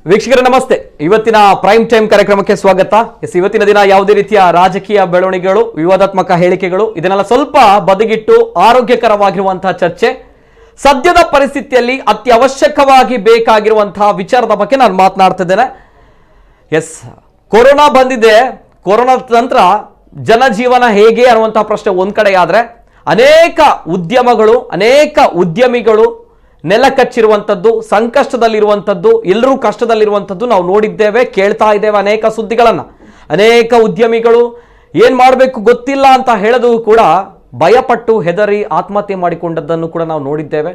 ವೀಕ್ಷಕರೇ ನಮಸ್ತೆ. ಇವತ್ತಿನ ಪ್ರೈಮ್ ಟೈಮ್ ಕಾರ್ಯಕ್ರಮಕ್ಕೆ ಸ್ವಾಗತ. ಇವತ್ತಿನ ದಿನ ಯಾವುದೇ ರೀತಿಯ ರಾಜಕೀಯ ಬೆಳವಣಿಗೆಗಳು, ವಿವಾದಾತ್ಮಕ ಹೇಳಿಕೆಗಳು ಇದನ್ನೆಲ್ಲ ಸ್ವಲ್ಪ ಬದಿಗಿಟ್ಟು ಆರೋಗ್ಯಕರವಾಗಿರುವಂತಹ ಚರ್ಚೆ, ಸದ್ಯದ ಪರಿಸ್ಥಿತಿಯಲ್ಲಿ ಅತ್ಯವಶ್ಯಕವಾಗಿ ಬೇಕಾಗಿರುವಂತಹ ವಿಚಾರದ ಬಗ್ಗೆ ನಾನು ಮಾತನಾಡ್ತಿದ್ದೇನೆ. ಕೊರೋನಾ ಬಂದಿದೆ. ಕೊರೋನಾ ನಂತರ ಜನಜೀವನ ಹೇಗೆ ಅನ್ನುವಂತಹ ಪ್ರಶ್ನೆ ಒಂದ್ ಕಡೆ ಆದ್ರೆ, ಅನೇಕ ಉದ್ಯಮಗಳು, ಅನೇಕ ಉದ್ಯಮಿಗಳು ನೆಲಕಚ್ಚಿರುವಂಥದ್ದು, ಸಂಕಷ್ಟದಲ್ಲಿರುವಂಥದ್ದು, ಎಲ್ಲರೂ ಕಷ್ಟದಲ್ಲಿರುವಂಥದ್ದು ನಾವು ನೋಡಿದ್ದೇವೆ, ಕೇಳ್ತಾ ಇದ್ದೇವೆ ಅನೇಕ ಸುದ್ದಿಗಳನ್ನು. ಅನೇಕ ಉದ್ಯಮಿಗಳು ಏನು ಮಾಡಬೇಕು ಗೊತ್ತಿಲ್ಲ ಅಂತ ಹೇಳೋದು ಕೂಡ ಭಯಪಟ್ಟು ಹೆದರಿ ಆತ್ಮಹತ್ಯೆ ಮಾಡಿಕೊಂಡದ್ದನ್ನು ಕೂಡ ನಾವು ನೋಡಿದ್ದೇವೆ.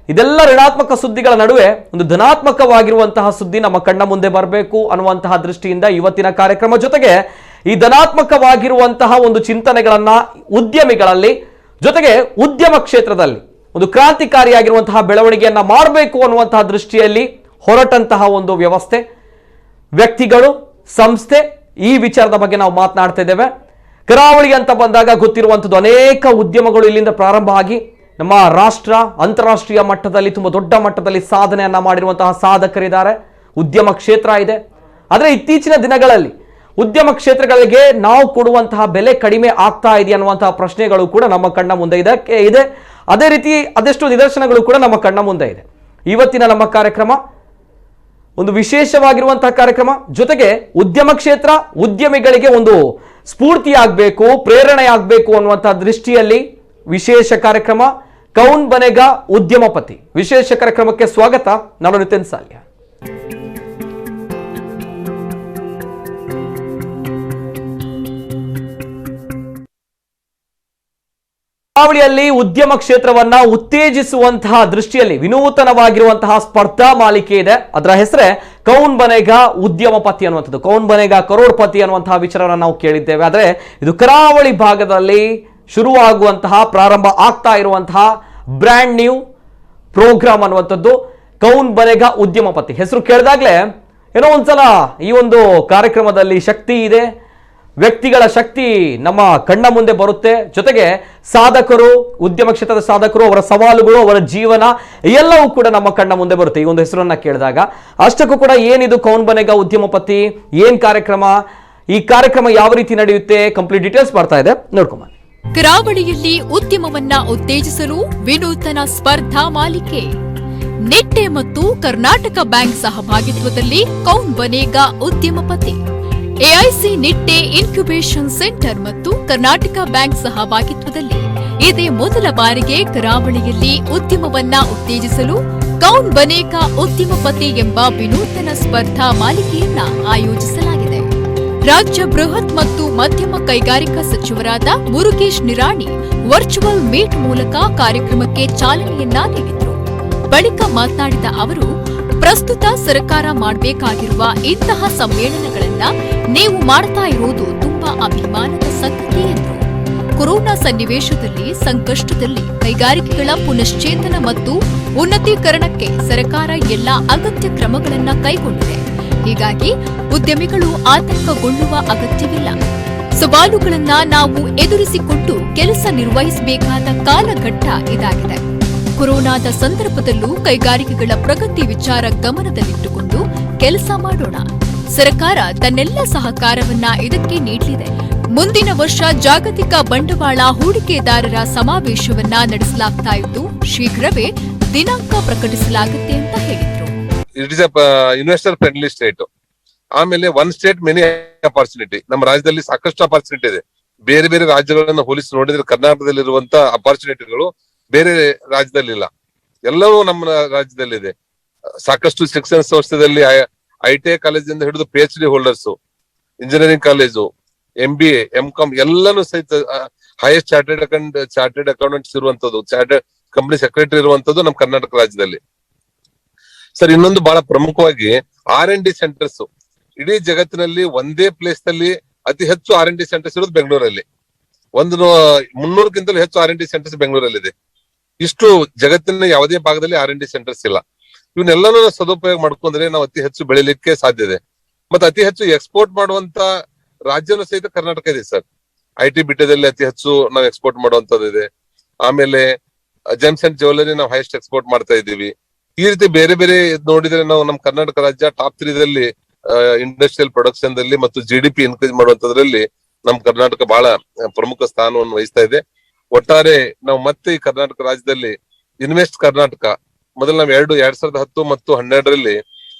ಇದೆಲ್ಲ ಋಣಾತ್ಮಕ ಸುದ್ದಿಗಳ ನಡುವೆ ಒಂದು ಧನಾತ್ಮಕವಾಗಿರುವಂತಹ ಸುದ್ದಿ ನಮ್ಮ ಕಣ್ಣ ಮುಂದೆ ಬರಬೇಕು ಅನ್ನುವಂತಹ ದೃಷ್ಟಿಯಿಂದ ಇವತ್ತಿನ ಕಾರ್ಯಕ್ರಮ. ಜೊತೆಗೆ ಈ ಧನಾತ್ಮಕವಾಗಿರುವಂತಹ ಒಂದು ಚಿಂತನೆಗಳನ್ನ ಉದ್ಯಮಿಗಳಲ್ಲಿ, ಜೊತೆಗೆ ಉದ್ಯಮ ಕ್ಷೇತ್ರದಲ್ಲಿ ಒಂದು ಕ್ರಾಂತಿಕಾರಿಯಾಗಿರುವಂತಹ ಬೆಳವಣಿಗೆಯನ್ನ ಮಾಡಬೇಕು ಅನ್ನುವಂತಹ ದೃಷ್ಟಿಯಲ್ಲಿ ಹೊರಟಂತಹ ಒಂದು ವ್ಯವಸ್ಥೆ, ವ್ಯಕ್ತಿಗಳು, ಸಂಸ್ಥೆ, ಈ ವಿಚಾರದ ಬಗ್ಗೆ ನಾವು ಮಾತನಾಡ್ತಾ ಇದ್ದೇವೆ. ಕರಾವಳಿ ಅಂತ ಬಂದಾಗ ಗೊತ್ತಿರುವಂಥದ್ದು ಅನೇಕ ಉದ್ಯಮಗಳು ಇಲ್ಲಿಂದ ಪ್ರಾರಂಭ ಆಗಿ ನಮ್ಮ ರಾಷ್ಟ್ರ, ಅಂತಾರಾಷ್ಟ್ರೀಯ ಮಟ್ಟದಲ್ಲಿ ತುಂಬಾ ದೊಡ್ಡ ಮಟ್ಟದಲ್ಲಿ ಸಾಧನೆಯನ್ನ ಮಾಡಿರುವಂತಹ ಸಾಧಕರಿದ್ದಾರೆ. ಉದ್ಯಮ ಕ್ಷೇತ್ರ ಇದೆ. ಆದರೆ ಇತ್ತೀಚಿನ ದಿನಗಳಲ್ಲಿ ಉದ್ಯಮ ಕ್ಷೇತ್ರಗಳಿಗೆ ನಾವು ಕೊಡುವಂತಹ ಬೆಲೆ ಕಡಿಮೆ ಆಗ್ತಾ ಇದೆ ಅನ್ನುವಂತಹ ಪ್ರಶ್ನೆಗಳು ಕೂಡ ನಮ್ಮ ಕಣ್ಣ ಮುಂದೆ ಇದೆ. ಅದೇ ರೀತಿ ಅದೆಷ್ಟು ನಿದರ್ಶನಗಳು ಕೂಡ ನಮ್ಮ ಕಣ್ಣ ಮುಂದೆ ಇದೆ. ಇವತ್ತಿನ ನಮ್ಮ ಕಾರ್ಯಕ್ರಮ ಒಂದು ವಿಶೇಷವಾಗಿರುವಂತಹ ಕಾರ್ಯಕ್ರಮ. ಜೊತೆಗೆ ಉದ್ಯಮ ಕ್ಷೇತ್ರ, ಉದ್ಯಮಿಗಳಿಗೆ ಒಂದು ಸ್ಫೂರ್ತಿಯಾಗಬೇಕು, ಪ್ರೇರಣೆ ಆಗಬೇಕು ಅನ್ನುವಂತಹ ದೃಷ್ಟಿಯಲ್ಲಿ ವಿಶೇಷ ಕಾರ್ಯಕ್ರಮ ಕೌನ್ ಬನೇಗಾ ಉದ್ಯಮಪತಿ. ವಿಶೇಷ ಕಾರ್ಯಕ್ರಮಕ್ಕೆ ಸ್ವಾಗತ. ನಾನು ನಿತಿನ್ ಸಾಲ್ಯ. ಕರಾವಳಿಯಲ್ಲಿ ಉದ್ಯಮ ಕ್ಷೇತ್ರವನ್ನ ಉತ್ತೇಜಿಸುವಂತಹ ದೃಷ್ಟಿಯಲ್ಲಿ ವಿನೂತನವಾಗಿರುವಂತಹ ಸ್ಪರ್ಧಾ ಮಾಲಿಕೆ ಇದೆ. ಅದರ ಹೆಸರೇ ಕೌನ್ ಬನೇಗಾ ಉದ್ಯಮಪತಿ ಅನ್ನುವಂಥದ್ದು. ಕೌನ್ ಬನೇಗಾ ಕರೋಡ್ಪತಿ ಅನ್ನುವಂತಹ ವಿಚಾರವನ್ನು ನಾವು ಕೇಳಿದ್ದೇವೆ. ಆದರೆ ಇದು ಕರಾವಳಿ ಭಾಗದಲ್ಲಿ ಶುರುವಾಗುವಂತಹ, ಪ್ರಾರಂಭ ಆಗ್ತಾ ಇರುವಂತಹ ಬ್ರ್ಯಾಂಡ್ ನ್ಯೂ ಪ್ರೋಗ್ರಾಮ್ ಅನ್ನುವಂಥದ್ದು ಕೌನ್ ಬನೇಗಾ ಉದ್ಯಮಪತಿ. ಹೆಸರು ಕೇಳಿದಾಗಲೇ ಏನೋ ಒಂದ್ಸಲ ಈ ಒಂದು ಕಾರ್ಯಕ್ರಮದಲ್ಲಿ ಶಕ್ತಿ ಇದೆ, ವ್ಯಕ್ತಿಗಳ ಶಕ್ತಿ ನಮ್ಮ ಕಣ್ಣ ಮುಂದೆ ಬರುತ್ತೆ. ಜೊತೆಗೆ ಸಾಧಕರು, ಉದ್ಯಮ ಕ್ಷೇತ್ರದ ಸಾಧಕರು, ಅವರ ಸವಾಲುಗಳು, ಅವರ ಜೀವನ ಎಲ್ಲವೂ ಕೂಡ ನಮ್ಮ ಕಣ್ಣ ಮುಂದೆ ಬರುತ್ತೆ ಈ ಒಂದು ಹೆಸರನ್ನ ಕೇಳಿದಾಗ. ಅಷ್ಟಕ್ಕೂ ಕೂಡ ಏನಿದು ಕೌನ್ ಬನೇಗಾ ಉದ್ಯಮಪತಿ, ಏನ್ ಕಾರ್ಯಕ್ರಮ, ಈ ಕಾರ್ಯಕ್ರಮ ಯಾವ ರೀತಿ ನಡೆಯುತ್ತೆ, ಕಂಪ್ಲೀಟ್ ಡೀಟೇಲ್ಸ್ ಬರ್ತಾ ಇದೆ, ನೋಡ್ಕೊಂಬ. ಕರಾವಳಿಯಲ್ಲಿ ಉದ್ಯಮವನ್ನ ಉತ್ತೇಜಿಸಲು ವಿನೂತನ ಸ್ಪರ್ಧಾ ಮಾಲಿಕೆ. ನಿಟ್ಟೆ ಮತ್ತು ಕರ್ನಾಟಕ ಬ್ಯಾಂಕ್ ಸಹಭಾಗಿತ್ವದಲ್ಲಿ Kaun Banega Udyamapati, AIC Nitte incubation centre ಮತ್ತು ಕರ್ನಾಟಕ ಬ್ಯಾಂಕ್ ಸಹಭಾಗಿತ್ವದಲ್ಲಿ ಇದೇ ಮೊದಲ ಬಾರಿಗೆ ಕರಾವಳಿಯಲ್ಲಿ ಉದ್ಯಮವನ್ನ ಉತ್ತೇಜಿಸಲು ಕೌನ್ ಬನೇಗಾ ಉದ್ಯಮಪತಿ ಎಂಬ ವಿನೂತನ ಸ್ಪರ್ಧಾ ಮಾಲಿಕೆಯನ್ನ ಆಯೋಜಿಸಲಾಗಿದೆ. ರಾಜ್ಯ ಬೃಹತ್ ಮತ್ತು ಮಧ್ಯಮ ಕೈಗಾರಿಕಾ ಸಚಿವರಾದ ಮುರುಗೇಶ್ ನಿರಾಣಿ ವರ್ಚುವಲ್ ಮೀಟ್ ಮೂಲಕ ಕಾರ್ಯಕ್ರಮಕ್ಕೆ ಚಾಲನೆಯನ್ನ ನೀಡಿದರು. ಬಳಿಕ ಮಾತನಾಡಿದ ಅವರು, ಪ್ರಸ್ತುತ ಸರ್ಕಾರ ಮಾಡಬೇಕಾಗಿರುವ ಇಂತಹ ಸಮ್ಮೇಳನಗಳನ್ನ ನೀವು ಮಾಡ್ತಾ ಇರೋದು ತುಂಬಾ ಅಭಿಮಾನದ ಸಂಗತಿ ಎಂದರು. ಕೊರೋನಾ ಸನ್ನಿವೇಶದಲ್ಲಿ, ಸಂಕಷ್ಟದಲ್ಲಿ ಕೈಗಾರಿಕೆಗಳ ಪುನಶ್ಚೇತನ ಮತ್ತು ಉನ್ನತೀಕರಣಕ್ಕೆ ಸರ್ಕಾರ ಎಲ್ಲಾ ಅಗತ್ಯ ಕ್ರಮಗಳನ್ನು ಕೈಗೊಂಡಿದೆ. ಹೀಗಾಗಿ ಉದ್ಯಮಿಗಳು ಆತಂಕಗೊಳ್ಳುವ ಅಗತ್ಯವಿಲ್ಲ. ಸವಾಲುಗಳನ್ನ ನಾವು ಎದುರಿಸಿಕೊಂಡು ಕೆಲಸ ನಿರ್ವಹಿಸಬೇಕಾದ ಕಾಲಘಟ್ಟ ಇದಾಗಿದೆ. ಕೊರೋನಾದ ಸಂದರ್ಭದಲ್ಲೂ ಕೈಗಾರಿಕೆಗಳ ಪ್ರಗತಿ ವಿಚಾರ ಗಮನದಲ್ಲಿಟ್ಟುಕೊಂಡು ಕೆಲಸ ಮಾಡೋಣ. ಸರ್ಕಾರ ತನ್ನೆಲ್ಲ ಸಹಕಾರವನ್ನ ಇದಕ್ಕೆ ನೀಡಲಿದೆ. ಮುಂದಿನ ವರ್ಷ ಜಾಗತಿಕ ಬಂಡವಾಳ ಹೂಡಿಕೆದಾರರ ಸಮಾವೇಶವನ್ನ ನಡೆಸಲಾಗ್ತಾ ಇದ್ದು, ಶೀಘ್ರವೇ ದಿನಾಂಕ ಪ್ರಕಟಿಸಲಾಗುತ್ತೆ ಅಂತ ಹೇಳಿದ್ರು. It is investor friendly state. ಆಮೇಲೆ ಒನ್ ಸ್ಟೇಟ್ ಮೆನಿ ಅಪಾರ್ಚುನಿಟಿ. ನಮ್ಮ ರಾಜ್ಯದಲ್ಲಿ ಸಾಕಷ್ಟು ಅಪಾರ್ಚುನಿಟಿ ಇದೆ. ಬೇರೆ ಬೇರೆ ರಾಜ್ಯಗಳನ್ನ ಹೋಲಿಸಿ ನೋಡಿದ್ರೆ ಕರ್ನಾಟಕದಲ್ಲಿರುವಂತ ಅಪಾರ್ಚುನಿಟಿಗಳು ಬೇರೆ ರಾಜ್ಯದಲ್ಲಿ ಇಲ್ಲ, ಎಲ್ಲವೂ ನಮ್ಮ ರಾಜ್ಯದಲ್ಲಿದೆ. ಸಾಕಷ್ಟು ಶಿಕ್ಷಣ ಸಂಸ್ಥೆಯಲ್ಲಿ ಐಟಿಐ ಕಾಲೇಜಿಂದ ಹಿಡಿದು PhD holders, engineering college, MBA, MCom ಎಲ್ಲಾನು ಸಹಿತ ಹೈಯೆಸ್ಟ್ ಚಾರ್ಟೆಡ್ ಅಕೌಂಟೆಂಟ್ಸ್ ಇರುವಂತದ್ದು, ಚಾರ್ಟೆಡ್ ಕಂಪನಿ ಸೆಕ್ರೆಟರಿ ಇರುವಂತದ್ದು ನಮ್ಮ ಕರ್ನಾಟಕ ರಾಜ್ಯದಲ್ಲಿ. ಸರ್, ಇನ್ನೊಂದು ಬಹಳ ಪ್ರಮುಖವಾಗಿ R&D ಸೆಂಟರ್ಸ್. ಇಡೀ ಜಗತ್ತಿನಲ್ಲಿ ಒಂದೇ ಪ್ಲೇಸ್ ನಲ್ಲಿ ಅತಿ ಹೆಚ್ಚು R&D ಸೆಂಟರ್ಸ್ ಇರೋದು ಬೆಂಗಳೂರಲ್ಲಿ. 300ಕ್ಕಿಂತಲೂ ಹೆಚ್ಚು R&D ಸೆಂಟರ್ಸ್ ಬೆಂಗಳೂರಲ್ಲಿದೆ. ಇಷ್ಟು ಜಗತ್ತಿನ ಯಾವುದೇ ಭಾಗದಲ್ಲಿ R&D ಸೆಂಟರ್ಸ್ ಇಲ್ಲ. ಇವನ್ನೆಲ್ಲಾನು ಸದುಪಯೋಗ ಮಾಡ್ಕೊಂಡ್ರೆ ನಾವು ಅತಿ ಹೆಚ್ಚು ಬೆಳಿಲಿಕ್ಕೆ ಸಾಧ್ಯ ಇದೆ. ಮತ್ತೆ ಅತಿ ಹೆಚ್ಚು ಎಕ್ಸ್ಪೋರ್ಟ್ ಮಾಡುವಂತ ರಾಜ್ಯನೂ ಸಹಿತ ಕರ್ನಾಟಕ ಇದೆ ಸರ್. IT ಬಿಟ್ಟದಲ್ಲಿ ಅತಿ ಹೆಚ್ಚು ನಾವು ಎಕ್ಸ್ಪೋರ್ಟ್ ಮಾಡುವಂತದ್ದು ಇದೆ. ಆಮೇಲೆ ಜೆಮ್ಸ್ ಅಂಡ್ ಜ್ಯುವೆಲರಿ ನಾವು ಹೈಯೆಸ್ಟ್ ಎಕ್ಸ್ಪೋರ್ಟ್ ಮಾಡ್ತಾ ಇದ್ದೀವಿ. ಈ ರೀತಿ ಬೇರೆ ಬೇರೆ ನೋಡಿದ್ರೆ ನಾವು ನಮ್ಮ ಕರ್ನಾಟಕ ರಾಜ್ಯ ಟಾಪ್ 3ದಲ್ಲಿ ಇಂಡಸ್ಟ್ರಿಯಲ್ ಪ್ರೊಡಕ್ಷನ್ ದಲ್ಲಿ ಮತ್ತು GDP ಇನ್ಕ್ರೀಸ್ ಮಾಡುವಂತದ್ರಲ್ಲಿ ನಮ್ ಕರ್ನಾಟಕ ಬಹಳ ಪ್ರಮುಖ ಸ್ಥಾನವನ್ನು ವಹಿಸ್ತಾ ಇದೆ. ಒಟ್ಟಾರೆ ನಾವು ಮತ್ತೆ ಈ ಕರ್ನಾಟಕ ರಾಜ್ಯದಲ್ಲಿ ಇನ್ವೆಸ್ಟ್ ಕರ್ನಾಟಕ ಮೊದಲು ನಾವು 2010 ಮತ್ತು 2012ರಲ್ಲಿ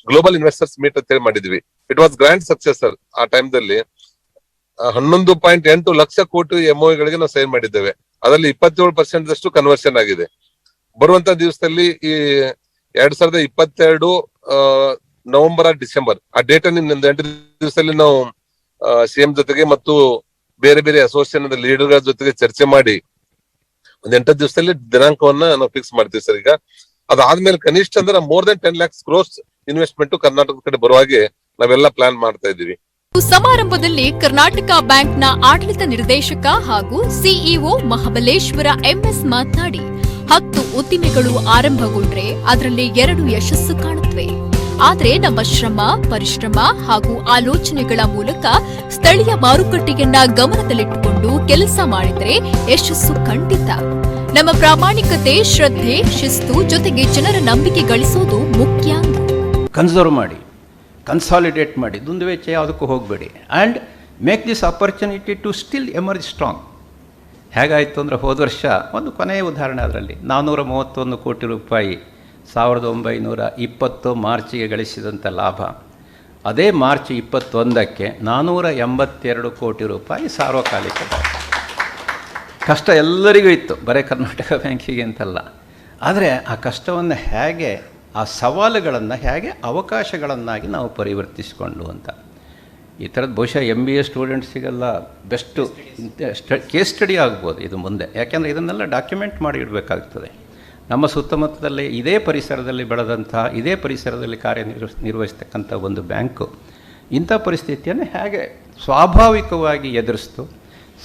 ಗ್ಲೋಬಲ್ ಇನ್ವೆಸ್ಟರ್ಸ್ ಮೀಟ್ ಅಂತ ಹೇಳಿ ಮಾಡಿದ್ವಿ. It was grand successor. ಆ ಟೈಮ್ದಲ್ಲಿ 11.8 ಲಕ್ಷ ಕೋಟಿ MOUಗಳಿಗೆ ನಾವು ಸೈನ್ ಮಾಡಿದ್ದೇವೆ. ಅದರಲ್ಲಿ 27% ಕನ್ವರ್ಷನ್ ಆಗಿದೆ. ಬರುವಂತ ದಿವಸದಲ್ಲಿ ಈ 2022 ನವೆಂಬರ್ ಡಿಸೆಂಬರ್ ಆ ಡೇಟ್ ಅನ್ನು 8 ದಿವಸದಲ್ಲಿ ನಾವು CM ಜೊತೆಗೆ ಮತ್ತು ಬೇರೆ ಬೇರೆ ಅಸೋಸಿಯೇಷನ್ ಲೀಡರ್ ಗಳ ಜೊತೆಗೆ ಚರ್ಚೆ ಮಾಡಿ ಒಂದ್ 8 ದಿವಸದಲ್ಲಿ ದಿನಾಂಕವನ್ನ ನಾವು ಫಿಕ್ಸ್ ಮಾಡ್ತೀವಿ ಸರ್. ಈಗ ಅದಾದ್ಮೇಲೆ ಕನಿಷ್ಠ ಅಂದ್ರೆ more than 10 lakhs crores investment ಕರ್ನಾಟಕದ ಕಡೆ ಬರುವ ಹಾಗೆ ನಾವೆಲ್ಲ ಪ್ಲಾನ್ ಮಾಡ್ತಾ ಇದ್ದೀವಿ. ಸಮಾರಂಭದಲ್ಲಿ ಕರ್ನಾಟಕ ಬ್ಯಾಂಕ್ನ ಆಡಳಿತ ನಿರ್ದೇಶಕ ಹಾಗೂ ಸಿಇಒ ಮಹಾಬಲೇಶ್ವರ MS ಮಾತನಾಡಿ 10 ಉದ್ದಿಮೆಗಳು ಆರಂಭಗೊಂಡ್ರೆ ಅದರಲ್ಲಿ 2 ಯಶಸ್ಸು ಕಾಣುತ್ತವೆ. ಆದರೆ ನಮ್ಮ ಶ್ರಮ, ಪರಿಶ್ರಮ ಹಾಗೂ ಆಲೋಚನೆಗಳ ಮೂಲಕ ಸ್ಥಳೀಯ ಮಾರುಕಟ್ಟೆಯನ್ನ ಗಮನದಲ್ಲಿಟ್ಟುಕೊಂಡು ಕೆಲಸ ಮಾಡಿದರೆ ಯಶಸ್ಸು ಖಂಡಿತ. ನಮ್ಮ ಪ್ರಾಮಾಣಿಕತೆ, ಶ್ರದ್ಧೆ, ಶಿಸ್ತು ಜೊತೆಗೆ ಜನರ ನಂಬಿಕೆ ಗಳಿಸೋದು ಮುಖ್ಯ. ಕನ್ಸರ್ವ್ ಮಾಡಿ, ಕನ್ಸಾಲಿಡೇಟ್ ಮಾಡಿ, ದುಂದುವೆಚ್ಚ ಯಾವುದಕ್ಕೂ ಹೋಗಬೇಡಿ. And make this opportunity to still emerge strong. ಹೇಗಾಯಿತು ಅಂದರೆ ಹೋದ ವರ್ಷ ಒಂದು ಕೊನೆಯ ಉದಾಹರಣೆ, ಅದರಲ್ಲಿ 431 ಕೋಟಿ ರೂಪಾಯಿ 1920 ಮಾರ್ಚಿಗೆ ಗಳಿಸಿದಂಥ ಲಾಭ, ಅದೇ ಮಾರ್ಚ್ 21ಕ್ಕೆ 482 ಕೋಟಿ ರೂಪಾಯಿ ಸಾರ್ವಕಾಲಿಕ. ಕಷ್ಟ ಎಲ್ಲರಿಗೂ ಇತ್ತು, ಬರೀ ಕರ್ನಾಟಕ ಬ್ಯಾಂಕಿಗೆ ಅಂತಲ್ಲ. ಆದರೆ ಆ ಕಷ್ಟವನ್ನು ಹೇಗೆ, ಆ ಸವಾಲುಗಳನ್ನು ಹೇಗೆ ಅವಕಾಶಗಳನ್ನಾಗಿ ನಾವು ಪರಿವರ್ತಿಸಿಕೊಂಡು ಅಂತ. ಈ ಥರದ್ದು ಬಹುಶಃ MBA ಸ್ಟೂಡೆಂಟ್ಸಿಗೆಲ್ಲ ಬೆಸ್ಟು ಕೇಸ್ ಸ್ಟಡಿ ಆಗ್ಬೋದು ಇದು ಮುಂದೆ. ಯಾಕೆಂದರೆ ಇದನ್ನೆಲ್ಲ ಡಾಕ್ಯುಮೆಂಟ್ ಮಾಡಿ ಇಡಬೇಕಾಗ್ತದೆ. ನಮ್ಮ ಸುತ್ತಮುತ್ತದಲ್ಲಿ ಇದೇ ಪರಿಸರದಲ್ಲಿ ಬೆಳೆದಂಥ, ಇದೇ ಪರಿಸರದಲ್ಲಿ ಕಾರ್ಯನಿರ್ವಹಿಸ್ತಕ್ಕಂಥ ಒಂದು ಬ್ಯಾಂಕು ಇಂಥ ಪರಿಸ್ಥಿತಿಯನ್ನು ಹೇಗೆ ಸ್ವಾಭಾವಿಕವಾಗಿ ಎದುರಿಸ್ತು,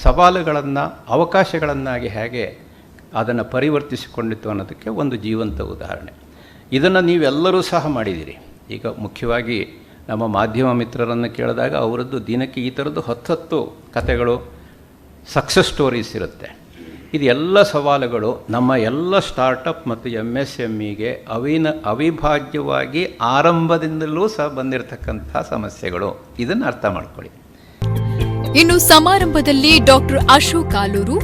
ಸವಾಲುಗಳನ್ನು ಅವಕಾಶಗಳನ್ನಾಗಿ ಹೇಗೆ ಅದನ್ನು ಪರಿವರ್ತಿಸಿಕೊಂಡಿತ್ತು ಅನ್ನೋದಕ್ಕೆ ಒಂದು ಜೀವಂತ ಉದಾಹರಣೆ. ಇದನ್ನು ನೀವೆಲ್ಲರೂ ಸಹ ಮಾಡಿದ್ದೀರಿ. ಈಗ ಮುಖ್ಯವಾಗಿ ನಮ್ಮ ಮಾಧ್ಯಮ ಮಿತ್ರರನ್ನು ಕೇಳಿದಾಗ ಅವರದ್ದು ದಿನಕ್ಕೆ ಈ ಥರದ್ದು 10 ಕಥೆಗಳು, ಸಕ್ಸಸ್ ಸ್ಟೋರೀಸ್ ಇರುತ್ತೆ. ಇದು ಎಲ್ಲ ಸವಾಲುಗಳು ನಮ್ಮ ಎಲ್ಲ ಸ್ಟಾರ್ಟಪ್ ಮತ್ತು MSMEಗೆ ಅವಿಭಾಜ್ಯವಾಗಿ ಆರಂಭದಿಂದಲೂ ಸಹ ಬಂದಿರತಕ್ಕಂಥ ಸಮಸ್ಯೆಗಳು. ಇದನ್ನು ಅರ್ಥ ಮಾಡ್ಕೊಳ್ಳಿ. ಇನ್ನು ಸಮಾರಂಭದಲ್ಲಿ doctor Ashok Aluru,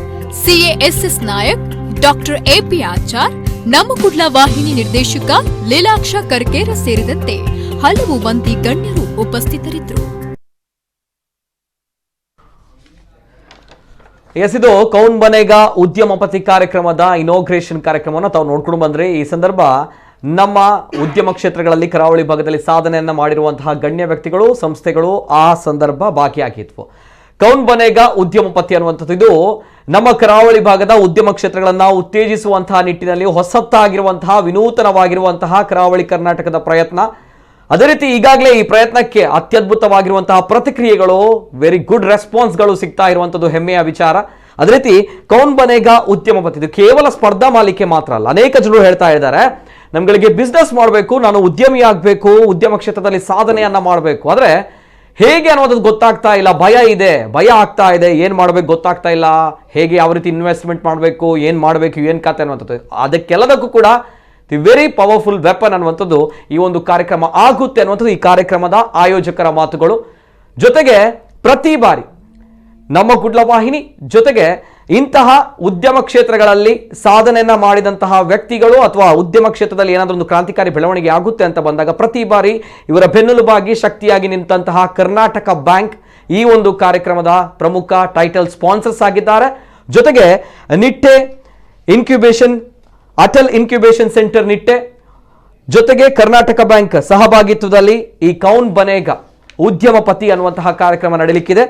CA SS Nayak, doctor AP Achar, Namma Kudla ವಾಹಿನಿ ನಿರ್ದೇಶಕ ಲೀಲಾಕ್ಷ ಕರ್ಕೇರ ಸೇರಿದಂತೆ ಹಲವು ಮಂದಿ ಗಣ್ಯರು ಉಪಸ್ಥಿತರಿದ್ದರು. ಇದು ಕೌನ್ ಬನೇಗಾ ಉದ್ಯಮಪತಿ ಕಾರ್ಯಕ್ರಮದ ಇನಾಗ್ರೇಷನ್ ಕಾರ್ಯಕ್ರಮವನ್ನು ತಾವು ನೋಡ್ಕೊಂಡು ಬಂದ್ರೆ. ಈ ಸಂದರ್ಭ ನಮ್ಮ ಉದ್ಯಮ ಕ್ಷೇತ್ರಗಳಲ್ಲಿ ಕರಾವಳಿ ಭಾಗದಲ್ಲಿ ಸಾಧನೆಯನ್ನ ಮಾಡಿರುವಂತಹ ಗಣ್ಯ ವ್ಯಕ್ತಿಗಳು, ಸಂಸ್ಥೆಗಳು ಆ ಸಂದರ್ಭ ಭಾಗಿಯಾಗಿದ್ವು. ಕೌನ್ ಬನೇಗಾ ಉದ್ಯಮಪತಿ ಅನ್ನುವಂಥದ್ದು ಇದು ನಮ್ಮ ಕರಾವಳಿ ಭಾಗದ ಉದ್ಯಮ ಕ್ಷೇತ್ರಗಳನ್ನ ಉತ್ತೇಜಿಸುವಂತಹ ನಿಟ್ಟಿನಲ್ಲಿ ಹೊಸತಾಗಿರುವಂತಹ, ವಿನೂತನವಾಗಿರುವಂತಹ ಕರಾವಳಿ ಕರ್ನಾಟಕದ ಪ್ರಯತ್ನ. ಅದೇ ರೀತಿ ಈಗಾಗಲೇ ಈ ಪ್ರಯತ್ನಕ್ಕೆ ಅತ್ಯದ್ಭುತವಾಗಿರುವಂತಹ ಪ್ರತಿಕ್ರಿಯೆಗಳು, ವೆರಿ ಗುಡ್ ರೆಸ್ಪಾನ್ಸ್ಗಳು ಸಿಗ್ತಾ ಇರುವಂಥದ್ದು ಹೆಮ್ಮೆಯ ವಿಚಾರ. ಅದೇ ರೀತಿ ಕೌನ್ ಬನೇಗಾ ಉದ್ಯಮಪತಿ ಇದು ಕೇವಲ ಸ್ಪರ್ಧಾ ಮಾಲಿಕೆ ಮಾತ್ರ ಅಲ್ಲ. ಅನೇಕ ಜನರು ಹೇಳ್ತಾ ಇದ್ದಾರೆ ನಮ್ಗಳಿಗೆ ಬಿಸ್ನೆಸ್ ಮಾಡಬೇಕು, ನಾನು ಉದ್ಯಮಿ ಆಗಬೇಕು, ಉದ್ಯಮ ಕ್ಷೇತ್ರದಲ್ಲಿ ಸಾಧನೆಯನ್ನ ಮಾಡಬೇಕು, ಆದರೆ ಹೇಗೆ ಅನ್ನೋದು ಗೊತ್ತಾಗ್ತಾ ಇಲ್ಲ, ಭಯ ಆಗ್ತಾ ಇದೆ, ಏನು ಮಾಡಬೇಕು ಗೊತ್ತಾಗ್ತಾ ಇಲ್ಲ, ಹೇಗೆ ಯಾವ ರೀತಿ ಇನ್ವೆಸ್ಟ್ಮೆಂಟ್ ಮಾಡಬೇಕು, ಏನು ಮಾಡಬೇಕು, ಏನು ಕತೆ ಅನ್ನುವಂಥದ್ದು. ಅದಕ್ಕೆಲ್ಲದಕ್ಕೂ ಕೂಡ ದಿ ವೆರಿ ಪವರ್ಫುಲ್ ವೆಪನ್ ಅನ್ನುವಂಥದ್ದು ಈ ಒಂದು ಕಾರ್ಯಕ್ರಮ ಆಗುತ್ತೆ ಅನ್ನುವಂಥದ್ದು ಈ ಕಾರ್ಯಕ್ರಮದ ಆಯೋಜಕರ ಮಾತುಗಳು. ಜೊತೆಗೆ ಪ್ರತಿ ಬಾರಿ ನಮ್ಮ ಕುಡ್ಲ ವಾಹಿನಿ ಜೊತೆಗೆ ಇಂತಹ ಉದ್ಯಮ ಕ್ಷೇತ್ರಗಳಲ್ಲಿ ಸಾಧನೆಯನ್ನ ಮಾಡಿದಂತಹ ವ್ಯಕ್ತಿಗಳು ಅಥವಾ ಉದ್ಯಮ ಕ್ಷೇತ್ರದಲ್ಲಿ ಏನಾದರೂ ಒಂದು ಕ್ರಾಂತಿಕಾರಿ ಬೆಳವಣಿಗೆ ಆಗುತ್ತೆ ಅಂತ ಬಂದಾಗ ಪ್ರತಿ ಬಾರಿ ಇವರ ಬೆನ್ನೆಲುಬಾಗಿ ಶಕ್ತಿಯಾಗಿ ನಿಂತಹ ಕರ್ನಾಟಕ ಬ್ಯಾಂಕ್ ಈ ಒಂದು ಕಾರ್ಯಕ್ರಮದ ಪ್ರಮುಖ ಟೈಟಲ್ ಸ್ಪಾನ್ಸರ್ಸ್ ಆಗಿದ್ದಾರೆ. ಜೊತೆಗೆ Nitte incubation, Atal incubation centre Nitte ಜೊತೆಗೆ ಕರ್ನಾಟಕ ಬ್ಯಾಂಕ್ ಸಹಭಾಗಿತ್ವದಲ್ಲಿ ಈ ಕೌನ್ ಬನೇಗಾ ಉದ್ಯಮಪತಿ ಅನ್ನುವಂತಹ ಕಾರ್ಯಕ್ರಮ ನಡೆಯಲಿಕ್ಕಿದೆ.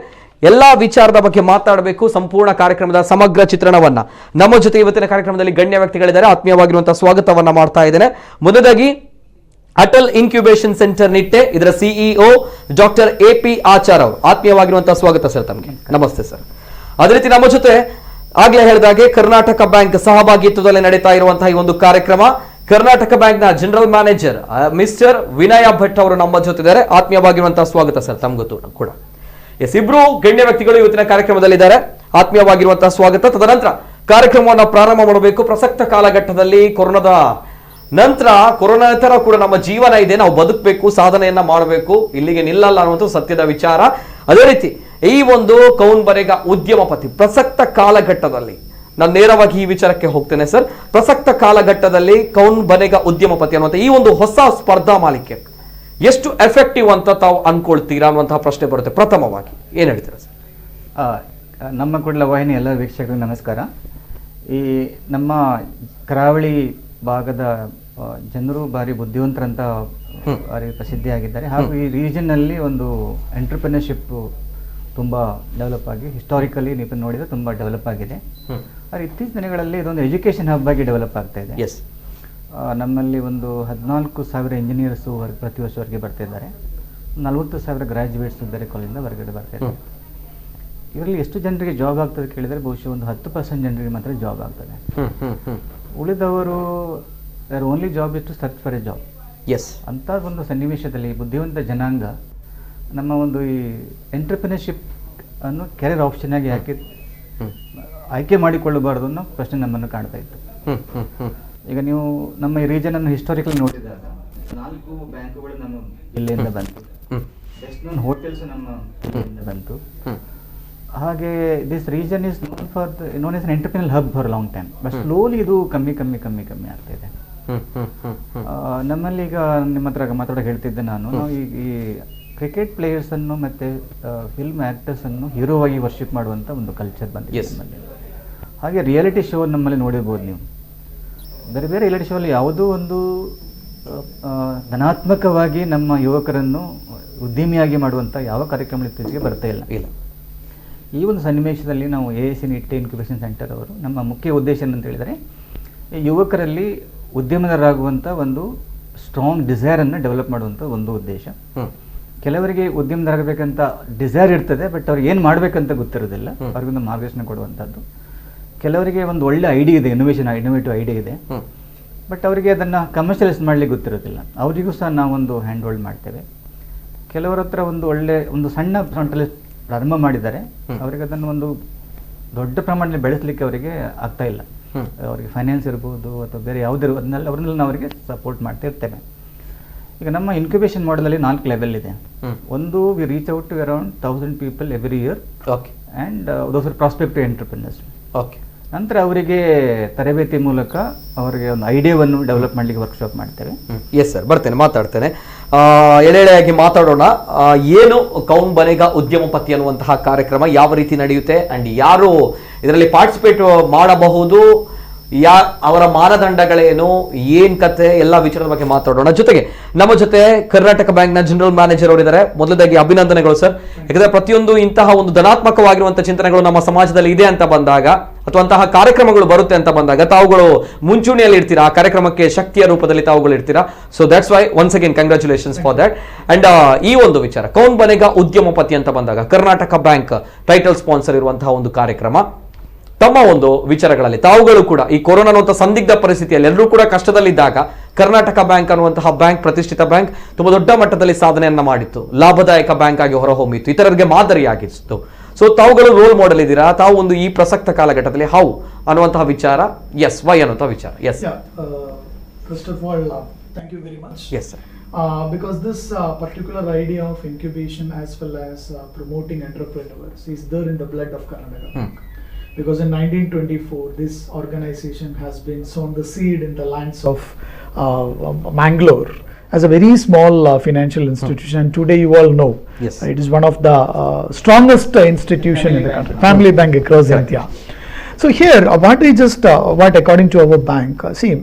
ಎಲ್ಲಾ ವಿಚಾರದ ಬಗ್ಗೆ ಮಾತಾಡಬೇಕು, ಸಂಪೂರ್ಣ ಕಾರ್ಯಕ್ರಮದ ಸಮಗ್ರ ಚಿತ್ರಣವನ್ನ ನಮ್ಮ ಜೊತೆ ಇವತ್ತಿನ ಕಾರ್ಯಕ್ರಮದಲ್ಲಿ ಗಣ್ಯ ವ್ಯಕ್ತಿಗಳಿದ್ದಾರೆ. ಆತ್ಮೀಯವಾಗಿರುವಂತಹ ಸ್ವಾಗತವನ್ನ ಮಾಡ್ತಾ ಇದ್ದೇನೆ. ಮೊದಲಾಗಿ ಅಟಲ್ ಇನ್ಕ್ಯುಬೇಷನ್ ಸೆಂಟರ್ ನಿಟ್ಟೆ ಇದರ ಸಿಇಒ ಡಾಕ್ಟರ್ AP ಆಚಾರ್ ಅವರು, ಆತ್ಮೀಯವಾಗಿರುವಂತಹ ಸ್ವಾಗತ ಸರ್ ತಮಗೆ. ನಮಸ್ತೆ ಸರ್. ಅದೇ ರೀತಿ ನಮ್ಮ ಜೊತೆ ಆಗ್ಲೇ ಹೇಳಿದಾಗೆ ಕರ್ನಾಟಕ ಬ್ಯಾಂಕ್ ಸಹಭಾಗಿತ್ವದಲ್ಲಿ ನಡೀತಾ ಇರುವಂತಹ ಈ ಒಂದು ಕಾರ್ಯಕ್ರಮ, ಕರ್ನಾಟಕ ಬ್ಯಾಂಕ್ ನ general manager mister Vinaya Bhat ಅವರು ನಮ್ಮ ಜೊತೆ ಇದ್ದಾರೆ. ಆತ್ಮೀಯವಾಗಿರುವಂತಹ ಸ್ವಾಗತ ಸರ್ ತಮಗೂ ಕೂಡ. ಇಬ್ರು ಗಣ್ಯ ವ್ಯಕ್ತಿಗಳು ಇವತ್ತಿನ ಕಾರ್ಯಕ್ರಮದಲ್ಲಿದ್ದಾರೆ. ಆತ್ಮೀಯವಾಗಿರುವಂತಹ ಸ್ವಾಗತ. ತದನಂತರ ಕಾರ್ಯಕ್ರಮವನ್ನು ಪ್ರಾರಂಭ ಮಾಡಬೇಕು. ಪ್ರಸಕ್ತ ಕಾಲಘಟ್ಟದಲ್ಲಿ ಕೊರೋನಾದ ನಂತರ ಕೊರೋನಾತರ ಕೂಡ ನಮ್ಮ ಜೀವನ ಇದೆ, ನಾವು ಬದುಕಬೇಕು, ಸಾಧನೆಯನ್ನ ಮಾಡಬೇಕು, ಇಲ್ಲಿಗೆ ನಿಲ್ಲಲ್ಲ ಅನ್ನುವಂಥ ಸತ್ಯದ ವಿಚಾರ. ಅದೇ ರೀತಿ ಈ ಒಂದು ಕೌನ್ ಬನೇಗ ಉದ್ಯಮಪತಿ ಪ್ರಸಕ್ತ ಕಾಲಘಟ್ಟದಲ್ಲಿ, ನಾನು ನೇರವಾಗಿ ಈ ವಿಚಾರಕ್ಕೆ ಹೋಗ್ತೇನೆ ಸರ್. ಪ್ರಸಕ್ತ ಕಾಲಘಟ್ಟದಲ್ಲಿ ಕೌನ್ ಬನೇಗ ಉದ್ಯಮಪತಿ ಅನ್ನುವಂಥ ಈ ಒಂದು ಹೊಸ ಸ್ಪರ್ಧಾ ಮಾಲಿಕೆ ಎಷ್ಟು ಎಫೆಕ್ಟಿವ್ ಅಂತ ತಾವು ಅನ್ಕೊಳ್ತೀರಾ ಅನ್ನುವಂತಹ ಪ್ರಶ್ನೆ ಬರುತ್ತೆ. ಪ್ರಥಮವಾಗಿ ಏನ್ ಹೇಳ್ತೀರಾ ಸರ್? ನಮ್ಮ ಕುಡ್ಲ ವಾಹಿನಿ ಎಲ್ಲ ವೀಕ್ಷಕರಿಗೆ ನಮಸ್ಕಾರ. ಈ ನಮ್ಮ ಕರಾವಳಿ ಭಾಗದ ಜನರು ಭಾರಿ ಬುದ್ಧಿವಂತರಂತ ಭಾರಿ ಪ್ರಸಿದ್ಧಿಯಾಗಿದ್ದಾರೆ. ಹಾಗೂ ಈ ರೀಜನ್ನಲ್ಲಿ ಒಂದು ಎಂಟರ್ಪ್ರಿನರ್ಶಿಪ್ ತುಂಬ ಡೆವಲಪ್ ಆಗಿ ಹಿಸ್ಟಾರಿಕಲಿ ನೀವು ನೋಡಿದರೆ ತುಂಬ ಡೆವಲಪ್ ಆಗಿದೆ. ಆದರೆ ಇತ್ತೀಚಿನ ದಿನಗಳಲ್ಲಿ ಇದೊಂದು ಎಜುಕೇಷನ್ ಹಬ್ ಆಗಿ ಡೆವಲಪ್ ಆಗ್ತಾ ಇದೆ. ನಮ್ಮಲ್ಲಿ ಒಂದು 14,000 ಇಂಜಿನಿಯರ್ಸು ಪ್ರತಿ ವರ್ಷವರೆಗೆ ಬರ್ತಾ ಇದ್ದಾರೆ. 40,000 ಗ್ರಾಜ್ಯುಯೇಟ್ಸ್ ಬೇರೆ ಕಾಲೇಜಿಂದ ಹೊರಗಡೆ ಬರ್ತಾ ಇದ್ದಾರೆ. ಇದರಲ್ಲಿ ಎಷ್ಟು ಜನರಿಗೆ ಜಾಬ್ ಆಗ್ತದೆ ಕೇಳಿದರೆ ಬಹುಶಃ ಒಂದು 10% ಜನರಿಗೆ ಮಾತ್ರ ಜಾಬ್ ಆಗ್ತದೆ. ಉಳಿದವರು only job is to search for a job. ಅಂತ ಒಂದು ಸನ್ನಿವೇಶದಲ್ಲಿ ಬುದ್ಧಿವಂತ ಜನಾಂಗ ನಮ್ಮ ಒಂದು ಈ ಎಂಟರ್ಪ್ರಿನರ್ಶಿಪ್ ಅನ್ನು ಕೆರಿಯರ್ ಆಪ್ಷನ್ ಆಗಿ ಆಯ್ಕೆ ಮಾಡಿಕೊಳ್ಳಬಾರದು ಅನ್ನೋ ಪ್ರಶ್ನೆ ನಮ್ಮನ್ನು ಕಾಣ್ತಾ ಇತ್ತು. ಈಗ ನೀವು ನಮ್ಮ ಈ ರೀಜನ್ ಅನ್ನು ಹಿಸ್ಟಾರಿಕಲಿ ನೋಡಿದಾಗ 4 ಬ್ಯಾಂಕುಗಳು ನಮ್ಮ ಜಿಲ್ಲೆಯಿಂದ ಬಂತು, ಬೆಸ್ಟ್ ನೋನ್ ಹೋಟೆಲ್ಸ್ ನಮ್ಮ ಜಿಲ್ಲೆಯಿಂದ ಬಂತು. ಹಾಗೆ this region is known as an entrepreneurial hub for long time. But slowly ಇದು ಕಮ್ಮಿ ಆಗ್ತಾ ಇದೆ. ನಮ್ಮಲ್ಲಿ ಈಗ ನಿಮ್ಮ ಹತ್ರ ಮಾತಾಡೋಕೆ ಹೇಳ್ತಿದ್ದೆ ನಾನು, ಈ ಕ್ರಿಕೆಟ್ ಪ್ಲೇಯರ್ಸ್ ಅನ್ನು ಮತ್ತೆ ಫಿಲ್ಮ್ ಆಕ್ಟರ್ಸ್ ಅನ್ನು ಹೀರೋ ಆಗಿ ವರ್ಷಿಪ್ ಮಾಡುವಂತ ಒಂದು ಕಲ್ಚರ್ ಬಂದಿದೆ ನಮ್ಮಲ್ಲಿ. ಹಾಗೆ ರಿಯಾಲಿಟಿ ಶೋ ನಮ್ಮಲ್ಲಿ ನೋಡಿರ್ಬೋದು ನೀವು. ಬೇರೆ ಬೇರೆ ರಿಯಾಲಿಟಿ ಶೋ ಅಲ್ಲಿ ಯಾವುದೋ ಒಂದು ಧನಾತ್ಮಕವಾಗಿ ನಮ್ಮ ಯುವಕರನ್ನು ಉದ್ಯಮಿಯಾಗಿ ಮಾಡುವಂಥ ಯಾವ ಕಾರ್ಯಕ್ರಮ ಇತ್ತೀಚೆಗೆ ಬರ್ತಾ ಇಲ್ಲ. ಈ ಒಂದು ಸನ್ನಿವೇಶದಲ್ಲಿ ನಾವು AIC ನಿಟ್ಟೆ ಇನ್ಕ್ಯುಬೇಷನ್ ಸೆಂಟರ್ ಅವರು ನಮ್ಮ ಮುಖ್ಯ ಉದ್ದೇಶ ಏನಂತ ಹೇಳಿದರೆ, ಈ ಯುವಕರಲ್ಲಿ ಉದ್ಯಮದಾರರಾಗುವಂಥ ಒಂದು ಸ್ಟ್ರಾಂಗ್ ಡಿಸೈರನ್ನು ಡೆವಲಪ್ ಮಾಡುವಂಥ ಒಂದು ಉದ್ದೇಶ. ಕೆಲವರಿಗೆ ಉದ್ಯಮದಾರರಾಗಬೇಕಂತ ಡಿಸೈರ್ ಇರ್ತದೆ, ಬಟ್ ಅವ್ರಿಗೆ ಏನು ಮಾಡಬೇಕಂತ ಗೊತ್ತಿರೋದಿಲ್ಲ. ಅವ್ರಿಗೊಂದು ಮಾರ್ಗದರ್ಶನ ಕೊಡುವಂಥದ್ದು. ಕೆಲವರಿಗೆ ಒಂದು ಒಳ್ಳೆ ಐಡಿಯಾ ಇದೆ, ಇನೋವೇಟಿವ್ ಐಡಿಯಾ ಇದೆ, ಬಟ್ ಅವರಿಗೆ ಅದನ್ನು ಕಮರ್ಷಿಯಲೈಸ್ ಮಾಡಲಿಕ್ಕೆ ಗೊತ್ತಿರೋದಿಲ್ಲ. ಅವರಿಗೂ ಸಹ ನಾವೊಂದು ಹ್ಯಾಂಡ್ ಹೋಲ್ಡ್ ಮಾಡ್ತೇವೆ. ಕೆಲವರ ಹತ್ರ ಒಂದು ಸಣ್ಣ ಫ್ರಂಟಲ್ಲಿ ಪ್ರಾರಂಭ ಮಾಡಿದ್ದಾರೆ, ಅವರಿಗೆ ಅದನ್ನು ಒಂದು ದೊಡ್ಡ ಪ್ರಮಾಣದಲ್ಲಿ ಬೆಳೆಸಲಿಕ್ಕೆ ಅವರಿಗೆ ಆಗ್ತಾ ಇಲ್ಲ. ಅವರಿಗೆ ಫೈನಾನ್ಸ್ ಇರ್ಬೋದು ಅಥವಾ ಬೇರೆ ಯಾವುದೇ ಅವ್ರನ್ನೆಲ್ಲ ನಾವು ಅವರಿಗೆ ಸಪೋರ್ಟ್ ಮಾಡ್ತಾ ಇರ್ತೇವೆ. ಈಗ ನಮ್ಮ ಇನ್ಕ್ಯುಬೇಷನ್ ಮಾಡೆಲಲ್ಲಿ 4 ಲೆವೆಲ್ ಇದೆ. ಒಂದು we reach out to around 1000 people every year and those are prospective entrepreneurs. ನಂತರ ಅವರಿಗೆ ತರಬೇತಿ ಮೂಲಕ ಅವರಿಗೆ ಒಂದು ಐಡಿಯಾವನ್ನು ಡೆವಲಪ್ ಮಾಡಲಿಕ್ಕೆ ವರ್ಕ್ಶಾಪ್ ಮಾಡ್ತೇವೆ. ಎಸ್ ಸರ್, ಬರ್ತೇನೆ, ಮಾತಾಡ್ತೇನೆ. ಎಳೆಯಾಗಿ ಮಾತಾಡೋಣ. ಏನು ಕೌನ್ ಬನೇಗ ಉದ್ಯಮಪತಿ ಅನ್ನುವಂತಹ ಕಾರ್ಯಕ್ರಮ ಯಾವ ರೀತಿ ನಡೆಯುತ್ತೆ ಅಂಡ್ ಯಾರು ಇದರಲ್ಲಿ ಪಾರ್ಟಿಸಿಪೇಟ್ ಮಾಡಬಹುದು, ಅವರ ಮಾನದಂಡಗಳೇನು, ಏನ್ ಕತೆ, ಎಲ್ಲ ವಿಚಾರದ ಬಗ್ಗೆ ಮಾತಾಡೋಣ. ಜೊತೆಗೆ ನಮ್ಮ ಜೊತೆ ಕರ್ನಾಟಕ ಬ್ಯಾಂಕ್ನ ಜನರಲ್ ಮ್ಯಾನೇಜರ್ ಅವರಿದ್ದಾರೆ. ಮೊದಲದಾಗಿ ಅಭಿನಂದನೆಗಳು ಸರ್. ಯಾಕಂದ್ರೆ ಪ್ರತಿಯೊಂದು ಇಂತಹ ಒಂದು ಧನಾತ್ಮಕವಾಗಿರುವಂತಹ ಚಿಂತನೆಗಳು ನಮ್ಮ ಸಮಾಜದಲ್ಲಿ ಇದೆ ಅಂತ ಬಂದಾಗ, ಅಥವಾ ಅಂತಹ ಕಾರ್ಯಕ್ರಮಗಳು ಬರುತ್ತೆ ಅಂತ ಬಂದಾಗ ತಾವುಗಳು ಮುಂಚೂಣಿಯಲ್ಲಿ ಇರ್ತೀರಾ, ಆ ಕಾರ್ಯಕ್ರಮಕ್ಕೆ ಶಕ್ತಿಯ ರೂಪದಲ್ಲಿ ತಾವುಗಳು ಇರ್ತೀರಾ. So that's why once again congratulations for that. And ಈ ಒಂದು ವಿಚಾರ ಕೌನ್ ಬನೇಗ ಉದ್ಯಮಪತಿ ಅಂತ ಬಂದಾಗ ಕರ್ನಾಟಕ ಬ್ಯಾಂಕ್ ಟೈಟಲ್ ಸ್ಪಾನ್ಸರ್ ಇರುವಂತಹ ಒಂದು ಕಾರ್ಯಕ್ರಮ. ತಮ್ಮ ಒಂದು ವಿಚಾರಗಳಲ್ಲಿ ತಾವುಗಳು ಕೂಡ ಈ ಕೊರೋನಾ ಅನ್ನುವಂಥ ಸಂದಿಗ್ಧ ಪರಿಸ್ಥಿತಿಯಲ್ಲಿ ಎಲ್ಲರೂ ಕೂಡ ಕಷ್ಟದಲ್ಲಿದ್ದಾಗ ಕರ್ನಾಟಕ ಬ್ಯಾಂಕ್ ಅನ್ನುವಂತಹ ಬ್ಯಾಂಕ್, ಪ್ರತಿಷ್ಠಿತ ಬ್ಯಾಂಕ್, ತುಂಬಾ ದೊಡ್ಡ ಮಟ್ಟದಲ್ಲಿ ಸಾಧನೆಯನ್ನ ಮಾಡಿತ್ತು, ಲಾಭದಾಯಕ ಬ್ಯಾಂಕ್ ಆಗಿ ಹೊರಹೊಮ್ಮಿತ್ತು, ಇತರರಿಗೆ ಮಾದರಿಯಾಗಿತ್ತು. ಸೊ ತಾವುಗಳು ರೋಲ್ ಮಾಡೆಲ್ ಇದ್ದೀರಾ. ತಾವು ಒಂದು ಈ ಪ್ರಸಕ್ತ ಕಾಲಘಟ್ಟದಲ್ಲಿ ಹೌ ಅನ್ನುವಂತಹ ವಿಚಾರ, ಎಸ್ ವೈ ಅನ್ನುವಂತಹ ವಿಚಾರ. Yes first of all thank you very much. Yes sir. Because this particular idea of incubation as well as promoting entrepreneurs is there in the blood of Karnataka Bank. Because in 1924 this organization has been sown the seed in the lands of Mangalore as a very small financial institution, and today you all know it is one of the strongest institution in the country, family bank across India. So here what according to our bank, see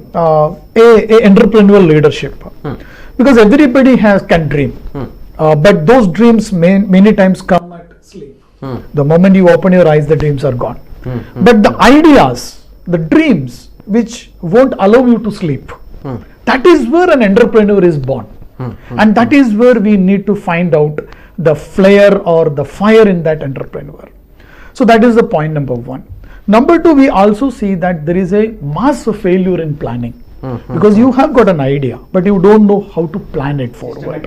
a entrepreneurial leadership, because everybody can dream, but those dreams many times come at sleep. The moment you open your eyes, the dreams are gone. But the ideas, the dreams which won't allow you to sleep, that is where an entrepreneur is born. And that is where we need to find out the flair or the fire in that entrepreneur. So that is the point number 1. Number 2, we also see that there is a mass of failure in planning. Because you have got an idea, but you don't know how to plan it forward.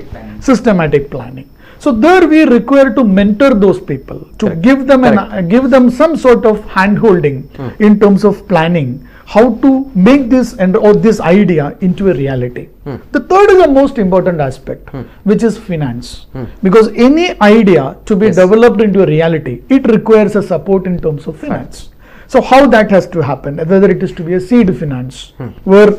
Systematic planning. So there we require to mentor those people, to give them some sort of hand holding in terms of planning how to make this or this idea into a reality. The third is the most important aspect, which is finance. Because any idea to be developed into a reality, it requires a support in terms of finance. So how that has to happen, whether it is to be a seed finance, where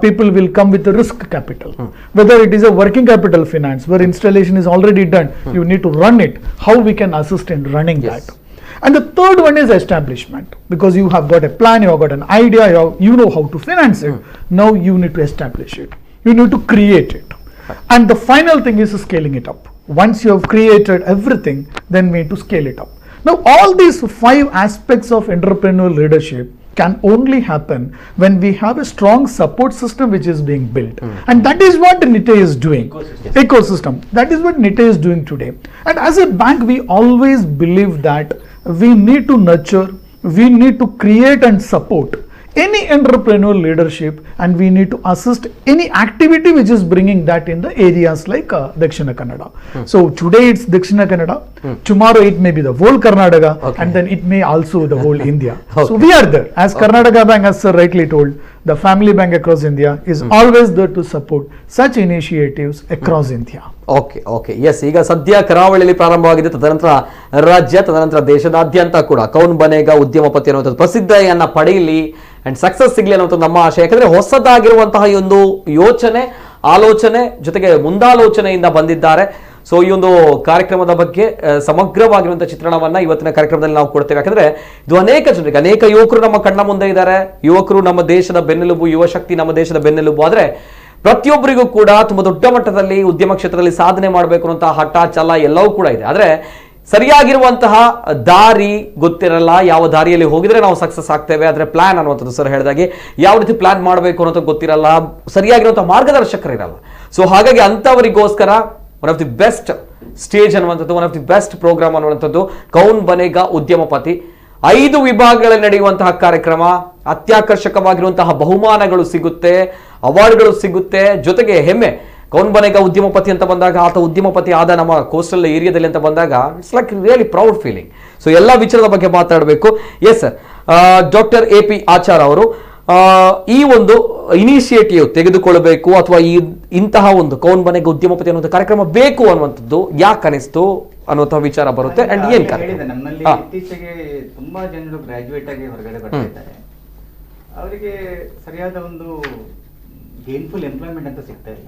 people will come with a risk capital, whether it is a working capital finance, where installation is already done, you need to run it, how we can assist in running that. And the third one is establishment, because you have got a plan, you have got an idea, you know how to finance it. Now you need to establish it, you need to create it. And the final thing is scaling it up. Once you have created everything, then we need to scale it up. Now all these 5 aspects of entrepreneurial leadership can only happen when we have a strong support system which is being built. And that is what NITE is doing. Ecosystem. That is what NITE is doing today. And as a bank, we always believe that we need to nurture, we need to create and support any entrepreneurial leadership, and we need to assist any activity which is bringing that in the areas like Dakshina Kannada. So today it's Dakshina Kannada, tomorrow it may be the whole Karnataka, and then it may also the whole India. So we are there. As Karnataka Bank, as sir rightly told, the family bank across India is always there to support such initiatives across India. Okay yes, ಈಗ ಸದ್ಯ ಕರಾವಳಿಯಲ್ಲಿ ಪ್ರಾರಂಭವಾಗಿದೆ, ತದನಂತರ ರಾಜ್ಯ, ತದನಂತರ ದೇಶದಾದ್ಯಂತ ಕೂಡ ಕೌನ್ ಬನೇಗ ಉದ್ಯಮಪತಿ ಅನ್ನುವಂಥದ್ದು ಪ್ರಸಿದ್ಧಿಯನ್ನ ಪಡೆಯಲಿ ಅಂಡ್ ಸಕ್ಸಸ್ ಸಿಗ್ಲಿ ಅನ್ನೋದು ನಮ್ಮ ಆಶಯ. ಯಾಕಂದ್ರೆ ಹೊಸದಾಗಿರುವಂತಹ ಈ ಒಂದು ಯೋಚನೆ, ಆಲೋಚನೆ ಜೊತೆಗೆ ಮುಂದಾಲೋಚನೆಯಿಂದ ಬಂದಿದ್ದಾರೆ. ಸೊ ಈ ಒಂದು ಕಾರ್ಯಕ್ರಮದ ಬಗ್ಗೆ ಸಮಗ್ರವಾಗಿರುವಂತಹ ಚಿತ್ರಣವನ್ನ ಇವತ್ತಿನ ಕಾರ್ಯಕ್ರಮದಲ್ಲಿ ನಾವು ಕೊಡ್ತೇವೆ. ಯಾಕಂದ್ರೆ ಇದು ಅನೇಕ ಜನರಿಗೆ, ಅನೇಕ ಯುವಕರು ನಮ್ಮ ಕಣ್ಣ ಮುಂದೆ ಇದ್ದಾರೆ. ಯುವಕರು ನಮ್ಮ ದೇಶದ ಬೆನ್ನೆಲುಬು, ಯುವ ಶಕ್ತಿ ನಮ್ಮ ದೇಶದ ಬೆನ್ನೆಲುಬು. ಆದ್ರೆ ಪ್ರತಿಯೊಬ್ಬರಿಗೂ ಕೂಡ ತುಂಬಾ ದೊಡ್ಡ ಮಟ್ಟದಲ್ಲಿ ಉದ್ಯಮ ಕ್ಷೇತ್ರದಲ್ಲಿ ಸಾಧನೆ ಮಾಡಬೇಕು ಅನ್ನುವಂತಹ ಹಠ, ಛಲ ಎಲ್ಲವೂ ಕೂಡ ಇದೆ. ಆದ್ರೆ ಸರಿಯಾಗಿರುವಂತಹ ದಾರಿ ಗೊತ್ತಿರಲ್ಲ. ಯಾವ ದಾರಿಯಲ್ಲಿ ಹೋಗಿದ್ರೆ ನಾವು ಸಕ್ಸಸ್ ಆಗ್ತೇವೆ, ಆದ್ರೆ ಪ್ಲಾನ್ ಅನ್ನುವಂಥದ್ದು ಸರ್ ಹೇಳಿದಾಗೆ ಯಾವ ರೀತಿ ಪ್ಲಾನ್ ಮಾಡಬೇಕು ಅನ್ನೋದು ಗೊತ್ತಿರಲ್ಲ, ಸರಿಯಾಗಿರುವಂತಹ ಮಾರ್ಗದರ್ಶಕರಿರಲ್ಲ. ಸೊ ಹಾಗಾಗಿ ಅಂತವರಿಗೋಸ್ಕರ one of the best stage ಅನ್ನುವಂಥದ್ದು, one of the best programme ಅನ್ನುವಂಥದ್ದು ಕೌನ್ ಬನೇಗ ಉದ್ಯಮಪತಿ. 5 ವಿಭಾಗಗಳಲ್ಲಿ ನಡೆಯುವಂತಹ ಕಾರ್ಯಕ್ರಮ, ಅತ್ಯಾಕರ್ಷಕವಾಗಿರುವಂತಹ ಬಹುಮಾನಗಳು ಸಿಗುತ್ತೆ, ಅವಾರ್ಡ್ಗಳು ಸಿಗುತ್ತೆ, ಜೊತೆಗೆ ಹೆಮ್ಮೆ. ಕೌನ್ ಬನೇಗ ಉದ್ಯಮಪತಿ ಅಂತ ಬಂದಾಗ, ಆತ ಉದ್ಯಮಪತಿ ಆದ ನಮ್ಮ ಕೋಸ್ಟಲ್ ಏರಿಯಾದಲ್ಲಿ ಅಂತ ಬಂದಾಗ it's like really proud feeling. So ಎಲ್ಲ ವಿಚಾರದ ಬಗ್ಗೆ ಮಾತಾಡಬೇಕು. Yes sir, doctor AP Achar ಅವರು ಈ ಒಂದು ಇನಿಷಿಯೇಟಿವ್ ತೆಗೆದುಕೊಳ್ಳಬೇಕು ಅಥವಾ ಇಂತಹ ಒಂದು ಕೌನ್ ಬನೇಗ ಉದ್ಯಮಪತಿ ಅನ್ನುವಂಥ ಕಾರ್ಯಕ್ರಮ ಬೇಕು ಅನ್ನುವಂಥದ್ದು ಯಾಕೆ ಅನಿಸ್ತು ಅನ್ನುವಂತಹ ವಿಚಾರ ಬರುತ್ತೆ. ಅಂಡ್ ಏನ್ ನಮ್ಮಲ್ಲಿ ಇತ್ತೀಚೆಗೆ ತುಂಬಾ ಜನರು ಗ್ರಾಜುಯೇಟ್ ಆಗಿ ಹೊರಗಡೆ ಬರ್ತಾ ಇದ್ದಾರೆ. ಅವರಿಗೆ ಸರಿಯಾದ ಒಂದು ಗೇನ್ಫುಲ್ ಎಂಪ್ಲಾಯ್ಮೆಂಟ್ ಅಂತ ಸಿಗ್ತಾ ಇಲ್ಲ.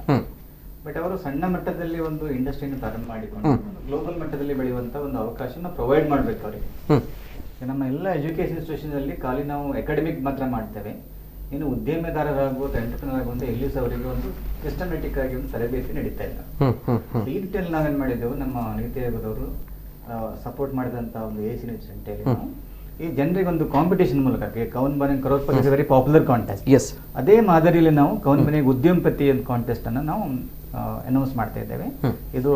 ಬಟ್ ಅವರು ಸಣ್ಣ ಮಟ್ಟದಲ್ಲಿ ಒಂದು ಇಂಡಸ್ಟ್ರಿಯನ್ನು ಪ್ರಾರಂಭ ಮಾಡಿಕೊಂಡು ಗ್ಲೋಬಲ್ ಮಟ್ಟದಲ್ಲಿ ಬೆಳೆಯುವಂತ ಒಂದು ಅವಕಾಶನ ಪ್ರೊವೈಡ್ ಮಾಡಬೇಕು ಅವರಿಗೆ. ನಮ್ಮ ಎಲ್ಲ ಎಜುಕೇಶನ್ ಇನ್ಸ್ಟಿಟ್ಯೂಷನ್ ಅಲ್ಲಿ ಖಾಲಿ ನಾವು ಅಕಾಡೆಮಿಕ್ ಮಾತ್ರ ಮಾಡ್ತೇವೆ, ಇನ್ನು ಉದ್ಯಮೆದಾರರಾಗುವುದು, ಎಂಟರ್ಪ್ರಿನರ್ ಆಗುವಂತ ಎಲ್ಲಿ ಸಹ ಅವರಿಗೆ ಒಂದು ಸಿಸ್ಟಮೆಟಿಕ್ ಆಗಿ ಒಂದು ತರಬೇತಿ ನಡೀತಾ ಇಲ್ಲ. ಈ ನಿಟ್ಟಿನಲ್ಲಿ ನಾವೇನ್ ಮಾಡಿದೆವು, ನಮ್ಮ ನೀತಿ ಆಯೋಗದವರು ಸಪೋರ್ಟ್ ಮಾಡಿದಂತ ಒಂದು ಏಸಿನ ಸೆಂಟರ್ ಈ ಜನರಿಗೆ ಒಂದು ಕಾಂಪಿಟೇಷನ್ ಮೂಲಕ Kaun Banega Crorepati is very popular contest. Yes, ಅದೇ ಮಾದರಿಯಲ್ಲಿ ನಾವು ಕೌನ್ ಬನೇಗ ಉದ್ಯಮಪತಿ ಕಾಂಟೆಸ್ಟ್ ಅನ್ನು ನಾವು ಅನೌನ್ಸ್ ಮಾಡ್ತಾ ಇದ್ದೇವೆ. ಇದು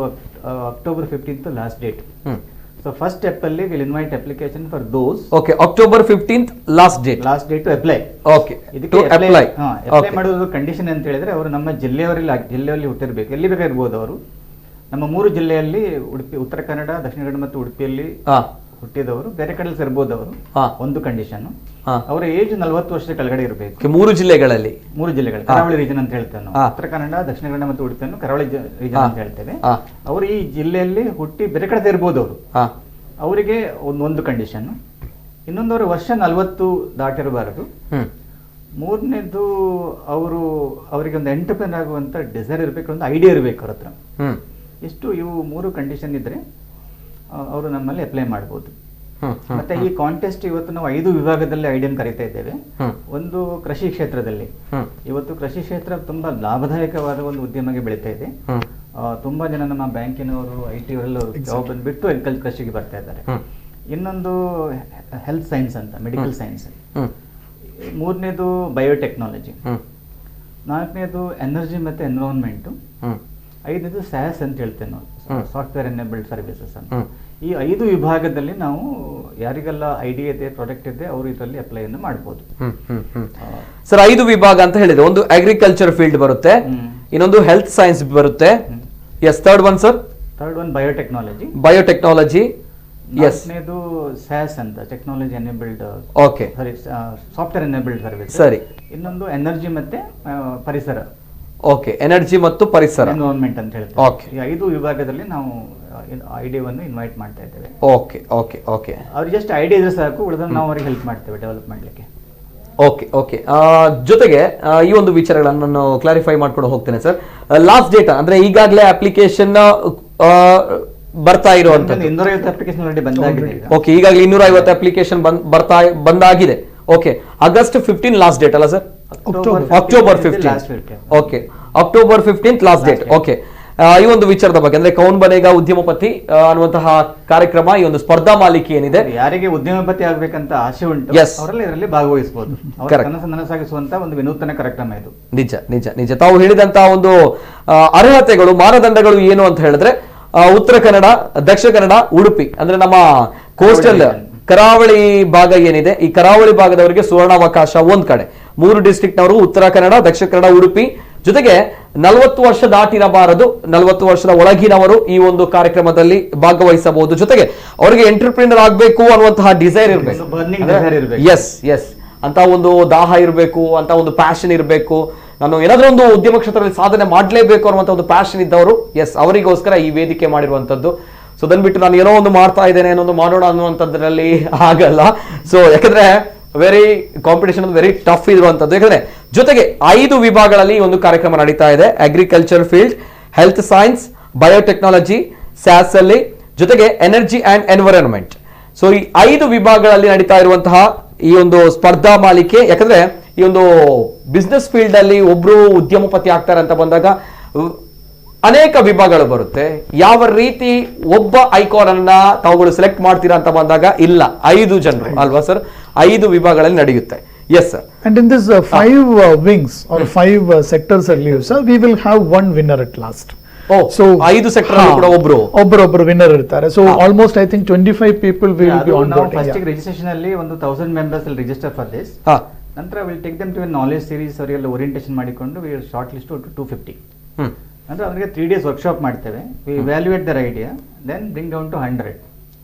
October 15th last date. So first step ಅಲ್ಲಿ will invite application for those. Okay, October 15th last date to apply. Okay, ಇದಕ್ಕೆ ಅಪ್ಲೈ ಮಾಡೋದು ಕಂಡೀಷನ್ ಅಂತ ಹೇಳಿದ್ರೆ ಅವರು ನಮ್ಮ ಜಿಲ್ಲೆಯಲ್ಲಿ ಹುಟ್ಟಿರ್ಬೇಕು, ಎಲ್ಲಿ ಬೇಕಾಗಿರ್ಬೋದು ಅವರು. ನಮ್ಮ 3 ಜಿಲ್ಲೆಯಲ್ಲಿ ಉಡುಪಿ, ಉತ್ತರ ಕನ್ನಡ, ದಕ್ಷಿಣ ಕನ್ನಡ ಮತ್ತು ಉಡುಪಿಯಲ್ಲಿ ಹುಟ್ಟಿದವರು, ಬೇರೆ ಕಡೆ ಸೇರ್ಬೋದು ಅವರು. ಒಂದು ಕಂಡೀಷನ್, ಅವರ ಏಜ್ 40 ವರ್ಷದ ಕೆಳಗಡೆ ಇರಬೇಕು. 3 ಜಿಲ್ಲೆಗಳಲ್ಲಿ, ಕರಾವಳಿ ರೀಜನ್ ಅಂತ ಹೇಳ್ತೇವೆ ನಾವು. ಉತ್ತರ ಕನ್ನಡ, ದಕ್ಷಿಣ ಕನ್ನಡ ಮತ್ತು ಉಡುಪಿಯನ್ನು ಕರಾವಳಿ ರೀಜನ್ ಅಂತ ಹೇಳ್ತೇವೆ. ಅವರು ಈ ಜಿಲ್ಲೆಯಲ್ಲಿ ಹುಟ್ಟಿ ಬೇರೆ ಕಡೆ ಸೇರ್ಬೋದು ಅವರು. ಅವರಿಗೆ ಒಂದು ಕಂಡೀಷನ್. ಇನ್ನೊಂದವರು ವರ್ಷ 40 ದಾಟಿರಬಾರದು. ಮೂರನೇದು ಅವರಿಗೆ ಒಂದು ಎಂಟರ್ಪ್ರಿನರ್ ಆಗುವಂತ ಡಿಸೈರ್ ಇರಬೇಕು, ಒಂದು ಐಡಿಯಾ ಇರಬೇಕು ಅವ್ರ ಹತ್ರ. ಇವು 3 ಕಂಡೀಷನ್ ಇದ್ರೆ ಅವರು ನಮ್ಮಲ್ಲಿ ಅಪ್ಲೈ ಮಾಡಬಹುದು. ಮತ್ತೆ ಈ ಕಾಂಟೆಸ್ಟ್ ಇವತ್ತು ನಾವು 5 ವಿಭಾಗದಲ್ಲಿ ಐಡಿಯನ್ ಕರೀತಾ ಇದ್ದೇವೆ. ಒಂದು ಕೃಷಿ ಕ್ಷೇತ್ರದಲ್ಲಿ, ಇವತ್ತು ಕೃಷಿ ಕ್ಷೇತ್ರ ತುಂಬಾ ಲಾಭದಾಯಕವಾದ ಒಂದು ಉದ್ಯಮಕ್ಕೆ ಬೆಳೀತಾ ಇದೆ. ತುಂಬಾ ಜನ ನಮ್ಮ ಬ್ಯಾಂಕಿನವರು, IT ಅವರೆಲ್ಲ ಜಾಬ್ ಬಿಟ್ಟು ಕೃಷಿಗೆ ಬರ್ತಾ ಇದ್ದಾರೆ. ಇನ್ನೊಂದು ಹೆಲ್ತ್ ಸೈನ್ಸ್ ಅಂತ, ಮೆಡಿಕಲ್ ಸೈನ್ಸ್. ಮೂರನೇದು ಬಯೋಟೆಕ್ನಾಲಜಿ. ನಾಲ್ಕನೇದು ಎನರ್ಜಿ ಮತ್ತೆ ಎನ್ವಿರಾನ್ಮೆಂಟ್. 5ನೇದು SaaS ಅಂತ ಹೇಳ್ತೇವೆ ನಾವು, ಸಾಫ್ಟ್ವೇರ್ ಎನೇಬಲ್ಡ್ ಸರ್ವಿಸಸ್ ಅಂತ. ಈ 5 ವಿಭಾಗದಲ್ಲಿ ನಾವು ಯಾರಿಗೆಲ್ಲ ಐಡಿಯಾ ಇದೆ, ಪ್ರಾಡಕ್ಟ್ ಇದೆ, ಅವರು ಇದರಲ್ಲಿ ಅಪ್ಲೈ ಅನ್ನು ಮಾಡಬಹುದು. ಸರ್, 5 ವಿಭಾಗ ಅಂತ ಹೇಳಿದ್ರೆ ಒಂದು ಅಗ್ರಿಕಲ್ಚರ್ ಫೀಲ್ಡ್ ಬರುತ್ತೆ, ಇನ್ನೊಂದು ಹೆಲ್ತ್ ಸೈನ್ಸ್ ಬರುತ್ತೆ. Yes, third one sir? Third one biotechnology. Yes. ನಾಲ್ಕನೇದು ಸ್ಯಾಸ್ ಅಂತ technology enabled, okay sorry software enabled service. ಸರಿ. ಇನ್ನೊಂದು ಎನರ್ಜಿ ಮತ್ತೆ ಪರಿಸರ, ಓಕೆ, ಎನರ್ಜಿ ಮತ್ತು ಪರಿಸರ, ಎನ್ವಿರಾನ್ಮೆಂಟ್ ಅಂತ ಹೇಳ್ತೀವಿ. Okay. ಈ 5 ವಿಭಾಗದಲ್ಲಿ ನಾವು ಐಡಿಯಾವನ್ನು ಇನ್ವೈಟ್ ಮಾಡ್ತಾ ಇದ್ದೇವೆ. ಓಕೆ ಓಕೆ ಓಕೆ ಅವ್ರಿಗೆ ಜಸ್ಟ್ ಐಡಿಯಾ ಇದ್ರೆ ಸಾಕು, ಉಳಿದನ್ನು ನಾವು ಅವ್ರಿಗೆ ಹೆಲ್ಪ್ ಮಾಡ್ತೇವೆ ಡೆವಲಪ್ ಮಾಡಲಿಕ್ಕೆ. ಓಕೆ ಓಕೆ ಜೊತೆಗೆ ಈ ಒಂದು ವಿಚಾರಗಳನ್ನು ನಾನು ಕ್ಲಾರಿಫೈ ಮಾಡ್ಕೊಂಡು ಹೋಗ್ತೇನೆ ಸರ್. ಲಾಸ್ಟ್ ಡೇಟಾ ಅಂದ್ರೆ ಈಗಾಗಲೇ ಅಪ್ಲಿಕೇಶನ್ ಬರ್ತಾ ಇರುವಂತದ್ದು 250 ಅಪ್ಲಿಕೇಶನ್ ಆಲ್ರೆಡಿ ಬಂದಾಗಿದೆ ಈಗ. ಓಕೆ, ಈಗಾಗಲೇ 250 ಅಪ್ಲಿಕೇಶನ್ ಬಂದಾಗಿದೆ. ಓಕೆ, ಆಗಸ್ಟ್ 15 ಲಾಸ್ಟ್ ಡೇಟ್ ಅಲ್ಲ sir? October 15. Okay, October 15 last date. Okay, ಈ ಒಂದು ವಿಚಾರದ ಬಗ್ಗೆ ಅಂದ್ರೆ ಕೌನ್ ಬನೇಗ ಉದ್ಯಮಪತಿ ಅನ್ನುವಂತಹ ಕಾರ್ಯಕ್ರಮ, ಈ ಒಂದು ಸ್ಪರ್ಧಾ ಮಾಲಿಕೆ ಏನಿದೆ, ಯಾರಿಗೆ ಉದ್ಯಮಪತಿ ಆಗ್ಬೇಕಂತ ಆಸೆ ಉಂಟು Yes. ಅವರಲ್ಲಿ ಇದರಲ್ಲಿ ಭಾಗವಹಿಸಬಹುದು. Correct. ಕನಸು ನನಸಾಗಿಸುವಂತ ಒಂದು ವಿನೂತನ ಕಾರ್ಯಕ್ರಮ ಇದು. ನಿಜ ನಿಜ ನಿಜ. ತಾವು ಹೇಳಿದಂತಹ ಒಂದು ಅರ್ಹತೆಗಳು, ಮಾನದಂಡಗಳು ಏನು ಅಂತ ಹೇಳಿದ್ರೆ ಉತ್ತರ ಕನ್ನಡ, ದಕ್ಷಿಣ ಕನ್ನಡ, ಉಡುಪಿ ಅಂದ್ರೆ ನಮ್ಮ ಕೋಸ್ಟಲ್ ಕರಾವಳಿ ಭಾಗ ಏನಿದೆ, ಈ ಕರಾವಳಿ ಭಾಗದವರಿಗೆ ಸುವರ್ಣಾವಕಾಶ ಒಂದ್ ಕಡೆ, 3 ಡಿಸ್ಟ್ರಿಕ್ಟ್ನವರು ಉತ್ತರ ಕನ್ನಡ, ದಕ್ಷಿಣ ಕನ್ನಡ, ಉಡುಪಿ. ಜೊತೆಗೆ 40 ವರ್ಷ ದಾಟಿರಬಾರದು, 40 ವರ್ಷದ ಒಳಗಿನವರು ಈ ಒಂದು ಕಾರ್ಯಕ್ರಮದಲ್ಲಿ ಭಾಗವಹಿಸಬಹುದು. ಜೊತೆಗೆ ಅವರಿಗೆ ಎಂಟರ್ಪ್ರಿನರ್ ಆಗಬೇಕು ಅನ್ನುವಂತಹ ಡಿಸೈರ್ ಒಂದು burning ಇರಬೇಕು. desire ಇರ್ಬೇಕು. ಎಸ್ ಎಸ್, ಅಂತ ಒಂದು ದಾಹ ಇರಬೇಕು, ಅಂತ ಒಂದು ಪ್ಯಾಷನ್ ಇರಬೇಕು. ನಾನು ಏನಾದ್ರೂ ಒಂದು ಉದ್ಯಮ ಕ್ಷೇತ್ರದಲ್ಲಿ ಸಾಧನೆ ಮಾಡಲೇಬೇಕು ಅನ್ನುವಂಥ ಒಂದು ಪ್ಯಾಷನ್ ಇದ್ದವರು, ಎಸ್, ಅವರಿಗೋಸ್ಕರ ಈ ವೇದಿಕೆ ಮಾಡಿರುವಂತದ್ದು. ಸೊ ಅದನ್ನ ಬಿಟ್ಟು ನಾನು ಏನೋ ಒಂದು ಮಾಡ್ತಾ ಇದ್ದೇನೆ, ಏನೊಂದು ಮಾಡೋಣ ಅನ್ನುವಂಥದ್ರಲ್ಲಿ ಆಗಲ್ಲ. ಸೊ ಯಾಕಂದ್ರೆ ವೆರಿ ಕಾಂಪಿಟೇಷನ್ ವೆರಿ ಟಫ್ ಇರುವಂತದ್ದು. ಯಾಕಂದ್ರೆ ಜೊತೆಗೆ 5 ವಿಭಾಗಗಳಲ್ಲಿ ಈ ಒಂದು ಕಾರ್ಯಕ್ರಮ ನಡೀತಾ ಇದೆ. Agriculture field, health science, biotechnology, SaaS ಅಲ್ಲಿ, ಜೊತೆಗೆ ಎನರ್ಜಿ ಅಂಡ್ ಎನ್ವಿರಾನ್ಮೆಂಟ್. ಸೊ ಈ 5 ವಿಭಾಗಗಳಲ್ಲಿ ನಡೀತಾ ಇರುವಂತಹ ಈ ಒಂದು ಸ್ಪರ್ಧಾ ಮಾಲಿಕೆ. ಯಾಕಂದ್ರೆ ಈ ಒಂದು ಬಿಸ್ನೆಸ್ ಫೀಲ್ಡ್ ಅಲ್ಲಿ ಒಬ್ರು ಉದ್ಯಮಪತಿ ಆಗ್ತಾರೆ ಅಂತ ಬಂದಾಗ ಅನೇಕ ವಿಭಾಗಗಳು ಬರುತ್ತೆ. ಯಾವ ರೀತಿ ಒಬ್ಬ ಐಕಾನ್ ಅನ್ನ ತಾವುಗಳು ಸೆಲೆಕ್ಟ್ ಮಾಡ್ತೀರಾ ಅಂತ ಬಂದಾಗ ಇಲ್ಲ, 5 ಜನರು ಅಲ್ವಾ ಸರ್, 5 ವಿಭಾಗಗಳಲ್ಲಿ ನಡೆಯುತ್ತೆ. Yes sir. And in this 5 wings or 5 sectors earlier, sir, we will have one winner at last. So 5 sector ಕೂಡ ಒಬ್ಬರು ವಿನ್ನರ್ ಇರ್ತಾರೆ. So almost I think 25 people will be on board. First registration ಅಲ್ಲಿ ಒಂದು 1000 members ಅಲ್ಲಿ register for this. ನಂತರ will take them to knowledge series ಅವರಿಗೆಲ್ಲ orientation ಮಾಡಿಕೊಂಡು we short list to 250. ಅಂದ್ರೆ ಅವರಿಗೆ 3 days ವರ್ಕ್ಶಾಪ್ ಮಾಡ್ತೇವೆ. We evaluate their idea, then bring down to 100.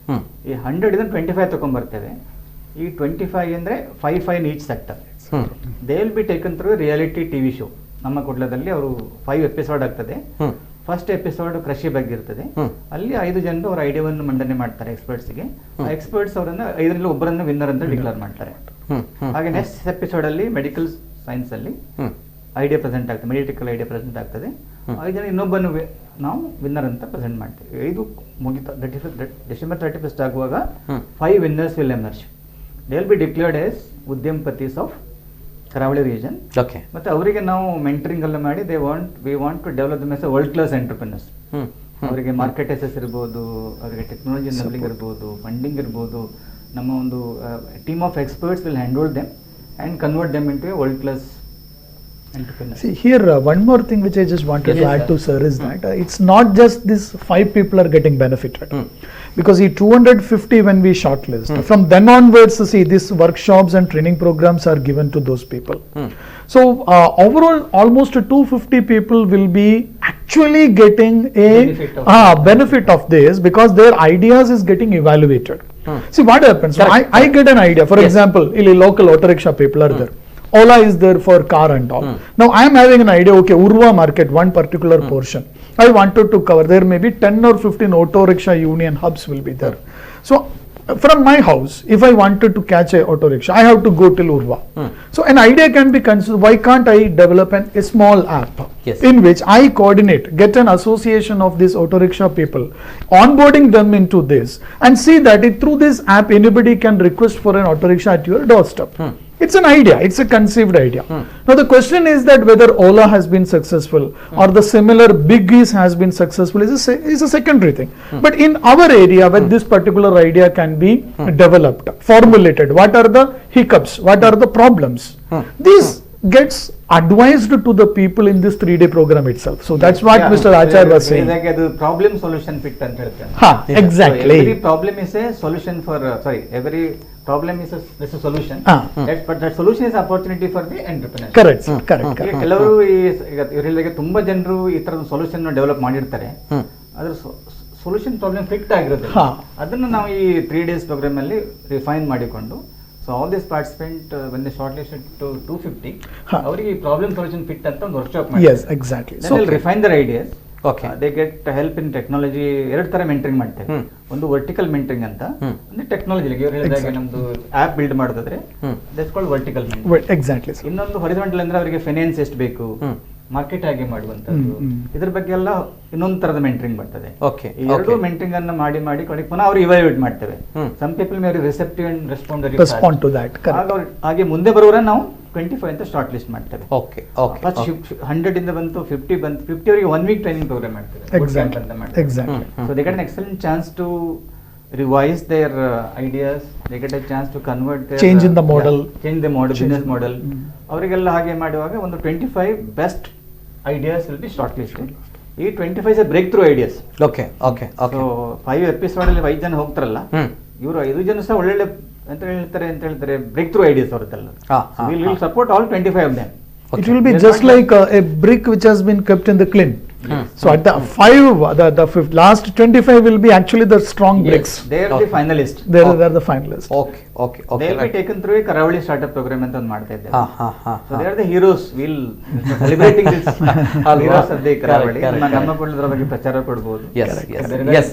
ಈ 100 ಇಂದ 25 ತಗೊಂಡ್ಬರ್ತೇವೆ. ಈ 25 ಅಂದ್ರೆ 5 in each sector. They will be taken through reality TV show. ನಮ್ಮ ಕುಡ್ಲದಲ್ಲಿ ಅವರು 5 ಎಪಿಸೋಡ್ ಆಗ್ತದೆ. ಫಸ್ಟ್ ಎಪಿಸೋಡ್ ಕೃಷಿ ಬಗ್ಗೆ ಇರ್ತದೆ. ಅಲ್ಲಿ 5 ಜನರು ಅವರ ಐಡಿಯಾವನ್ನು ಮಂಡನೆ ಮಾಡ್ತಾರೆ ಎಕ್ಸ್ಪರ್ಟ್ಸ್ಗೆ. ಆ ಎಕ್ಸ್ಪರ್ಟ್ಸ್ ಅವರನ್ನ 5ರಲ್ಲಿ ಒಬ್ಬರನ್ನ ವಿನ್ನರ್ ಅಂತ ಡಿಕ್ಲೇರ್ ಮಾಡ್ತಾರೆ. ಹಾಗೆ ನೆಕ್ಸ್ಟ್ ಎಪಿಸೋಡ್ ಅಲ್ಲಿ ಮೆಡಿಕಲ್ ಸೈನ್ಸ್ ಅಲ್ಲಿ ಐಡಿಯಾ ಪ್ರೆಸೆಂಟ್ ಆಗ್ತದೆ, ಮೆಡಿಕಲ್ ಐಡಿಯಾ ಪ್ರೆಸೆಂಟ್ ಆಗ್ತದೆ. 5 ಜನ ಇನ್ನೊಬ್ಬನು ನಾವು ವಿನ್ನರ್ ಅಂತ ಪ್ರೆಸೆಂಟ್ ಮಾಡ್ತೀವಿ. 5 ಮುಗಿತಾ ಡಿಸೆಂಬರ್ 31st ಆಗುವಾಗ 5 winners will emerge. They will be declared as ಉದ್ಯಮಪತೀಸ್ ಆಫ್ ಕರಾವಳಿ ರೀಜನ್. ಮತ್ತೆ ಅವರಿಗೆ ನಾವು ಮೆಂಟರಿಂಗ್ ಎಲ್ಲ ಮಾಡಿ we want to develop them as a world class entrepreneurs. ಅವರಿಗೆ ಮಾರ್ಕೆಟ್ ಎಸೆಸ್ ಇರ್ಬೋದು, ಅವರಿಗೆ ಟೆಕ್ನಾಲಜಿ ಎನೇಬಲಿಂಗ್ ಇರ್ಬೋದು, ಫಂಡಿಂಗ್ ಇರ್ಬೋದು. ನಮ್ಮ ಒಂದು team of experts will handle them and convert them into a world class entrepreneur. See here, one more thing which I just wanted to add to sir is that it's not just these 5 people are getting benefited. Because the 250 when we shortlist, from then onwards, see, these workshops and training programs are given to those people. So overall almost 250 people will be actually getting a benefit of this, because their ideas is getting evaluated. See what happens, I get an idea, for example, local auto rickshaw people are there, Ola is there for car and all. Now I am having an idea, okay, Urva market, one particular portion I wanted to cover. There may be 10 or 15 auto rickshaw union hubs will be there. So from my house, if I wanted to catch a auto rickshaw, I have to go till Urva. So an idea can be considered, why can't I develop a small app in which I coordinate, get an association of these auto rickshaw people, onboarding them into this, and see that through this app anybody can request for an auto rickshaw at your doorstep. It's an idea, it's a conceived idea. Now the question is that whether Ola has been successful or the similar biggies has been successful is a secondary thing. But in our area, where this particular idea can be developed, formulated, what are the hiccups, what are the problems, this gets advised to the people in this 3-day program itself. So that's what Mr. Achar was saying. Like a problem solution fit anta heltene. Exactly. So every problem is a solution for every problem is a solution. But that solution is opportunity for the entrepreneur. Correct. ಕೆಲವರು ಇವರಿಗೆ ತುಂಬಾ ಜನರು ಈ ತರದ solution develop ಮಾಡಿರ್ತಾರೆ. ಅದರ solution problem ಫಿಕ್ಟ್ ಆಗಿರುತ್ತೆ. ಅದನ್ನು ನಾವು ಈ 3 days ಪ್ರೋಗ್ರಾಮ್ ಅಲ್ಲಿ ರಿಫೈನ್ ಮಾಡಿಕೊಂಡು, so all this participant when they shortlisted to 250 ಅವರಿಗೆ ಪ್ರಾಬ್ಲಮ್ ಸೊಲ್ಯೂಷನ್ ಫಿಟ್ ಅಂತ ಒಂದು ವರ್ಕ್ಶಾಪ್ ಮಾಡಿ. Yes, exactly. So they'll refine their ideas. Okay. They get help in technology. 2 ತರ ಮೆಂಟರಿಂಗ್ ಮಾಡ್ತೇವೆ. ಒಂದು ವರ್ಟಿಕಲ್ ಮೆಂಟರಿಂಗ್ ಅಂತ, ಅಂದ್ರೆ ಟೆಕ್ನಾಲಜಿ ಇವ್ರು ಹೇಳಿದಾಗೆ ನಮ್ದು ಆಪ್ ಬಿಲ್ಡ್ ಮಾಡೋದಾದ್ರೆ that's called vertical mentoring. Exactly. ಇನ್ನೊಂದು ಹೊರಿಜಾಂಟಲ್ ಅಂದ್ರೆ ಅವರಿಗೆ ಫೈನಾನ್ಸ್ ಎಷ್ಟು ಬೇಕು, ಮಾರ್ಕೆಟ್ ಆಗಿ ಮಾಡುವಂತದ್ದು, ಇದ್ರ ಬಗ್ಗೆ ಎಲ್ಲ ಇನ್ನೊಂದು ತರದ ಮೆಂಟರಿಂಗ್ ಬರ್ತದೆ. Okay. ಈ ಎರಡು ಮೆಂಟರಿಂಗ್ ಅನ್ನ ಮಾಡಿ ಕೊನೆಗೆ ಪುನಃ ಅವ್ರು ಇವ್ಯಾಲ್ಯೂಯೇಟ್ ಮಾಡ್ತೇವೆ. Some people may receptive and respond to that. ಹಾಗೆ ಮುಂದೆ ಬರುವವರ ನಾವು 25 ಅಂತ ಶಾರ್ಟ್ ಲಿಸ್ಟ್ ಮಾಡ್ತೇವೆ. ಓಕೆ ಓಕೆ ಫಸ್ಟ್ 100 ಇಂದ ಬಂತು 50 ಬಂತು, 50 ಅವರಿಗೆ 1 week ಟ್ರೈನಿಂಗ್ ಪ್ರೋಗ್ರಾಮ್ ಮಾಡ್ತೇವೆ. Exactly. So they get an excellent chance to revise their ideas. They get a chance to convert their Change in the model. Change the model, business model. ಅವರಿಗೆಲ್ಲ ಹಾಗೆ ಮಾಡುವಾಗ ಒಂದು 25 best ideas will be short listed. ಈ 25 is a breakthrough ideas. Okay okay okay. So 5 episode ಅಲ್ಲಿ 5 ಜನ ಹೋಗ್ತಾರಲ್ಲ, ಇವರು 5 ಜನ ಸಹ ಒಳ್ಳೊಳ್ಳೆ ಅಂತ ಹೇಳ್ತಾರೆ ಬ್ರೇಕ್ ಥ್ರೂ ಐಡಿಯಾಸ್ ಅವರದ್ದೆಲ್ಲ. Will support all 25 of them. It will be just like a brick which has been kept in the kiln. So at the 5, the last 25 will be actually the strong bricks. They are the finalists. They are the finalists. Okay okay okay. They will be taken through a Karavali startup program ಅಂತ ಒಂದು ಮಾಡ್ತಾ ಇದ್ದೇವೆ. So they are the heroes. We'll celebrating this heroes of the Karavali. ನಮ್ಮ ಕುಳ್ಳದ್ರ ಬಗ್ಗೆ ಪ್ರಚಾರ ಕೊಡಬಹುದು. Yes.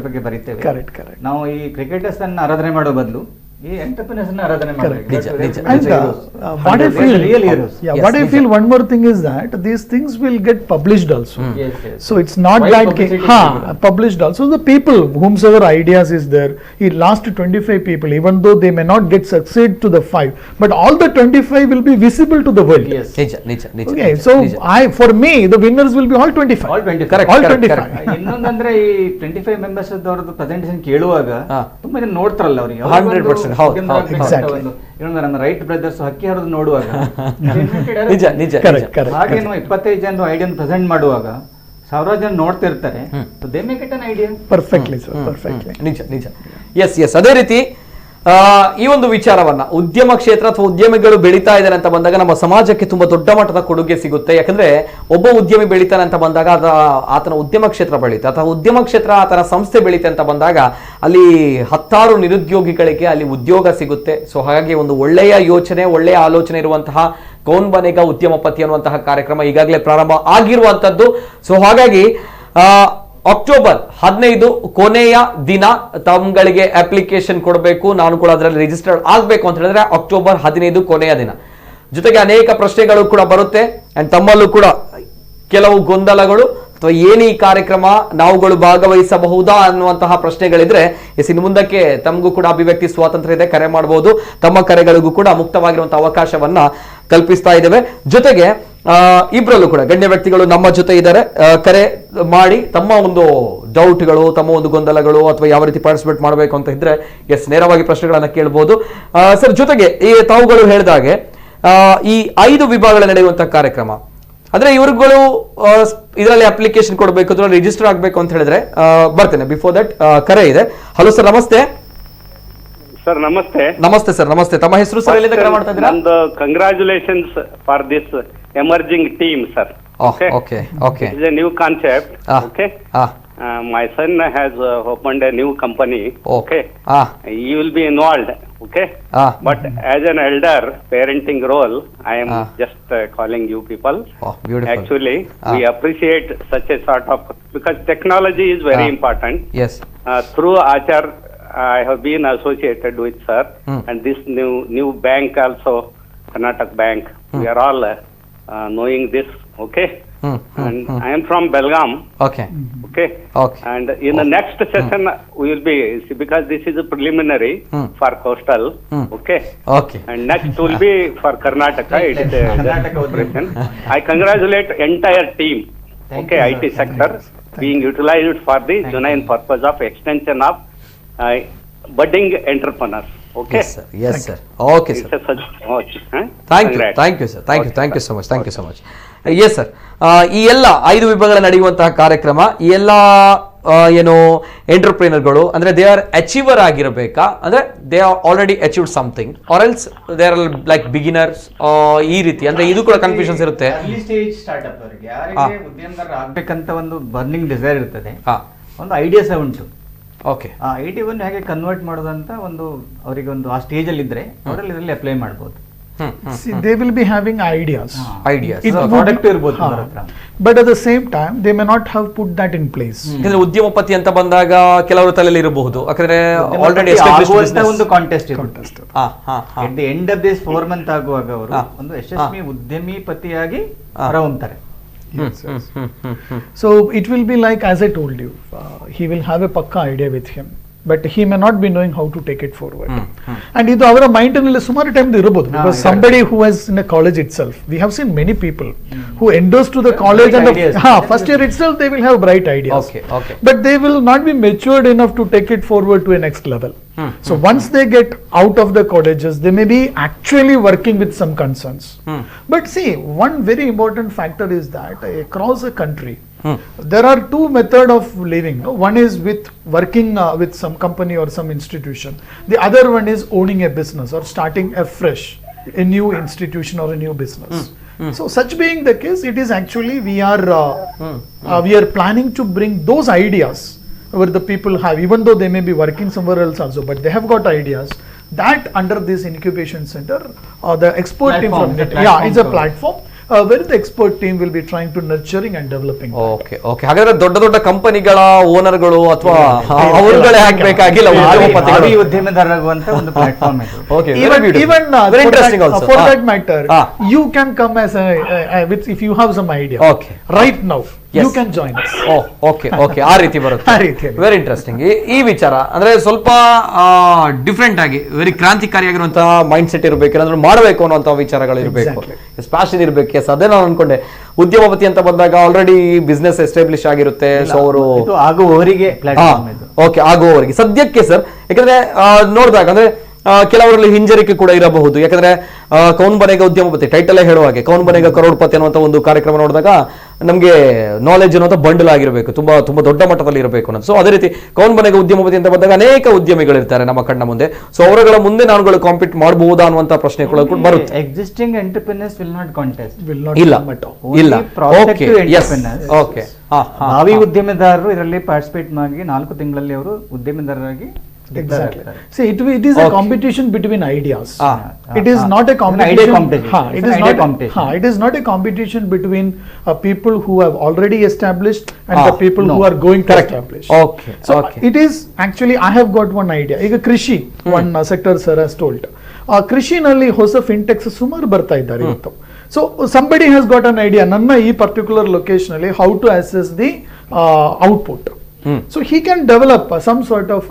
ಬಗ್ಗೆ ಬರೀತೇವೆ. Correct. ನಾವು ಈ ಕ್ರಿಕೆಟರ್ಸ್ ಅನ್ನು ಆರಾಧನೆ ಮಾಡೋ ಬದಲು ಈ ಎಂಟರ್ಪ್ರಿನರ್ಸ್ ಅನ್ನು ಆರಾಧನೆ ಮಾಡಬೇಕು. And what I feel, real heroes. What I feel, one more thing is that these things will get published also. Yes. So it's not Wide that publicity published also. The people whomsoever ideas is there, he last 25 people, even though they may not get succeed to the 5, but all the 25 will be visible to the world. Yes. ನಿಜ. Okay, so for me the winners will be all 25. All 25. Correct. All 25. ಇನ್ನೊಂದೆಂದ್ರೆ ಈ 25 members ಅವರದ್ದು presentation ಕೇಳುವಾಗ ತುಂಬಾ ಜನ ನೋಡ್ತಾರಲ್ಲ ಅವರಿಗೆ 100% ಹೌದು. Exactly. ನಮ್ಮ Wright brothers ಹಕ್ಕಿ ಹರಿದು ನೋಡುವಾಗ ನಿಜ. ಹಾಗೆ ನಾವು 25 ಜನ ಐಡಿಯಾನ ಪ್ರೆಸೆಂಟ್ ಮಾಡುವಾಗ 1000 ಜನ ನೋಡ್ತಾ ಇರ್ತಾರೆ. So they make it an idea. Perfectly, sir. Perfectly. ನಿಜ. ಎಸ್ ಅದೇ ರೀತಿ ಈ ಒಂದು ವಿಚಾರವನ್ನ ಉದ್ಯಮ ಕ್ಷೇತ್ರ ಅಥವಾ ಉದ್ಯಮಿಗಳು ಬೆಳೀತಾ ಇದ್ದಾರೆ ಅಂತ ಬಂದಾಗ ನಮ್ಮ ಸಮಾಜಕ್ಕೆ ತುಂಬಾ ದೊಡ್ಡ ಮಟ್ಟದ ಕೊಡುಗೆ ಸಿಗುತ್ತೆ. ಯಾಕಂದ್ರೆ ಒಬ್ಬ ಉದ್ಯಮಿ ಬೆಳೀತಾನೆ ಅಂತ ಬಂದಾಗ ಆತನ ಉದ್ಯಮ ಕ್ಷೇತ್ರ ಬೆಳೀತೆ ಅಥವಾ ಉದ್ಯಮ ಕ್ಷೇತ್ರ ಆತನ ಸಂಸ್ಥೆ ಬೆಳೀತೆ ಅಂತ ಬಂದಾಗ ಅಲ್ಲಿ 10 ನಿರುದ್ಯೋಗಿಗಳಿಗೆ ಅಲ್ಲಿ ಉದ್ಯೋಗ ಸಿಗುತ್ತೆ. ಸೊ ಹಾಗಾಗಿ ಒಂದು ಒಳ್ಳೆಯ ಯೋಚನೆ, ಒಳ್ಳೆಯ ಆಲೋಚನೆ ಇರುವಂತಹ ಕೌನ್ ಬನೇಗ ಉದ್ಯಮಪತಿ ಅನ್ನುವಂತಹ ಕಾರ್ಯಕ್ರಮ ಈಗಾಗಲೇ ಪ್ರಾರಂಭ ಆಗಿರುವಂತದ್ದು. ಸೊ ಹಾಗಾಗಿ ಅಕ್ಟೋಬರ್ 15 ಕೊನೆಯ ದಿನ ತಮ್ಗಳಿಗೆ ಅಪ್ಲಿಕೇಶನ್ ಕೊಡಬೇಕು. ನಾನು ಕೂಡ ಅದರಲ್ಲಿ ರಿಜಿಸ್ಟರ್ಡ್ ಆಗಬೇಕು ಅಂತ ಹೇಳಿದ್ರೆ ಅಕ್ಟೋಬರ್ 15 ಕೊನೆಯ ದಿನ. ಜೊತೆಗೆ ಅನೇಕ ಪ್ರಶ್ನೆಗಳು ಕೂಡ ಬರುತ್ತೆ ಅಂಡ್ ತಮ್ಮಲ್ಲೂ ಕೂಡ ಕೆಲವು ಗೊಂದಲಗಳು ಅಥವಾ ಏನು ಈ ಕಾರ್ಯಕ್ರಮ ನಾವುಗಳು ಭಾಗವಹಿಸಬಹುದಾ ಅನ್ನುವಂತಹ ಪ್ರಶ್ನೆಗಳಿದ್ರೆ ಇನ್ನು ಮುಂದಕ್ಕೆ ತಮಗೂ ಕೂಡ ಅಭಿವ್ಯಕ್ತಿ ಸ್ವಾತಂತ್ರ್ಯ ಇದೆ, ಕರೆ ಮಾಡಬಹುದು. ತಮ್ಮ ಕರೆಗಳಿಗೂ ಕೂಡ ಮುಕ್ತವಾಗಿರುವಂತಹ ಅವಕಾಶವನ್ನ ಕಲ್ಪಿಸ್ತಾ ಇದ್ದೇವೆ. ಜೊತೆಗೆ ಇಬ್ಬರಲ್ಲೂ ಕೂಡ ಗಣ್ಯ ವ್ಯಕ್ತಿಗಳು ನಮ್ಮ ಜೊತೆ ಇದ್ದಾರೆ. ಕರೆ ಮಾಡಿ ತಮ್ಮ ಒಂದು ಡೌಟ್ಗಳು, ತಮ್ಮ ಒಂದು ಗೊಂದಲಗಳು ಅಥವಾ ಯಾವ ರೀತಿ ಪಾರ್ಟಿಸಿಪೇಟ್ ಮಾಡಬೇಕು ಅಂತ ಇದ್ರೆ ನೇರವಾಗಿ ಪ್ರಶ್ನೆಗಳನ್ನ ಕೇಳಬಹುದು. ಸರ್, ಜೊತೆಗೆ ಈ ತಾವುಗಳು ಹೇಳಿದಾಗೆ ಈ 5 ವಿಭಾಗಗಳ ನಡೆಯುವಂತಹ ಕಾರ್ಯಕ್ರಮ ಅಂದ್ರೆ ಇವ್ರುಗಳು ಇದರಲ್ಲಿ ಅಪ್ಲಿಕೇಶನ್ ಕೊಡಬೇಕು, ಅದರಲ್ಲಿ ರಿಜಿಸ್ಟರ್ ಆಗಬೇಕು ಅಂತ ಹೇಳಿದ್ರೆ ಬರ್ತೇನೆ. ಬಿಫೋರ್ ದಟ್ ಕರೆ ಇದೆ. ಹಲೋ ಸರ್, ನಮಸ್ತೆ. ಸರ್ ನಮಸ್ತೆ. ನಮಸ್ತೆ ಸರ್, ನಮಸ್ತೆ. ತಮ್ಮ ಹೆಸರು ಸರ್, ಎಲ್ಲಿಂದ ಕರೆ ಮಾಡ್ತಾ ಇದ್ದೀರಾ? ನಂದು congratulations for this emerging team sir. Okay. It's A new concept. Okay. My son has opened a new company. Okay. You will be involved. Okay. But as an elder parenting role, I am just calling you people. Beautiful. Actually, we appreciate such a sort of, because technology is very important. Yes. Through Achar, I have been associated with sir, and this new bank also, Karnataka Bank. We are all knowing this. Okay. And I am from Belgaum. Okay. And in the next session we will be, because this is a preliminary for coastal. Okay. And next will be for Karnataka. It is a operation. I congratulate entire team. Okay, IT sector being utilized for the genuine purpose of extension of budding entrepreneurs. Okay. Yes sir. Okay sir. Thank you sir. Thank you so much. Yes sir, ಈ ಎಲ್ಲ 5 ವಿಭಾಗಗಳ ನಡೆಯುವಂತಹ ಕಾರ್ಯಕ್ರಮ, ಈ ಎಲ್ಲ ಏನು ಎಂಟರ್ಪ್ರಿನರ್ಗಳು ಅಂದ್ರೆ they R achiever ಆಗಿರಬೇಕಾ, ಅಂದ್ರೆ they are already achieved something, or else they are like beginners, ಈ ರೀತಿ ಅಂದ್ರೆ ಇದು ಕೂಡ ಕನ್ಫ್ಯೂಷನ್ಸ್ ಇರುತ್ತೆ. ಅರ್ಲಿ ಸ್ಟೇಜ್ ಸ್ಟಾರ್ಟ್ಅಪ್ ಅವರಿಗೆ ಯಾರಿಗೆ ಉದ್ಯಮದಾರ ಆಗ್ಬೇಕಂತ ಒಂದು ಬರ್ನಿಂಗ್ ಡಿಸೈರ್ ಇರ್ತದೆ, ಒಂದು ಐಡಿಯಾಸ್ ಉಂಟು. ಓಕೆ, ಆ ಐಡಿಯಾವನ್ನು ಹೇಗೆ ಕನ್ವರ್ಟ್ ಮಾಡೋದಂತ ಒಂದು ಅವರಿಗೆ ಒಂದು ಆ ಸ್ಟೇಜಲ್ಲಿ ಇದ್ರೆ ಅವರಲ್ಲಿ ಇದರಲ್ಲಿ ಅಪ್ಲೈ ಮಾಡ್ಬೋದು. See, they will be having ideas. Ideas. It would- product ಇರ್ಬೋದು ಹಾ. ಅವ್ರ ಹತ್ರ. But at the same time, they may not have put that in place. ಯಾಕಂದ್ರೆ ಉದ್ಯಮಪತಿ ಅಂತ ಬಂದಾಗ ಕೆಲವರು ತಲೆಯಲ್ಲಿ ಇರಬಹುದು, ಯಾಕಂದ್ರೆ ಆಲ್ರೆಡಿ ಆಗುವಂತ ಒಂದು ಕಾಂಟೆಸ್ಟ್ ಇದೆ. At the end of this 4 month ಆಗುವಾಗ ಅವರು ಒಂದು ಯಶಸ್ವಿ ಉದ್ಯಮಿಪತಿಯಾಗಿ ಹೊರಹೊಮ್ಮುತ್ತಾರೆ. So it will be like, as I told you, he will have a pakka idea with him, but he may not be knowing how to take it forward. And ಇದು ಅವರ mind ನಲ್ಲಿ ಸುಮಾರು time ಇರಬಹುದು, because somebody who has in a college itself, we have seen many people who endorse to the college and first year itself they will have bright ideas. Okay. But they will not be matured enough to take it forward to a next level. So once they get out of the colleges, they may be actually working with some concerns. But see, one very important factor is that across the country, there are two methods of living. One is with working with some company or some institution. The other one is owning a business or starting afresh a new institution or a new business. So such being the case, it is actually we are planning to bring those ideas where the people have, even though they may be working somewhere else also, but they have got ideas that under this incubation center or the expert team from it's a platform where the expert team will be trying to nurturing and developing. Okay. ಹಾಗಾದ್ರೆ ದೊಡ್ಡ ದೊಡ್ಡ ಕಂಪನಿಗಳ ಓನರ್ಗಳು ಅಥವಾ ಅವರುಗಳೇ ಹಾಕಬೇಕಾಗಿಲ್ಲ, ಉದ್ಯಮಪತಿಗಳು ಉದ್ಯಮದಾರರಾಗುವಂತ ಒಂದು platform ಇದು. Okay, Even very interesting also. for that matter, you can come as if you have some idea. Okay. Right now, you can join us. Okay. ಆ ರೀತಿ ಬರುತ್ತೆ. ಆ ರೀತಿಯಲ್ಲಿ. Very interesting. ಈ ವಿಚಾರ ಅಂದ್ರೆ ಸ್ವಲ್ಪ ಡಿಫ್ರೆಂಟ್ ಆಗಿ ವೆರಿ ಕ್ರಾಂತಿಕಾರಿಯಾಗಿರುವಂತಹ ಮೈಂಡ್ ಸೆಟ್ ಇರಬೇಕು, ಏನಾದ್ರು ಮಾಡಬೇಕು ಅನ್ನುವಂತಹ ವಿಚಾರಗಳು ಇರಬೇಕು, ಪ್ಯಾಷನ್ ಇರಬೇಕು. ಎಸ್, ಅದೇ ನಾನು ಅನ್ಕೊಂಡೆ. ಉದ್ಯಮಪತಿ ಅಂತ ಬಂದಾಗ ಆಲ್ರೆಡಿ ಬಿಸ್ನೆಸ್ ಎಸ್ಟಾಬ್ಲಿಷ್ ಆಗಿರುತ್ತೆ, ಸೊ ಅವರು ಆಗುವವರಿಗೆ ಪ್ಲಾಟ್ಫಾರ್ಮ್ ಇದು. ಓಕೆ, ಆಗುವವರಿಗೆ ಸದ್ಯಕ್ಕೆ ಸರ್. ಯಾಕಂದ್ರೆ ನೋಡಿದಾಗ ಅಂದ್ರೆ ಕೆಲವರಲ್ಲಿ ಹಿಂಜರಿಕೆ ಕೂಡ ಇರಬಹುದು. ಯಾಕಂದ್ರೆ ಕೌನ್ ಬನೇಗ ಉದ್ಯಮಪತಿ ಟೈಟಲ್ ಹೇಳುವ ಹಾಗೆ ಕೌನ್ ಬನೇಗ ಕರೋಡ್ಪತಿ ಅನ್ನುವಂಥ ಒಂದು ಕಾರ್ಯಕ್ರಮ ನೋಡಿದಾಗ ನಮಗೆ ನಾಲೆಜ್ ಅನ್ನುವಂಥ ಬಂಡಲ್ ಆಗಿರಬೇಕು, ತುಂಬಾ ತುಂಬಾ ದೊಡ್ಡ ಮಟ್ಟದಲ್ಲಿ ಇರಬೇಕು ಅನ್ನೋದು. ಸೊ ಅದೇ ರೀತಿ ಕೌನ್ ಬನೇಗ ಉದ್ಯಮಪತಿ ಅಂತ ಬಂದಾಗ ಅನೇಕ ಉದ್ಯಮಿಗಳಿರ್ತಾರೆ ನಮ್ಮ ಕಣ್ಣ ಮುಂದೆ. ಸೊ ಅವರುಗಳ ಮುಂದೆ ನಾವುಗಳು ಕಾಂಪೀಟ್ ಮಾಡಬಹುದಾ ಅನ್ನುವಂಥ ಪ್ರಶ್ನೆಗಳು ಕೂಡ ಬರುತ್ತೆ. Existing entrepreneurs will not contest. ಇಲ್ಲ. ಓಕೆ. ಭಾವಿ ಉದ್ಯಮಿದಾರರು ಇದರಲ್ಲಿ ಪಾರ್ಟಿಸಿಪೇಟ್ ಮಾಡಿ 4 ತಿಂಗಳಲ್ಲಿ ಅವರು ಉದ್ಯಮಿದಾರರಾಗಿ. Exactly. See, it is a competition between ideas. It is not a competition. It is not a competition between people who have already established and the people who are going to establish. Okay. So it is actually, I have got one idea. ಈಗ ಕೃಷಿ one sector sir has told. ಕೃಷಿನಲ್ಲಿ ಹೊಸ ಫಿನ್ಟೆಕ್ಸ್ ಸುಮಾರು ಬರ್ತಾ ಇದ್ದಾರೆ ಇವತ್ತು. So somebody has got an idea. ನನ್ನ ಈ ಪರ್ಟಿಕ್ಯುಲರ್ ಲೊಕೇಶನ್ ಅಲ್ಲಿ how to assess the output. So he can develop some sort of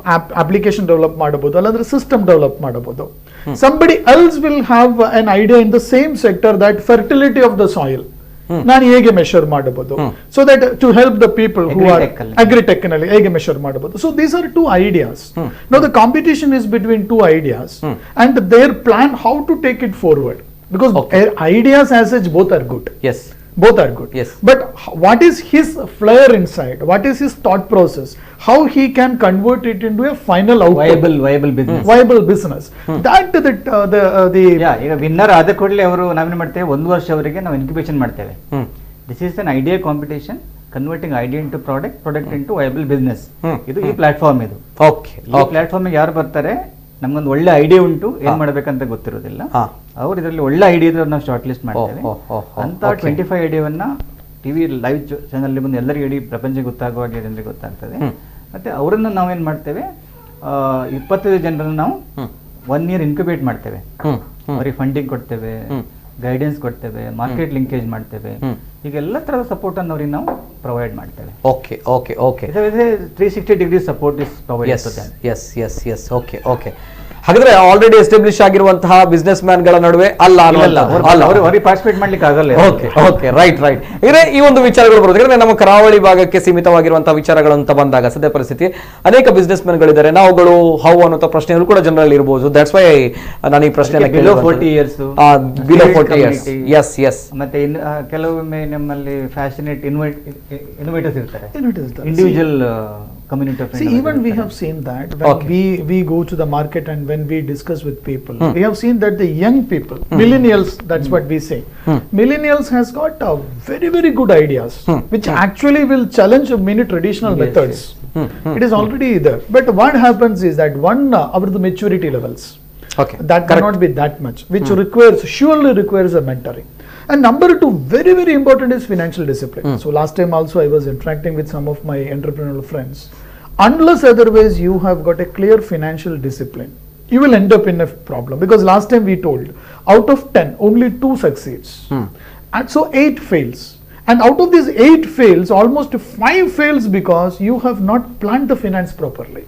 application develop ಮಾಡಬಹುದು, ಅಲ್ಲಾಂದ್ರೆ ಸಿಸ್ಟಮ್ ಡೆವಲಪ್ ಮಾಡಬಹುದು. Somebody else will have an idea in the same sector that fertility of the soil ನಾನು ಹೇಗೆ measure ಮಾಡಬಹುದು, so that to help the people who are agritech ನಲ್ಲಿ ಹೇಗೆ measure ಮಾಡಬಹುದು. So these are two ideas. Now the competition is between two ideas and their plan how to take it forward, because ideas as such both are good. Yes. Both are good. Yes. But what is his flair inside? What is his thought process? How he can convert it into a final output? Viable business. Viable business. That the ಈಗ winner ಆದ ಕೂಡಲೇ ಅವರು ನಾವೇನು ಮಾಡ್ತೇವೆ, 1 ವರ್ಷವರೆಗೆ ನಾವು incubation ಮಾಡ್ತೇವೆ. This is an idea competition, converting idea into product into ವೈಬಲ್ business. ಇದು ಈ ಪ್ಲಾಟ್ಫಾರ್ಮ್ ಇದು. ಓಕೆ. ಈ ಪ್ಲಾಟ್ಫಾರ್ಮ್ ಯಾರು ಬರ್ತಾರೆ, ನಮ್ಗೊಂದು ಒಳ್ಳೆ ಐಡಿಯಾ ಉಂಟು, ಏನ್ ಮಾಡ್ಬೇಕಂತ ಗೊತ್ತಿರೋದಿಲ್ಲ, ಅವ್ರು ಇದರಲ್ಲಿ ಒಳ್ಳೆ ಐಡಿಯಾ ಇದ್ರೆ ನಾವು ಶಾರ್ಟ್ ಲಿಸ್ಟ್ ಮಾಡ್ತೇವೆ. ಅಂತ 25 ಐಡಿಯಾವನ್ನ ಟಿವಿ ಲೈವ್ ಚಾನಲ್ ಬಂದು ಎಲ್ಲರಿಗೂ ಇಡೀ ಪ್ರಪಂಚ ಗೊತ್ತಾಗುವಾಗ ಜನರಿಗೆ ಗೊತ್ತಾಗ್ತದೆ. ಮತ್ತೆ ಅವರನ್ನು ನಾವೇನ್ ಮಾಡ್ತೇವೆ, 25 ಜನರನ್ನು ನಾವು 1 ಇಯರ್ ಇನ್ಕ್ಯುಬೇಟ್ ಮಾಡ್ತೇವೆ. ಅವ್ರಿಗೆ ಫಂಡಿಂಗ್ ಕೊಡ್ತೇವೆ, ಗೈಡೆನ್ಸ್ ಕೊಡ್ತೇವೆ, ಮಾರ್ಕೆಟ್ ಲಿಂಕೇಜ್ ಮಾಡ್ತೇವೆ. ಈಗ ಎಲ್ಲ ತರದ ಸಪೋರ್ಟ್ ಅನ್ನು ಅವ್ರಿಗೆ ನಾವು ಪ್ರೊವೈಡ್ ಮಾಡ್ತೇವೆ. Okay. 360 degree support is provide. Yes. Okay. ಹಾಗಾದ್ರೆ ಆಲ್ರೆಡಿ ಎಸ್ಟಾಬ್ಲಿಷ್ ಆಗಿರುವಂತಹ ಬಿಸ್ನೆಸ್ ಮ್ಯಾನ್ ಗಳ ನಡುವೆ ಅವರಿಗೆ ಪಾರ್ಟಿಸಿಪೇಟ್ ಮಾಡ್ಲಿಕ್ಕೆ ಆಗಲ್ಲ. ಓಕೆ. ರೈಟ್. ಈಗ ಈ ಒಂದು ವಿಚಾರಗಳು ಬರೋದು ಯಾಕಂದ್ರೆ ನಮ್ಮ ಕರಾವಳಿ ಭಾಗಕ್ಕೆ ಸೀಮಿತವಾಗಿರುವಂತಹ ವಿಚಾರಗಳು ಅಂತ ಬಂದಾಗ ಸದ್ಯ ಪರಿಸ್ಥಿತಿ ಅನೇಕ ಬಿಸ್ನೆಸ್ ಮ್ಯಾನ್ ಗಳಿದ್ದಾರೆ. ನಾವುಗಳು ಹೌ ಅನ್ನೋ ಪ್ರಶ್ನೆಗಳು ಕೂಡ ಜನರಲ್ಲಿ ಇರಬಹುದು. ದಟ್ಸ್ ವೈ ನಾನು ಈ ಪ್ರಶ್ನೆ ಬಿಲೋ 40 ಇಯರ್ಸ್. ಎಸ್. ಮತ್ತೆ ಕೆಲವೊಮ್ಮೆ ನಮ್ಮಲ್ಲಿ ಫ್ಯಾಷನೇಟ್ ಇನೋವೇಟರ್ಸ್ ಇರ್ತಾರೆ, individual community of see, even we have seen that when we go to the market and when we discuss with people, we have seen that the young people, millennials, that's what we say, millennials has got very very good ideas which actually will challenge many traditional methods. It is already there. But what happens is that one, our the maturity levels, Okay. that cannot be that much, which surely requires a mentoring. And number two, very, very important is financial discipline. So last time also I was interacting with some of my entrepreneurial friends. Unless otherwise you have got a clear financial discipline, you will end up in a problem. Because last time we told, out of 10, only 2 succeeds. And so 8 fails. And out of these 8 fails, almost 5 fails because you have not planned the finance properly.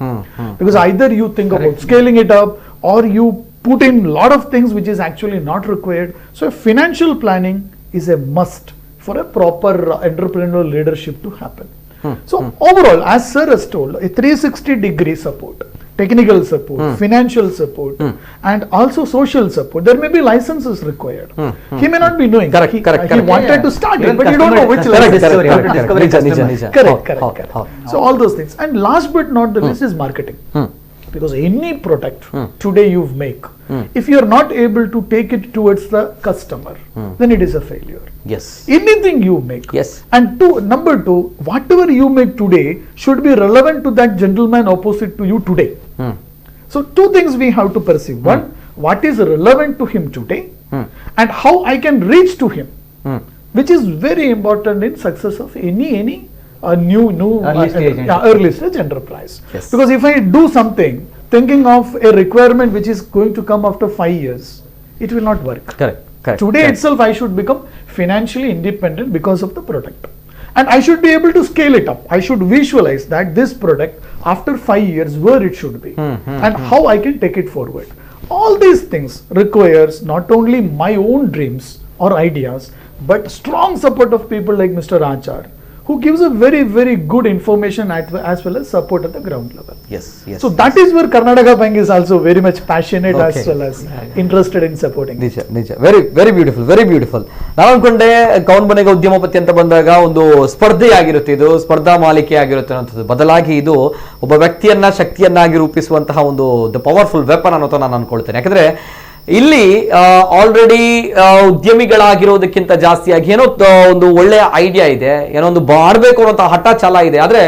Because either you think about scaling it up, or you put in lot of things which is actually not required. So financial planning is a must for a proper entrepreneurial leadership to happen. So overall, as sir has told, a 360-degree support, technical support, financial support, and also social support. There may be licenses required. He may not be knowing. Correct, He correct. wanted to start it, Even but you don't know which customer license. discovery, how to discover a customer. Correct. So all those things. And last but not the least is marketing. Because any product today you make, if you are not able to take it towards the customer, then it is a failure. Yes. Anything you make. Yes. And number two, whatever you make today should be relevant to that gentleman opposite to you today. So 2 things we have to perceive. One, what is relevant to him today, and how I can reach to him, which is very important in success of any new early stage enterprise. Yes. Because if I do something thinking of a requirement which is going to come after 5 years, it will not work. Correct. Today itself I should become financially independent because of the product, and I should be able to scale it up. I should visualize that this product after 5 years where it should be, and how I can take it forward. All these things requires not only my own dreams or ideas, but strong support of people like Mr. Achar, who gives a very, very good information as well as support at the ground level. Yes. Yes. So that is where Karnataka Bank is also very much passionate Okay. as well as interested in supporting. ನಿಜ very very beautiful. ನಾನು ಅನ್ಕೊಂಡೆ ಕೌನ್ ಬನೆಗ ಉದ್ಯಮಪತಿ ಅಂತ ಬಂದಾಗ ಒಂದು ಸ್ಪರ್ಧೆ ಆಗಿರುತ್ತೆ, ಇದು ಸ್ಪರ್ಧಾ ಮಾಲಿಕೆ ಆಗಿರುತ್ತೆ ಅನ್ನೋಂಥದ್ದು. ಬದಲಾಗಿ ಇದು ಒಬ್ಬ ವ್ಯಕ್ತಿಯನ್ನ ಶಕ್ತಿಯನ್ನಾಗಿ ರೂಪಿಸುವಂತಹ ಒಂದು ಪವರ್ಫುಲ್ ವೆಪನ್ ಅನ್ನೋದು ನಾನು ಅನ್ಕೊಳ್ತೇನೆ. ಯಾಕಂದ್ರೆ ಇಲ್ಲಿ ಆಲ್ರೆಡಿ ಉದ್ಯಮಿಗಳಾಗಿರೋದಕ್ಕಿಂತ ಜಾಸ್ತಿಯಾಗಿ ಏನೋ ಒಂದು ಒಳ್ಳೆಯ ಐಡಿಯಾ ಇದೆ, ಏನೋ ಒಂದು ಮಾಡಬೇಕು ಅನ್ನೋಂಥ ಹಠ ಛಲ ಇದೆ. ಆದ್ರೆ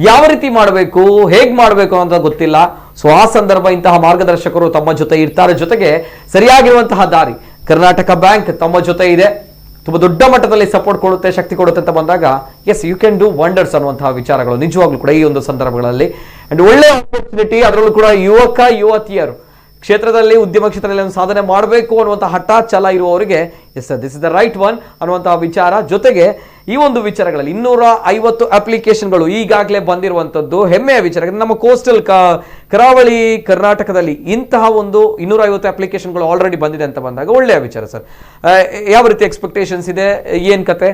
ಯಾವ ರೀತಿ ಮಾಡಬೇಕು, ಹೇಗ್ ಮಾಡಬೇಕು ಅಂತ ಗೊತ್ತಿಲ್ಲ. ಸೊ ಆ ಸಂದರ್ಭ ಇಂತಹ ಮಾರ್ಗದರ್ಶಕರು ತಮ್ಮ ಜೊತೆ ಇರ್ತಾರೆ. ಜೊತೆಗೆ ಸರಿಯಾಗಿರುವಂತಹ ದಾರಿ ಕರ್ನಾಟಕ ಬ್ಯಾಂಕ್ ತಮ್ಮ ಜೊತೆ ಇದೆ, ತುಂಬಾ ದೊಡ್ಡ ಮಟ್ಟದಲ್ಲಿ ಸಪೋರ್ಟ್ ಕೊಡುತ್ತೆ, ಶಕ್ತಿ ಕೊಡುತ್ತೆ ಅಂತ ಬಂದಾಗ yes you can do wonders ಅನ್ನುವಂತಹ ವಿಚಾರಗಳು ನಿಜವಾಗ್ಲೂ ಕೂಡ ಈ ಒಂದು ಸಂದರ್ಭಗಳಲ್ಲಿ. ಅಂಡ್ ಒಳ್ಳೆ ಆಪರ್ಚುನಿಟಿ, ಅದರಲ್ಲೂ ಕೂಡ ಯುವತಿಯರು ಕ್ಷೇತ್ರದಲ್ಲಿ ಉದ್ಯಮ ಕ್ಷೇತ್ರದಲ್ಲಿ ಒಂದು ಸಾಧನೆ ಮಾಡಬೇಕು ಅನ್ನುವಂಥ ಹಠ ಛಲ ಇರುವವರಿಗೆ yes sir this is the right one ಅನ್ನುವಂತಹ ವಿಚಾರ. ಜೊತೆಗೆ ಈ ಒಂದು ವಿಚಾರಗಳಲ್ಲಿ 250 ಅಪ್ಲಿಕೇಶನ್ಗಳು ಈಗಾಗಲೇ ಬಂದಿರುವಂಥದ್ದು ಹೆಮ್ಮೆಯ ವಿಚಾರ. ನಮ್ಮ ಕೋಸ್ಟಲ್ ಕರಾವಳಿ ಕರ್ನಾಟಕದಲ್ಲಿ ಇಂತಹ ಒಂದು 250 ಅಪ್ಲಿಕೇಶನ್ಗಳು ಆಲ್ರೆಡಿ ಬಂದಿದೆ ಅಂತ ಬಂದಾಗ ಒಳ್ಳೆಯ ವಿಚಾರ ಸರ್. ಯಾವ ರೀತಿ ಎಕ್ಸ್ಪೆಕ್ಟೇಷನ್ಸ್ ಇದೆ, ಏನ್ ಕತೆ?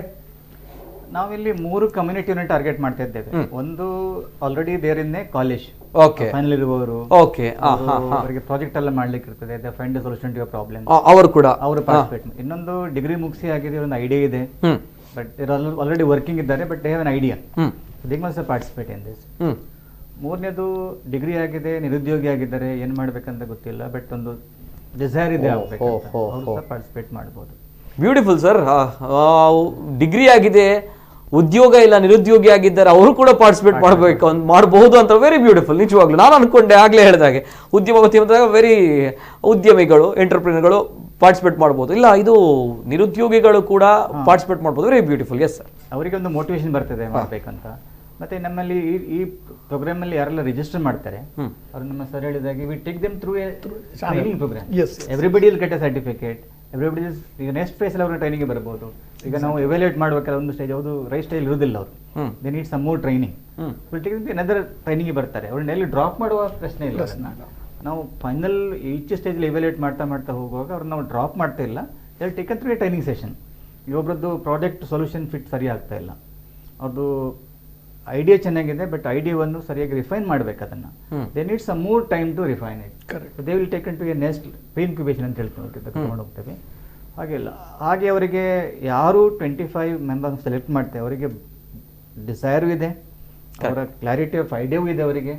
ನಾವಿಲ್ಲಿ 3 ಕಮ್ಯುನಿಟಿನ ಟಾರ್ಗೆಟ್ ಮಾಡ್ತಾ ಇದ್ದೇವೆ. ಒಂದು already there in college, okay, final ಇರುವವರು, ಓಕೆ, ಅವರಿಗೆ ಪ್ರಾಜೆಕ್ಟ್ ಎಲ್ಲ ಮಾಡ್ಲಿಕ್ಕೆ ಇರ್ತದೆ, they find solution to your problem, ಅವರು ಕೂಡ ಅವರು ಪಾರ್ಟಿಸಿಪೇಟ್. ಇನ್ನೊಂದು ಡಿಗ್ರಿ ಮುಗಿಸಿ ಆಗಿದೆ, ಒಂದು ಐಡಿಯಾ ಇದೆ, ಬಟ್ ಆಲ್ರೆಡಿ ವರ್ಕಿಂಗ್ ಇದ್ದಾರೆ, but they have an idea, they must participate in this. ಮೂರನೇದು ಡಿಗ್ರಿ ಆಗಿದೆ, ನಿರುದ್ಯೋಗಿ ಆಗಿದ್ದಾರೆ, ಏನ್ ಮಾಡ್ಬೇಕಂತ ಗೊತ್ತಿಲ್ಲ, ಬಟ್ ಒಂದು ಡಿಸೈರ್ ಇದೆ ಆಗ್ಬೇಕು, ಅವರು ಸಹ ಪಾರ್ಟಿಸಿಪೇಟ್ ಮಾಡ್ಬೋದು. Beautiful sir. ಡಿಗ್ರಿ ಆಗಿದೆ, ಉದ್ಯೋಗ ಇಲ್ಲ, ನಿರುದ್ಯೋಗಿ ಆಗಿದ್ದಾರೆ, ಅವರು ಕೂಡ ಪಾರ್ಟಿಸಿಪೇಟ್ ಮಾಡಬಹುದು ಅಂತ ವೆರಿ ಬ್ಯೂಟಿಫುಲ್. ನಿಜವಾಗ್ಲೂ ನಾನು ಅನ್ಕೊಂಡೆ ಆಗ್ಲೇ ಹೇಳಿದಾಗೆ ಉದ್ಯಮಪತಿ ಅಂದಾಗ ವೆರಿ ಉದ್ಯಮಿಗಳು, ಎಂಟರ್ಪ್ರಿನರ್ಗಳು ಪಾರ್ಟಿಸಿಪೇಟ್ ಮಾಡ್ಬೋದು. ಇಲ್ಲ, ಇದು ನಿರುದ್ಯೋಗಿಗಳು ಕೂಡ ಪಾರ್ಟಿಸಿಪೇಟ್ ಮಾಡ್ಬೋದು. Very beautiful. ಎಸ್ ಸರ್, ಅವರಿಗೆ ಒಂದು ಮೋಟಿವೇಶನ್ ಬರ್ತದೆ ಮಾಡ್ಬೇಕಂತ. ಮತ್ತೆ ನಮ್ಮಲ್ಲಿ ಈ ಪ್ರೋಗ್ರಾಮ್ ಅಲ್ಲಿ ಯಾರೆಲ್ಲ ರಿಜಿಸ್ಟರ್ ಮಾಡ್ತಾರೆ ಅವ್ರು ನಮ್ಮ ಸರ್ ಹೇಳಿದಾಗೆ we take them through a training programme. Everybody will get a certificate, everybody ಈಗ ನೆಕ್ಸ್ಟ್ ಫೇಸ್ ಅಲ್ಲಿ ಅವರು ಟ್ರೈನಿಂಗ್ ಬರ್ಬೋದು. ಈಗ ನಾವು ಎವ್ಯಾಲ್ಯೂಯೇಟ್ ಮಾಡ್ಬೇಕಾದ್ರೆ ಒಂದು ಸ್ಟೇಜ್ ಯಾವುದು ರೈಟ್ ಸ್ಟೈಲ್ ಇರುವುದಿಲ್ಲ, ಅವರು they need some more training, will take them another training ಬರ್ತಾರೆ. ಅವ್ರನ್ನ ಎಲ್ಲಿ ಡ್ರಾಪ್ ಮಾಡುವ ಪ್ರಶ್ನೆ ಇಲ್ಲ. ನಾವು ಫೈನಲ್ ಈಚ್ ಸ್ಟೇಜ್ ಎವ್ಯಾಲ್ಯೂಯೇಟ್ ಮಾಡ್ತಾ ಹೋಗುವಾಗ ಅವ್ರನ್ನ ನಾವು ಡ್ರಾಪ್ ಮಾಡ್ತಾ ಇಲ್ಲ, ಎಲ್ಲಿ taken through a training session. ಒಬ್ಬರದ್ದು ಪ್ರಾಜೆಕ್ಟ್ ಸೊಲ್ಯೂಷನ್ ಫಿಟ್ ಸರಿ ಆಗ್ತಾ ಇಲ್ಲ, ಅವ್ರದ್ದು ಐಡಿಯಾ ಚೆನ್ನಾಗಿದೆ, ಬಟ್ ಐಡಿಯಾವನ್ನು ಸರಿಯಾಗಿ ರಿಫೈನ್ ಮಾಡ್ಬೇಕು ಅದನ್ನ. They need some more time to refine it. They will taken to a next incubation ಅಂತ ಹೇಳ್ಕೊಂಡು ಹೋಗ್ತೇವೆ. ಹಾಗೆಲ್ಲ ಹಾಗೆ ಅವರಿಗೆ ಯಾರು 25 ಮೆಂಬರ್ಸ್ ಸೆಲೆಕ್ಟ್ ಮಾಡ್ತೇವೆ ಅವರಿಗೆ ಡಿಸೈರು ಇದೆ, ಅವರ ಕ್ಲಾರಿಟಿ ಆಫ್ ಐಡಿಯಾ ಇದೆ ಅವರಿಗೆ.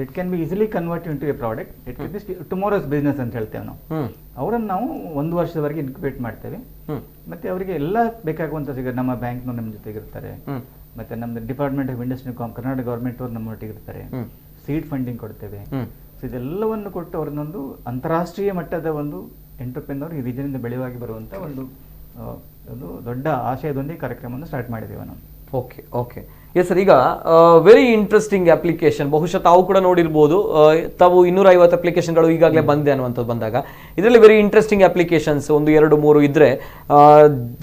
It can be easily convert in to a product. It can be tomorrow's business ಅಂತ ಹೇಳ್ತೇವೆ ನಾವು. ಅವರನ್ನು ನಾವು 1 ವರ್ಷದವರೆಗೆ ಇನ್ಕ್ಯುಬೇಟ್ ಮಾಡ್ತೇವೆ. ಮತ್ತೆ ಅವರಿಗೆ ಎಲ್ಲ ಬೇಕಾಗುವಂತ ನಮ್ಮ ಬ್ಯಾಂಕ್ನವ್ರು ನಮ್ಮ ಜೊತೆಗೆ ಇರ್ತಾರೆ, ಮತ್ತು ನಮ್ಮದು department of industry Karnataka government ಅವರು ನಮ್ಮೊಟ್ಟಿಗೆ ಇರ್ತಾರೆ. ಸೀಡ್ ಫಂಡಿಂಗ್ ಕೊಡ್ತೇವೆ. ಸೊ ಇದೆಲ್ಲವನ್ನು ಕೊಟ್ಟು ಅವ್ರನ್ನೊಂದು ಅಂತಾರಾಷ್ಟ್ರೀಯ ಮಟ್ಟದ ಒಂದು ಎಂಟರ್ಪ್ರೆನರ್ ಈ ರೀಜನಿಂದ ಬೆಳೆಯುವಾಗಿ ಬರುವಂಥ ಒಂದು ದೊಡ್ಡ ಆಶಯದೊಂದಿಗೆ ಕಾರ್ಯಕ್ರಮವನ್ನು ಸ್ಟಾರ್ಟ್ ಮಾಡಿದ್ದೇವೆ ನಾವು. Okay okay yes sir. ಈಗ ವೆರಿ ಇಂಟ್ರೆಸ್ಟಿಂಗ್ ಅಪ್ಲಿಕೇಶನ್, ಬಹುಶಃ ತಾವು ಕೂಡ ನೋಡಿರ್ಬೋದು. ತಾವು 250 ಅಪ್ಲಿಕೇಶನ್ಗಳು ಈಗಾಗಲೇ ಬಂದೆ ಅನ್ನುವಂಥದ್ದು ಬಂದಾಗ ಇದರಲ್ಲಿ ವೆರಿ ಇಂಟ್ರೆಸ್ಟಿಂಗ್ ಅಪ್ಲಿಕೇಶನ್ಸ್ 1, 2, 3 ಇದ್ರೆ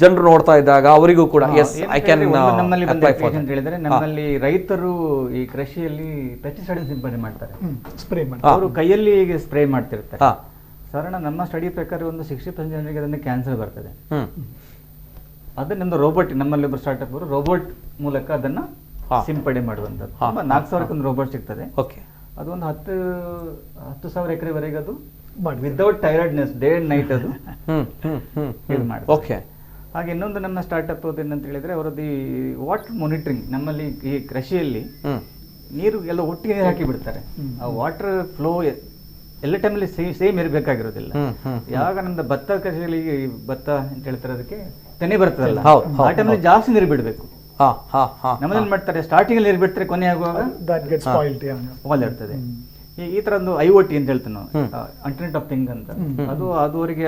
ಜನರು ನೋಡ್ತಾ ಇದ್ದಾಗ ಅವರಿಗೂ ಕೂಡ ಎಸ್ ಐ ಕ್ಯಾನ್ ನಮ್ಮಲ್ಲಿ ಅಂತ ಹೇಳಿದ್ರೆ ನಮ್ಮಲ್ಲಿ ರೈತರು ಈ ಕೃಷಿಯಲ್ಲಿ ಪೆಸ್ಟಿಸೈಡ್ ಸಿಂಪಡಣೆ ಮಾಡ್ತಾರೆ, ಸ್ಪ್ರೇ ಮಾಡಿ ಅವರು ಕೈಯಲ್ಲಿ ಸ್ಪ್ರೇ ಮಾಡ್ತಿರ್ತಾರೆ. ಸಾಧಾರಣ ನಮ್ಮ ಸ್ಟಡಿ ಪ್ರಕಾರ ಒಂದು 60% ಜನರಿಗೆ ಅದನ್ನು ಕ್ಯಾನ್ಸರ್ ಬರ್ತದೆ. ಅದನ್ನೊಂದು ರೋಬೋಟ್, ನಮ್ಮಲ್ಲಿ ಒಬ್ಬರು ಸ್ಟಾರ್ಟ್ಅಪ್ ಅವರು ರೋಬೋಟ್ ಮೂಲಕ ಅದನ್ನ ಸಿಂಪಡಣೆ ಮಾಡುವಂಥದ್ದು. 4,000 ರೋಬೋಟ್ ಸಿಗ್ತದೆ. ಅದು ಒಂದು 10,000 ಎಕರೆವರೆಗೆ ಅದು without tiredness day and night ಅದು ಇದು ಮಾಡಿ. ಹಾಗೆ ಇನ್ನೊಂದು ನಮ್ಮ ಸ್ಟಾರ್ಟ್ಅಪ್ ಏನಂತ ಹೇಳಿದ್ರೆ ಅವರದ್ದು ಈ ವಾಟರ್ ಮಾನಿಟರಿಂಗ್. ನಮ್ಮಲ್ಲಿ ಈ ಕೃಷಿಯಲ್ಲಿ ನೀರು ಎಲ್ಲ ಒಟ್ಟಿಗೆ ನೀರು ಹಾಕಿ ಬಿಡ್ತಾರೆ. ಆ ವಾಟರ್ ಫ್ಲೋ ಎಲ್ಲ ಟೈಮಲ್ಲಿ ಸೇಮ್ ಇರಬೇಕಾಗಿರೋದಿಲ್ಲ. ಯಾವಾಗ ನಮ್ದು ಭತ್ತ ಕೃಷಿಯಲ್ಲಿ ಭತ್ತ ಅಂತ ಹೇಳ್ತಾರೆ ಅದಕ್ಕೆ ತೆನೆ ಬರ್ತದಲ್ಲ, ಆ ಟೈಮಲ್ಲಿ ಜಾಸ್ತಿ ನೀರು ಬಿಡಬೇಕು. ನಮ್ಮಲ್ಲಿ ಮಾಡ್ತಾರೆ ಸ್ಟಾರ್ಟಿಂಗ್ ಅಲ್ಲಿ ನೀರು ಬಿಡ್ತಾರೆ, ಕೊನೆ ಆಗುವಾಗ ಇರ್ತದೆ. ಈ ತರ ಒಂದು IoT ಅಂತ ಹೇಳ್ತೇವೆ ನಾವು, ಇಂಟರ್ನೆಟ್ ಆಫ್ ಥಿಂಗ್ ಅಂತ. ಅದು ಅವರಿಗೆ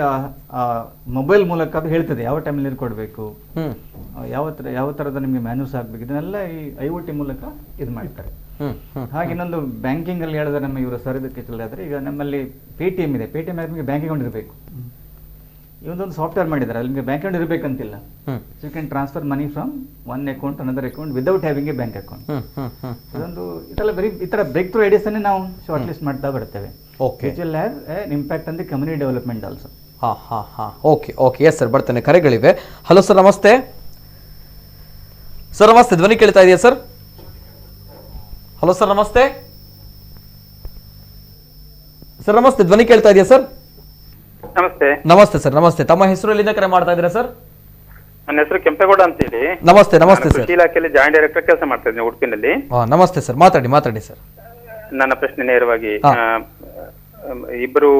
ಮೊಬೈಲ್ ಮೂಲಕ ಅದು ಹೇಳ್ತದೆ ಯಾವ ಟೈಮಲ್ಲಿ ನೀರು ಕೊಡಬೇಕು, ಯಾವ ತರದ ನಿಮಗೆ ಮ್ಯಾನ್ಯೂಸ್ ಆಗ್ಬೇಕು, ಇದನ್ನೆಲ್ಲ ಈ IoT ಮೂಲಕ ಇದು ಮಾಡ್ತಾರೆ. ಹಾಗೆ ಇನ್ನೊಂದು ಬ್ಯಾಂಕಿಂಗ್ ಅಲ್ಲಿ ಹೇಳಿದ್ರೆ ನಮ್ಮ ಇವರು ಸರ್ ಇದಕ್ಕೆ ಹೇಳಿದ್ರೆ, ಈಗ ನಮ್ಮಲ್ಲಿ Paytm ಇದೆ. Paytm ನಿಮಗೆ ಬ್ಯಾಂಕ್ ಅಕೌಂಟ್ ಇರಬೇಕು. ಇವೊಂದೊಂದು ಸಾಫ್ಟ್ವೇರ್ ಮಾಡಿದ್ದಾರೆ, ಅಲ್ಲಿ ನಿಮಗೆ ಬ್ಯಾಂಕ್ ಅಕೌಂಟ್ ಇರಬೇಕಂತಿಲ್ಲ. So you can transfer money from one account another account without having a bank account. ಇದೊಂದು ಈ ತರ ಬ್ರೇಕ್ ಥ್ರೂ ಐಡಿಯಾಸ್ ಅನ್ನೇ ನಾವು ಶಾರ್ಟ್ ಲಿಸ್ಟ್ ಮಾಡ್ತಾ ಬರ್ತೇವೆ. Which will have an impact on the community development also. Okay okay yes sir, ಬರ್ತೇನೆ. ಕರೆಗಳಿವೆ. Hello sir, ನಮಸ್ತೆ. Sir ನಮಸ್ತೆ, ಧ್ವನಿ ಕೇಳ್ತಾ ಇದೆಯಾ ಸರ್? ಹಲೋ ಸರ್, ನಮಸ್ತೆ. ಸರ್ ನಮಸ್ತೆ, ಧ್ವನಿ ಕೇಳ್ತಾ ಇದೆಯಾ ಸರ್? ನಮಸ್ತೆ. ನಮಸ್ತೆ ಸರ್, ನಮಸ್ತೆ. ತಮ್ಮ ಹೆಸರು ಎಲ್ಲಿಂದ ಕರೆ ಮಾಡ್ತಾ ಇದ್ದೀರಾ ಸರ್? ನನ್ನ ಹೆಸರು ಕೆಂಪೇಗೌಡ ಅಂತ ಹೇಳಿ. ನಮಸ್ತೆ. ನಮಸ್ತೆ ಸರ್. ಕೃಷಿ ಇಲಾಖೆಯಲ್ಲಿ ಜಾಯಿಂಟ್ ಡೈರೆಕ್ಟರ್ ಕೆಲಸ ಮಾಡ್ತಾ ಇದ್ದೀನಿ ಉಡುಪಿನಲ್ಲಿ. ನಮಸ್ತೆ ಸರ್, ಮಾತಾಡಿ ಸರ್. ನನ್ನ ಪ್ರಶ್ನೆ ನೇರವಾಗಿ ಇಬ್ಬರು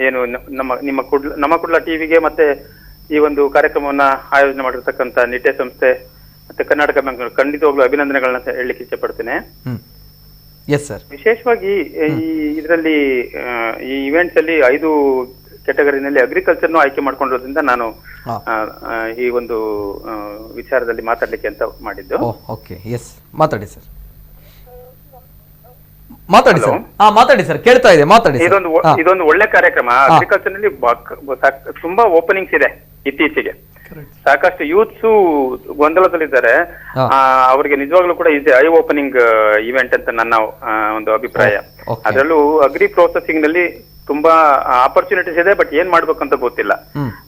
ಏನು ನಮ್ಮ ಕುಡ್ಲ ಟಿವಿಗೆ ಮತ್ತೆ ಈ ಒಂದು ಕಾರ್ಯಕ್ರಮವನ್ನ ಆಯೋಜನೆ ಮಾಡಿರ್ತಕ್ಕಂಥ ನಿಟ್ಟೆ ಸಂಸ್ಥೆ ಮತ್ತೆ ಕರ್ನಾಟಕ ಬ್ಯಾಂಕ್ ಖಂಡಿತವಾಗ್ಲೂ ಅಭಿನಂದನೆಗಳನ್ನ ಹೇಳಲಿಕ್ಕೆ ಇಚ್ಛೆ ಪಡ್ತೇನೆ. ವಿಶೇಷವಾಗಿ ಈ ಇದರಲ್ಲಿ ಈ ಇವೆಂಟ್ಸ್ ಅಲ್ಲಿ 5 ಕ್ಯಾಟಗರಿನಲ್ಲಿ ಅಗ್ರಿಕಲ್ಚರ್ನು ಆಯ್ಕೆ ಮಾಡ್ಕೊಂಡಿರೋದ್ರಿಂದ ನಾನು ಈ ಒಂದು ವಿಚಾರದಲ್ಲಿ ಮಾತಾಡ್ಲಿಕ್ಕೆ ಅಂತ ಮಾಡಿದ್ದು. ಮಾತಾಡಿ ಸರ್. ಮಾತಾಡಿ ಸರ್, ಕೇಳ್ತಾ ಇದೆ, ಮಾತಾಡಿ. ಇದೊಂದು ಒಳ್ಳೆ ಕಾರ್ಯಕ್ರಮ. ಅಗ್ರಿಕಲ್ಚರ್ ನಲ್ಲಿ ತುಂಬಾ ಓಪನಿಂಗ್ಸ್ ಇದೆ ಇತ್ತೀಚೆಗೆ. ಸಾಕಷ್ಟು ಯೂತ್ಸ್ ಗೊಂದಲದಲ್ಲಿದ್ದಾರೆ. ಅವರಿಗೆ ನಿಜವಾಗ್ಲೂ ಕೂಡ ಇದೆ ಐ ಓಪನಿಂಗ್ ಇವೆಂಟ್ ಅಂತ ನನ್ನ ಒಂದು ಅಭಿಪ್ರಾಯ. ಅದರಲ್ಲೂ ಅಗ್ರಿ ಪ್ರೊಸೆಸಿಂಗ್ ನಲ್ಲಿ ತುಂಬಾ ಆಪರ್ಚುನಿಟೀಸ್ ಇದೆ, ಬಟ್ ಏನ್ ಮಾಡ್ಬೇಕಂತ ಗೊತ್ತಿಲ್ಲ.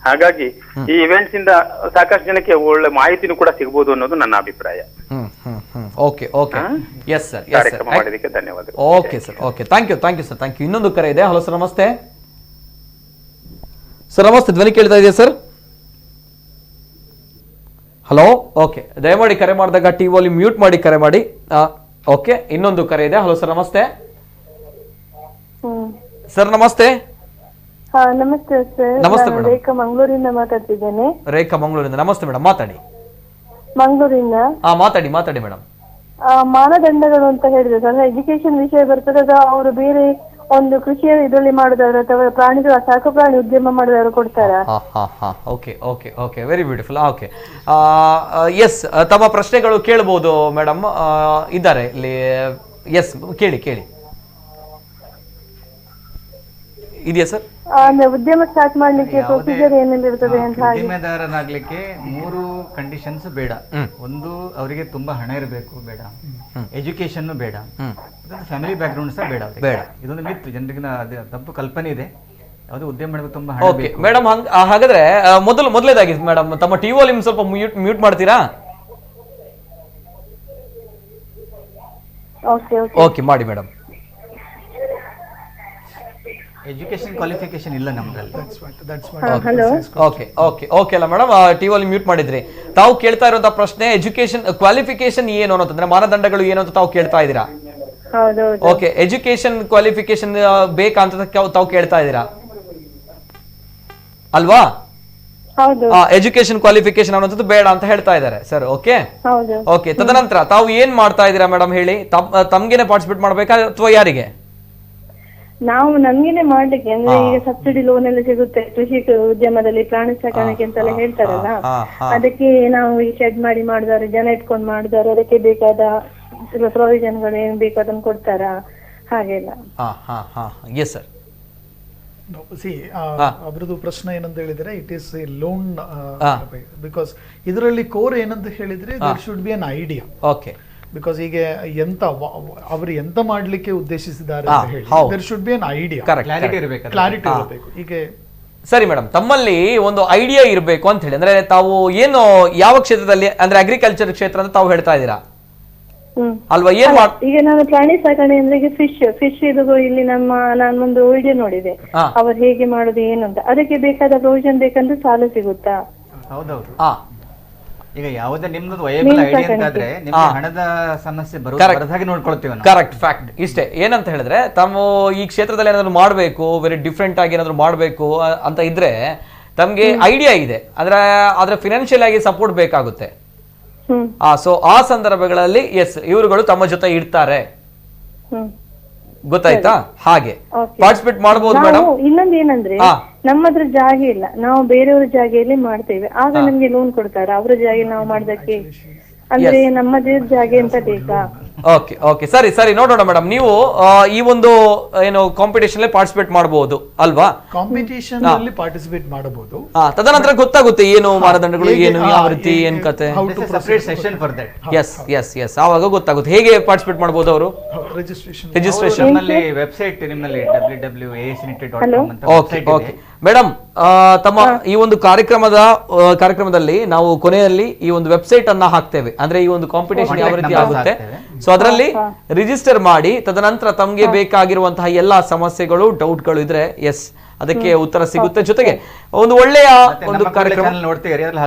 ಹಾಗಾಗಿ ಈ ಇವೆಂಟ್ಸ್ ಇಂದ ಸಾಕಷ್ಟು ಜನಕ್ಕೆ ಒಳ್ಳೆ ಮಾಹಿತಿನೂ ಕೂಡ ಸಿಗಬಹುದು ಅನ್ನೋದು ನನ್ನ ಅಭಿಪ್ರಾಯ. ಕಾರ್ಯಕ್ರಮ ಮಾಡಿದಕ್ಕೆ ಧನ್ಯವಾದ. Okay sir, okay, thank you sir, thank you. ಇನ್ನೊಂದು ಕರೆ ಇದೆ. ಹಲೋ ಸರ್, ನಮಸ್ತೆ. ಸರ್ ನಮಸ್ತೆ, ಧ್ವನಿ ಕೇಳ್ತಾ ಇದೆಯಾ ಸರ್? ಹಲೋ. ಓಕೆ, ದಯಮಾಡಿ ಕರೆ ಮಾಡಿದಾಗ ಟಿ ವಾಲ್ಯೂಮ್ ಮ್ಯೂಟ್ ಮಾಡಿ ಕರೆ ಮಾಡಿ. ಓಕೆ, ಇನ್ನೊಂದು ಕರೆ ಇದೆ. ಹಲೋ ಸರ್, ನಮಸ್ತೆ. ಸರ್ ನಮಸ್ತೆ. ನಮಸ್ತೆ ಸರ್. ನಮಸ್ತೆ ಮೇಡಮ್. ರೇಖಾ ಮಂಗಳೂರಿಂದ ಮಾತಾಡ್ತಿದ್ದೇನೆ. ರೇಖಾ ಮಂಗಳೂರಿಂದ. ನಮಸ್ತೆ ಮೇಡಮ್, ಮಾತಾಡಿ. ಮಂಗಳೂರಿಂದ. ಮಾತಾಡಿ ಮೇಡಮ್. ಮಾನದಂಡಗಳು ಅಂತ ಹೇಳಿದ್ರೆ ಸರ್, ಎಜುಕೇಶನ್ ವಿಷಯ ಬರ್ತದೆ. ಅವರು ಬೇರೆ ಒಂದು ಕೃಷಿಯ ಇದರಲ್ಲಿ ಮಾಡುದವರು ಅಥವಾ ಪ್ರಾಣಿಗಳ ಸಾಕು ಪ್ರಾಣಿ ಉದ್ಯಮ ಮಾಡುದವರು ಕೊಡ್ತಾರಾ? Okay, very beautiful. Okay, yes, ತಮ್ಮ ಪ್ರಶ್ನೆಗಳು ಕೇಳಬಹುದು ಮೇಡಮ್. ಇದ್ದಾರೆ ಇಲ್ಲಿ. ಎಸ್, ಕೇಳಿ. ಇದೆಯಾ ಸರ್? ಉದ್ಯಮ ಸ್ಟಾರ್ಟ್ ಮಾಡ್ಲಿಕ್ಕೆ ಪ್ರೊಸೀಜರ್ ಏನೆಲ್ಲ ಇರ್ತದೆ ಅಂತ? ಉದ್ಯಮೆದಾರನಾಗ್ಲಿಕ್ಕೆ 3 ಕಂಡೀಷನ್ಸ್ ಬೇಡ. ಒಂದು, ಅವರಿಗೆ ತುಂಬಾ ಹಣ ಇರಬೇಕು, ಬೇಡ. ಎಜುಕೇಶನ್ ಬೇಡ. ಫ್ಯಾಮಿಲಿ ಬ್ಯಾಕ್ ಗ್ರೌಂಡ್ ಸಹ ಬೇಡ. ಇದೊಂದು ಮಿತ್, ಜನರಿಗೆ ತಪ್ಪು ಕಲ್ಪನೆ ಇದೆ. ಯಾವುದು ಉದ್ಯಮ ಮಾಡಬೇಕು ತುಂಬಾ ಹಣ ಬೇಕು. ಮೇಡಮ್, ಹಾಗಾದ್ರೆ ಮೊದಲೇದಾಗಿ ಮೇಡಮ್ ತಮ್ಮ ಟಿ ವಾಲ್ಯೂಮ್ ಸ್ವಲ್ಪ ಮ್ಯೂಟ್ ಮಾಡ್ತೀರಾ? ಓಕೆ, ಮಾಡಿ ಮೇಡಮ್. ಎಜುಕೇಶನ್ ಕ್ವಾಲಿಫಿಕೇಶನ್ ಇಲ್ಲ ನಮ್ಮಲ್ಲಿ. ಓಕೆ ಅಲ್ಲ ಮೇಡಮ್, ಟಿ ವಾಲ್ಯೂಮ್ ಮ್ಯೂಟ್ ಮಾಡಿದ್ರಿ. ತಾವು ಕೇಳ್ತಾ ಇರುವಂತಹ ಪ್ರಶ್ನೆ ಎಜುಕೇಶನ್ ಕ್ವಾಲಿಫಿಕೇಶನ್ ಏನು ಅನ್ನೋದಂದ್ರೆ ಮಾನದಂಡಗಳು ಏನು ಅಂತ ತಾವು ಕೇಳ್ತಾ ಇದ್ದೀರಾ? ಓಕೆ, ಎಜುಕೇಶನ್ ಕ್ವಾಲಿಫಿಕೇಶನ್ ಬೇಕಾ ಅಂತ ತಾವು ಕೇಳ್ತಾ ಇದ್ದೀರಾ ಅಲ್ವಾ? ಹೌದು ಎಜುಕೇಶನ್ ಕ್ವಾಲಿಫಿಕೇಶನ್ ಅನ್ನೋದು ಬೇಡ ಅಂತ ಹೇಳ್ತಾ ಇದ್ದಾರೆ ಸರ್. ಓಕೆ ಹೌದು. ಓಕೆ, ತದನಂತರ ತಾವು ಏನ್ ಮಾಡ್ತಾ ಇದ್ದೀರಾ ಮೇಡಮ್ ಹೇಳಿ? ತಮ್ಗೇನೆ ಪಾರ್ಟಿಸಿಪೇಟ್ ಮಾಡ್ಬೇಕಾ ಅಥವಾ ಯಾರಿಗೆ? ನಾವು ನಮ್ಗೇನೆ ಮಾಡ್ಲಿಕ್ಕೆ ಅಂದ್ರೆ ಈಗ ಸಬ್ಸಿಡಿ ಲೋನ್ ಎಲ್ಲ ಸಿಗುತ್ತೆ ಕೃಷಿ ಉದ್ಯಮದಲ್ಲಿ ಪ್ರಾಣಿ ಸಾಕಾಣಿಕೆ ಅಂತೆಲ್ಲ ಹೇಳ್ತಾರಲ್ಲ, ಅದಕ್ಕೆ ನಾವು ಈ ಶೆಡ್ ಮಾಡಿ ಮಾಡಿದವರು, ಜನ ಇಟ್ಕೊಂಡು ಮಾಡಿದವರು, ಅದಕ್ಕೆ ಬೇಕಾದ ಪ್ರೊವಿಷನ್ಗಳು ಏನ್ ಬೇಕು ಅದನ್ನ ಕೊಡ್ತಾರ ಹಾಗೆಲ್ಲ. Yes sir. ಅವರದ್ದು ಪ್ರಶ್ನೆ ಏನಂತ ಹೇಳಿದ್ರೆ it is a loan, because ಇದರಲ್ಲಿ ಕೋರ್ ಏನಂತ ಹೇಳಿದ್ರೆ there should be an idea. Okay, because ಈಗ ಅವರು ಎಂತ ಮಾಡ್ಲಿಕ್ಕೆ ಉದ್ದೇಶಿಸಿದ್ದಾರೆ ಅಂತ ಹೇಳಿ there should be an idea, clarity ಇರಬೇಕು. ಈಗ ಸರಿ ಮೇಡಮ್, ತಮ್ಮಲ್ಲಿ ಒಂದು ಐಡಿಯಾ ಇರಬೇಕು ಅಂತ ಹೇಳಿ, ಅಂದ್ರೆ ತಾವು ಏನು ಯಾವ ಕ್ಷೇತ್ರದಲ್ಲಿ, ಅಂದ್ರೆ ಅಗ್ರಿಕಲ್ಚರ್ ಕ್ಷೇತ್ರ ಅಂತ ತಾವು ಹೇಳ್ತಾ ಇದ್ದೀರಾ ಅಲ್ವಾ? ಏನ್ ಈಗ ನಾನು ಪ್ರಾಣಿ ಸಾಕಣೆ ಅಂದ್ರೆ ಈಗ ಫಿಶ್ ಇದು ಇಲ್ಲಿ ನಾನೊಂದು ವಿಡಿಯೋ ನೋಡಿದೆ, ಅವ್ರು ಹೇಗೆ ಮಾಡುದು ಏನು ಅಂತ. ಅದಕ್ಕೆ ಬೇಕಾದ ಪ್ರೊವಿಷನ್ ಬೇಕಂದ್ರೆ ಸಾಲ ಸಿಗುತ್ತಾ? ಹೌದೌದು. ಈಗ ಯಾವುದೇ ನಿಮ್ದು ವಯಬಲ್ ಐಡಿಯಾ ಅಂತಾದ್ರೆ ನಿಮ್ಗೆ ಹಣದ ಸಮಸ್ಯೆ ಬರೋದಾಗಿ ನೋಡ್ಕೊಳ್ತೀವಿ ನಾವು. ಕರೆಕ್ಟ್, ಫ್ಯಾಕ್ಟ್ ಇಷ್ಟೇ. ಏನಂತ ಹೇಳಿದ್ರೆ ತಾವು ಈ ಕ್ಷೇತ್ರದಲ್ಲಿ ಏನಾದ್ರು ಮಾಡಬೇಕು, ವೆರಿ ಡಿಫ್ರೆಂಟ್ ಆಗಿ ಏನಾದ್ರು ಮಾಡಬೇಕು ಅಂತ ಇದ್ರೆ ತಮ್ಗೆ ಐಡಿಯಾ ಇದೆ, ಆದ್ರೆ ಫಿನಾನ್ಷಿಯಲ್ ಆಗಿ ಸಪೋರ್ಟ್ ಬೇಕಾಗುತ್ತೆ. ಸೊ ಆ ಸಂದರ್ಭಗಳಲ್ಲಿ ಎಸ್ ಇವರುಗಳು ತಮ್ಮ ಜೊತೆ ಇರ್ತಾರೆ, ಗೊತ್ತಾಯ್ತಾ? ಹಾಗೆ ಪಾರ್ಟಿಸಿಪೇಟ್ ಮಾಡಬಹುದು ಮೇಡಮ್. ಇನ್ನೊಂದು ಏನಂದ್ರೆ ನಮ್ಮದ್ರ ಜಾಗ ಇಲ್ಲ, ನಾವು ಬೇರೆಯವ್ರ ಜಾಗೆಯಲ್ಲಿ ಮಾಡ್ತೇವೆ, ಆಗ ನಮ್ಗೆ ಲೋನ್ ಕೊಡ್ತಾರ. ಅವ್ರ ಜಾಗ ನಾವು ಮಾಡೋದಕ್ಕೆ ಅಂದ್ರೆ ನಮ್ಮದೇ ಜಾಗ ಅಂತ ಬೇಕಾ? ಓಕೆ ಓಕೆ, ಸರಿ ಸರಿ, ನೋಡೋಣ ಮೇಡಮ್. ನೀವು ಈ ಒಂದು ಏನು ಕಾಂಪಿಟೇಷನ್ ಅಲ್ಲಿ ಪಾರ್ಟಿಸಿಪೇಟ್ ಮಾಡಬಹುದು ಅಲ್ವಾ? ಕಾಂಪಿಟೇಷನ್ ಅಲ್ಲಿ ಪಾರ್ಟಿಸಿಪೇಟ್ ಮಾಡಬಹುದು. ತದನಂತರ ಗೊತ್ತಾಗುತ್ತೆ ಏನು ಮಾನದಂಡಗಳು, ಏನು ಯಾವ ರೀತಿ, ಏನ್ ಕತೆ. ಎಸ್ ಎಸ್ ಎಸ್, ಆವಾಗ ಗೊತ್ತಾಗುತ್ತೆ ಹೇಗೆ ಪಾರ್ಟಿಸಿಪೇಟ್ ಮಾಡಬಹುದು ಅವರು. ರಿಜಿಸ್ಟ್ರೇಷನ್ ವೆಬ್ಸೈಟ್ ನಿಮ್ಮಲ್ಲಿ www.asnit.com ಅಂತ ಓಕೆ ಓಕೆ ಮೇಡಮ್, ತಮ್ಮ ಈ ಒಂದು ಕಾರ್ಯಕ್ರಮದಲ್ಲಿ ನಾವು ಕೊನೆಯಲ್ಲಿ ಈ ಒಂದು ವೆಬ್ಸೈಟ್ ಅನ್ನ ಹಾಕ್ತೇವೆ, ಅಂದ್ರೆ ಈ ಒಂದು ಕಾಂಪಿಟೇಷನ್ ಯಾವ ರೀತಿ ಆಗುತ್ತೆ, ಸೊ ಅದರಲ್ಲಿ ರಿಜಿಸ್ಟರ್ ಮಾಡಿ ತದನಂತರ ತಮ್ಗೆ ಬೇಕಾಗಿರುವಂತಹ ಎಲ್ಲಾ ಸಮಸ್ಯೆಗಳು, ಡೌಟ್ಗಳು ಇದ್ರೆ ಎಸ್ ಅದಕ್ಕೆ ಉತ್ತರ ಸಿಗುತ್ತೆ. ಜೊತೆಗೆ ಒಂದು ಒಳ್ಳೆಯ ಒಂದು ಕಾರ್ಯಕ್ರಮ.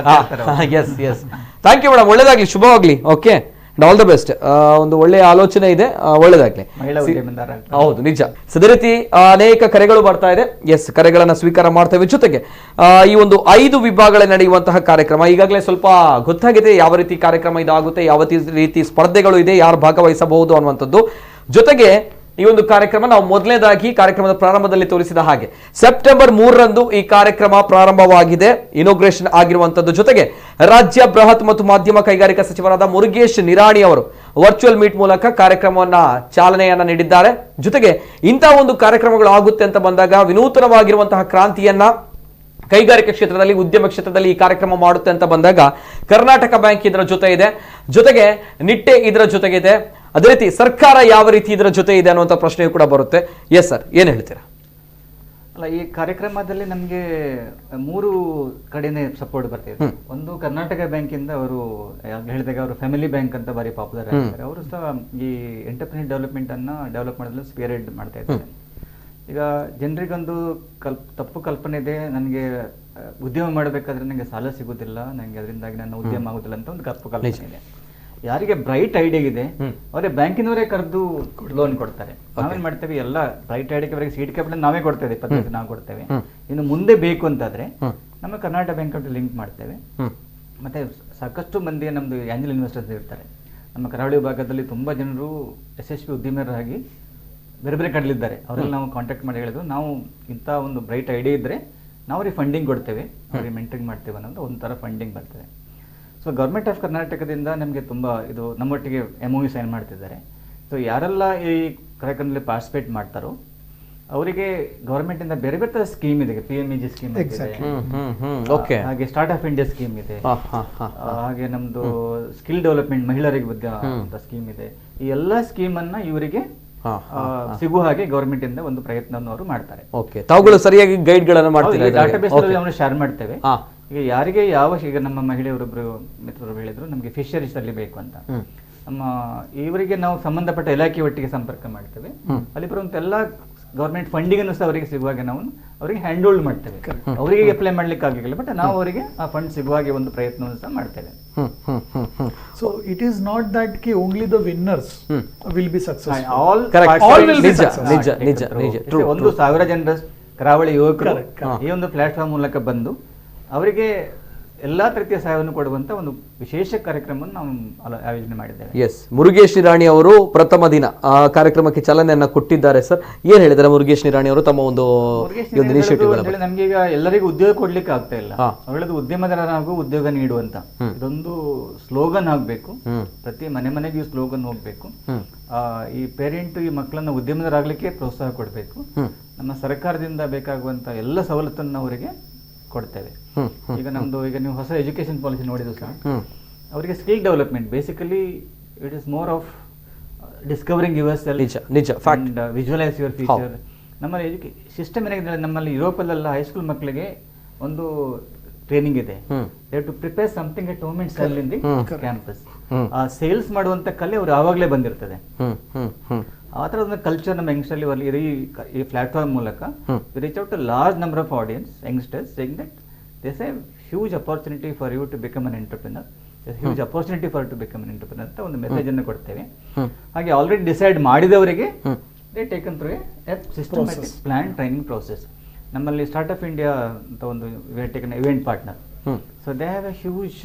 Yes yes, thank you madam, ಒಳ್ಳೇದಾಗ್ಲಿ, ಶುಭವಾಗ್ಲಿ. Okay, all the best. ಒಂದು ಒಳ್ಳೆಯ ಆಲೋಚನೆ ಇದೆ, ಒಳ್ಳೇದಾಗ್ಲಿ. ಹೌದು, ನಿಜ. ಅದೇ ರೀತಿ ಅನೇಕ ಕರೆಗಳು ಬರ್ತಾ ಇದೆ. ಎಸ್, ಕರೆಗಳನ್ನ ಸ್ವೀಕಾರ ಮಾಡ್ತೇವೆ. ಜೊತೆಗೆ ಈ ಒಂದು 5 ವಿಭಾಗಗಳಲ್ಲಿ ನಡೆಯುವಂತಹ ಕಾರ್ಯಕ್ರಮ ಈಗಾಗಲೇ ಸ್ವಲ್ಪ ಗೊತ್ತಾಗಿದೆ, ಯಾವ ರೀತಿ ಕಾರ್ಯಕ್ರಮ ಇದಾಗುತ್ತೆ, ಯಾವ ರೀತಿ ಸ್ಪರ್ಧೆಗಳು ಇದೆ, ಯಾರು ಭಾಗವಹಿಸಬಹುದು ಅನ್ನುವಂಥದ್ದು. ಜೊತೆಗೆ ಈ ಒಂದು ಕಾರ್ಯಕ್ರಮ ನಾವು ಮೊದಲನೇದಾಗಿ ಕಾರ್ಯಕ್ರಮದ ಪ್ರಾರಂಭದಲ್ಲಿ ತೋರಿಸಿದ ಹಾಗೆ ಸೆಪ್ಟೆಂಬರ್ 3ರಂದು ಈ ಕಾರ್ಯಕ್ರಮ ಪ್ರಾರಂಭವಾಗಿದೆ, ಇನೋಗ್ರೇಷನ್ ಆಗಿರುವಂತದ್ದು. ಜೊತೆಗೆ ರಾಜ್ಯ ಬೃಹತ್ ಮತ್ತು ಮಾಧ್ಯಮ ಕೈಗಾರಿಕಾ ಸಚಿವರಾದ ಮುರುಗೇಶ್ ನಿರಾಣಿ ಅವರು ವರ್ಚುವಲ್ ಮೀಟ್ ಮೂಲಕ ಕಾರ್ಯಕ್ರಮವನ್ನ ಚಾಲನೆಯನ್ನ ನೀಡಿದ್ದಾರೆ. ಜೊತೆಗೆ ಇಂತಹ ಒಂದು ಕಾರ್ಯಕ್ರಮಗಳು ಆಗುತ್ತೆ ಅಂತ ಬಂದಾಗ ವಿನೂತನವಾಗಿರುವಂತಹ ಕ್ರಾಂತಿಯನ್ನ ಕೈಗಾರಿಕಾ ಕ್ಷೇತ್ರದಲ್ಲಿ, ಉದ್ಯಮ ಕ್ಷೇತ್ರದಲ್ಲಿ ಈ ಕಾರ್ಯಕ್ರಮ ಮಾಡುತ್ತೆ ಅಂತ ಬಂದಾಗ ಕರ್ನಾಟಕ ಬ್ಯಾಂಕ್ ಇದರ ಜೊತೆ ಇದೆ, ಜೊತೆಗೆ ನಿಟ್ಟೆ ಇದರ ಜೊತೆಗಿದೆ. ಅದೇ ರೀತಿ ಸರ್ಕಾರ ಯಾವ ರೀತಿ ಇದರ ಜೊತೆ ಇದೆ ಅನ್ನುವಂಥ ಪ್ರಶ್ನೆ ಕೂಡ ಬರುತ್ತೆ. ಎಸ್ ಸರ್, ಏನ್ ಹೇಳ್ತೀರಾ? ಅಲ್ಲ, ಈ ಕಾರ್ಯಕ್ರಮದಲ್ಲಿ ನಮಗೆ 3 ಕಡೆನೇ ಸಪೋರ್ಟ್ ಬರ್ತಿದೆ. ಒಂದು ಕರ್ನಾಟಕ ಬ್ಯಾಂಕಿಂದ, ಅವರು ಹೇಳಿದಾಗ ಅವರು ಫ್ಯಾಮಿಲಿ ಬ್ಯಾಂಕ್ ಅಂತ ಬಾರಿ ಪಾಪ್ಯುಲರ್ ಆಗಿದ್ದಾರೆ. ಅವರು ಸಹ ಈ ಎಂಟರ್ಪ್ರಿನರ್ ಡೆವಲಪ್ಮೆಂಟ್ ಅನ್ನ ಡೆವಲಪ್ ಮಾಡಲು ಸ್ಪಿಯರ್ ಮಾಡ್ತಾ ಇದ್ದಾರೆ. ಈಗ ಜನರಿಗೊಂದು ತಪ್ಪು ಕಲ್ಪನೆ ಇದೆ, ನನಗೆ ಉದ್ಯಮ ಮಾಡಬೇಕಾದ್ರೆ ನನಗೆ ಸಾಲ ಸಿಗೋದಿಲ್ಲ, ನನಗೆ ಅದರಿಂದಾಗಿ ನನ್ನ ಉದ್ಯಮ ಆಗೋದಿಲ್ಲ ಅಂತ ಒಂದು ತಪ್ಪು ಕಲ್ಪನೆ ಇದೆ. ಯಾರಿಗೆ ಬ್ರೈಟ್ ಐಡಿಯಾ ಇದೆ ಅವರೇ ಬ್ಯಾಂಕಿನವರೇ ಕರೆದು ಲೋನ್ ಕೊಡ್ತಾರೆ. ನಾವೇನ್ ಮಾಡ್ತೇವೆ, ಎಲ್ಲ ಬ್ರೈಟ್ ಐಡಿಯಾವರೆಗೆ ಸೀಡ್ ಕ್ಯಾಪಿಟಲ್ ನಾವೇ ಕೊಡ್ತೇವೆ, 20% ನಾವು ಕೊಡ್ತೇವೆ. ಇನ್ನು ಮುಂದೆ ಬೇಕು ಅಂತಾದ್ರೆ ನಮ್ಮ ಕರ್ನಾಟಕ ಬ್ಯಾಂಕ್ ಅಂತ ಲಿಂಕ್ ಮಾಡ್ತೇವೆ. ಮತ್ತೆ ಸಾಕಷ್ಟು ಮಂದಿ ನಮ್ದು ಆಂಜಲ್ ಇನ್ವೆಸ್ಟರ್ಸ್ ಇರ್ತಾರೆ. ನಮ್ಮ ಕರಾವಳಿ ಭಾಗದಲ್ಲಿ ತುಂಬಾ ಜನರು ಯಶಸ್ವಿ ಉದ್ಯಮರಾಗಿ ಬೇರೆ ಬೇರೆ ಕಡಲಿದ್ದಾರೆ. ಅವರೆಲ್ಲ ನಾವು ಕಾಂಟ್ಯಾಕ್ಟ್ ಮಾಡಿ ಹೇಳಿದ್ರು, ನಾವು ಇಂಥ ಒಂದು ಬ್ರೈಟ್ ಐಡಿಯಾ ಇದ್ರೆ ನಾವು ಅವ್ರಿಗೆ ಫಂಡಿಂಗ್ ಕೊಡ್ತೇವೆ, ಅವ್ರಿಗೆ ಮೆಂಟರಿಂಗ್ ಮಾಡ್ತೇವೆ ಅನ್ನೋದು ಒಂಥರ ಫಂಡಿಂಗ್ ಬರ್ತದೆ. ಸೊ ಗೌರ್ಮೆಂಟ್ ಆಫ್ ಕರ್ನಾಟಕದಿಂದ ನಮಗೆ ತುಂಬ ಇದು ನಮ್ಮೊಟ್ಟಿಗೆ MOU ಸೈನ್ ಮಾಡ್ತಿದ್ದಾರೆ. ಸೊ ಯಾರೆಲ್ಲ ಈ ಕಾರ್ಯಕ್ರಮದಲ್ಲಿ ಪಾರ್ಟಿಸಿಪೇಟ್ ಮಾಡ್ತಾರೋ ಅವರಿಗೆ ಗೌರ್ಮೆಂಟ್ ಇಂದ ಬೇರೆ ಬೇರೆ ತರ ಸ್ಕೀಮ್ ಇದೆ. PMEG ಸ್ಕೀಮ್ ಇದೆ, ಹಾಗೆ ಸ್ಟಾರ್ಟ್ ಆಫ್ ಇಂಡಿಯಾ ಸ್ಕೀಮ್ ಇದೆ, ಹಾಗೆ ನಮ್ದು ಸ್ಕಿಲ್ ಡೆವಲಪ್ಮೆಂಟ್ ಮಹಿಳೆಯರಿಗೆ ಅಂತ ಸ್ಕೀಮ್ ಇದೆ. ಈ ಎಲ್ಲಾ ಸ್ಕೀಮ್ ಅನ್ನ ಇವರಿಗೆ ಸಿಗುವ ಹಾಗೆ ಗವರ್ಮೆಂಟ್ ಇಂದ ಒಂದು ಪ್ರಯತ್ನವನ್ನು ಅವರು ಮಾಡ್ತಾರೆ. ತಾವುಗಳು ಸರಿಯಾಗಿ ಗೈಡ್ ಗಳನ್ನು ಮಾಡ್ತೀರಾ? ಡಾಟಾಬೇಸ್ ನಾವು ಶೇರ್ ಮಾಡ್ತೇವೆ. ಈಗ ಯಾರಿಗೆ ಈಗ ನಮ್ಮ ಮಹಿಳೆಯರೊಬ್ರು ಮಿತ್ರರು ಹೇಳಿದ್ರು ನಮ್ಗೆ ಫಿಶರೀಸ್ ಅಲ್ಲಿ ಬೇಕು ಅಂತ. ನಮ್ಮ ಇವರಿಗೆ ನಾವು ಸಂಬಂಧಪಟ್ಟ ಇಲಾಖೆ ಒಟ್ಟಿಗೆ ಸಂಪರ್ಕ ಮಾಡ್ತೇವೆ. ಅಲ್ಲಿ ಬರುವಂತ ಎಲ್ಲಾ ಗವರ್ಮೆಂಟ್ ಫಂಡಿಂಗ್ ಅನ್ನು ಸಹ ಅವರಿಗೆ ಸಿಗುವಾಗ ನಾವು ಅವರಿಗೆ ಹ್ಯಾಂಡ್ ಹೋಲ್ಡ್ ಮಾಡ್ತೇವೆ. ಅವರಿಗೆ ಅಪ್ಲೈ ಮಾಡ್ಲಿಕ್ಕೆ ಆಗಿಲ್ಲ, ಬಟ್ ನಾವು ಅವರಿಗೆ ಆ ಫಂಡ್ ಸಿಗುವಾಗೆ ಒಂದು ಪ್ರಯತ್ನವನ್ನು ಸಹ ಮಾಡ್ತೇವೆ. So it is not that only the winners will be successful. All will be successful. 1,000 ಜನರ ಕರಾವಳಿ ಯುವಕರು ಈ ಒಂದು ಪ್ಲಾಟ್ಫಾರ್ಮ್ ಮೂಲಕ ಬಂದು ಅವರಿಗೆ ಎಲ್ಲ ರೀತಿಯ ಸಹಾಯವನ್ನು ಕೊಡುವಂತ ಒಂದು ವಿಶೇಷ ಕಾರ್ಯಕ್ರಮವನ್ನು ನಾವು ಆಯೋಜನೆ ಮಾಡಿದ್ದೇವೆ. ಎಸ್, ಮುರುಗೇಶ್ ನಿರಾಣಿ ಅವರು ಪ್ರಥಮ ದಿನ ಆ ಕಾರ್ಯಕ್ರಮಕ್ಕೆ ಚಾಲನೆಯನ್ನ ಕೊಟ್ಟಿದ್ದಾರೆ ಸರ್. ಏನ್ ಹೇಳಿದ್ದಾರೆ ಮುರುಗೇಶ್ ನಿರಾಣಿ ಅವರು ತಮ್ಮ ಒಂದು ಇನಿಷಿಯೇಟಿವ್? ನಮ್ಗೆ ಈಗ ಎಲ್ಲರಿಗೂ ಉದ್ಯೋಗ ಕೊಡ್ಲಿಕ್ಕೆ ಆಗ್ತಾ ಇಲ್ಲ, ಒಳ್ಳೆದು ಉದ್ಯಮದಾರರಿಗೂ ಉದ್ಯೋಗ ನೀಡುವಂತ ಇದೊಂದು ಸ್ಲೋಗನ್ ಆಗ್ಬೇಕು. ಪ್ರತಿ ಮನೆಗೂ ಸ್ಲೋಗನ್ ಹೋಗ್ಬೇಕು. ಈ ಪೇರೆಂಟ್ ಈ ಮಕ್ಕಳನ್ನ ಉದ್ಯಮದಾರರಾಗ್ಲಿಕ್ಕೆ ಪ್ರೋತ್ಸಾಹ ಕೊಡಬೇಕು. ನಮ್ಮ ಸರ್ಕಾರದಿಂದ ಬೇಕಾಗುವಂತ ಎಲ್ಲ ಸವಲತ್ತನ್ನು ಅವರಿಗೆ ಕೊಡ್ತೇವೆ. ಈಗ ನಮ್ದು ಈಗ ನೀವು ಹೊಸ ಎಜುಕೇಶನ್ ಪಾಲಿಸಿ ನೋಡಿದ್ರು ಸಹ ಅವರಿಗೆ skill development, basically it is more of discovering yourself and visualise your future. ನಮ್ಮಲ್ಲಿ ಸಿಸ್ಟಮ್ ಏನಾಗಿದೆ, ನಮ್ಮಲ್ಲಿ ಯುರೋಪಲ್ಲೆಲ್ಲ ಹೈಸ್ಕೂಲ್ ಮಕ್ಕಳಿಗೆ ಒಂದು ಟ್ರೈನಿಂಗ್ ಇದೆ. They to prepare something at home and sell in the campus. ಆ ಸೇಲ್ಸ್ ಮಾಡುವಂತ ಕಲೆ ಅವ್ರು ಆವಾಗಲೇ ಬಂದಿರ್ತದೆ. ಆ ಥರದ ಒಂದು ಕಲ್ಚರ್ ನಮ್ಮ ಯಂಗ್ಸ್ಟರ್ಲಿ ಈ ಪ್ಲಾಟ್ಫಾರ್ಮ್ ಮೂಲಕ reach out large number of audience youngsters saying that this a huge opportunity for you to become an entrepreneur, huge opportunity for to become an entrepreneur ಅಂತ ಒಂದು ಮೆಸೇಜ್ ಅನ್ನು ಕೊಡ್ತೇವೆ. ಹಾಗೆ ಆಲ್ರೆಡಿ ಡಿಸೈಡ್ ಮಾಡಿದವರಿಗೆ they taken through a systematic plan training process. ನಮ್ಮಲ್ಲಿ startup India ಅಂತ ಒಂದು event partner. So they have a huge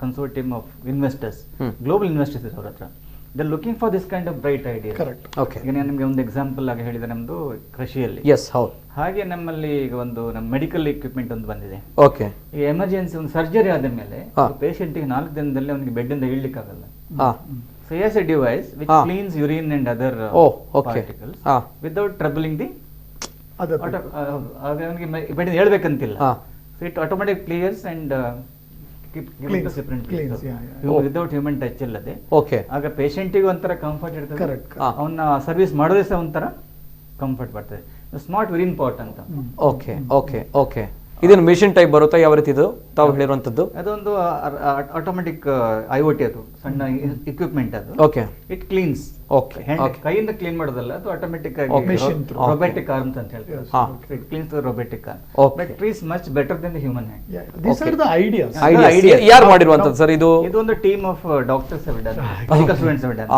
consortium of investors, global investors ಅವ್ರ ಹತ್ರ. They're looking for this kind of bright ideas. Correct. Okay. ಈಗ ನಾನು ನಿಮಗೆ ಒಂದು example ಆಗಿ ಹೇಳಿದೆ, ನಮ್ಮದು ಕೃಷಿಯಲ್ಲಿ. ಎಸ್, ಹೌದು. ಹಾಗೆ ನಮ್ಮಲ್ಲಿ ಈಗ ಒಂದು ನಮ್ಮ ಮೆಡಿಕಲ್ ಎಕ್ವಿಪ್ಮೆಂಟ್ ಒಂದು ಬಂದಿದೆ. ಓಕೆ. ಈಗ ಎಮರ್ಜೆನ್ಸಿ ಒಂದು ಸರ್ಜರಿ ಆದ ಮೇಲೆ ಪೇಷಂಟ್ಗೆ 4 ದಿನದಲ್ಲಿ ಅವನಿಗೆ ಬೆಡ್ ಇಂದ ಇಳ್ಲಿಕ್ಕಾಗಲ್ಲ. So yes, a device which cleans urine and other particles without troubling the other. ಅವನಿಗೆ ಬೆಡ್ ಇಂದ ಹೇಳ್ಬೇಕಂತಿಲ್ಲ. So it automatically clears and without human touch ಇಲ್ಲದೆ. ಆಗ ಪೇಷಂಟಿಗೆ ಒಂಥರ ಕಂಫರ್ಟ್ ಇರ್ತದೆ, ಅವನ್ನ ಸರ್ವಿಸ್ ಮಾಡೋದೇ ಸಹ ಒಂಥರ ಕಂಫರ್ಟ್ ಬರ್ತದೆ. ಸ್ಮಾರ್ಟ್ ಯೂರಿನ್ ಪಾಟ್ ಅಂತ. Okay okay okay. ಇದನ್ನು ಮಿಷನ್ ಟೈಪ್ ಬರುತ್ತಾ? ಯಾವ ರೀತಿ ಇದು ತಾವು ಹೇಳಿರುವಂತದ್ದು? ಅದೊಂದು ಆಟೋಮೆಟಿಕ್ IoT, ಅದು ಸಣ್ಣ ಇಕ್ವಿಪ್ಮೆಂಟ್. ಅದು ಓಕೆ. It cleans. ಓಕೆ. ಕೈಯಿಂದ ಕ್ಲೀನ್ ಮಾಡೋದಲ್ಲ, ಅದು ಆಟೋಮೆಟಿಕ್ ಆಗಿ ರೊಬೊಟಿಕ್ ಆರ್ಮ್ಸ್ ಅಂತ ಹೇಳ್ತಾರೆ. It cleans the robotic arm, but it is much better then the human hand. These are the ideas. ಯಾರು ಮಾಡಿರುವಂತದ್ದು ಸರ್ ಇದು? ಇದೊಂದು team of doctors have done, medical students have done.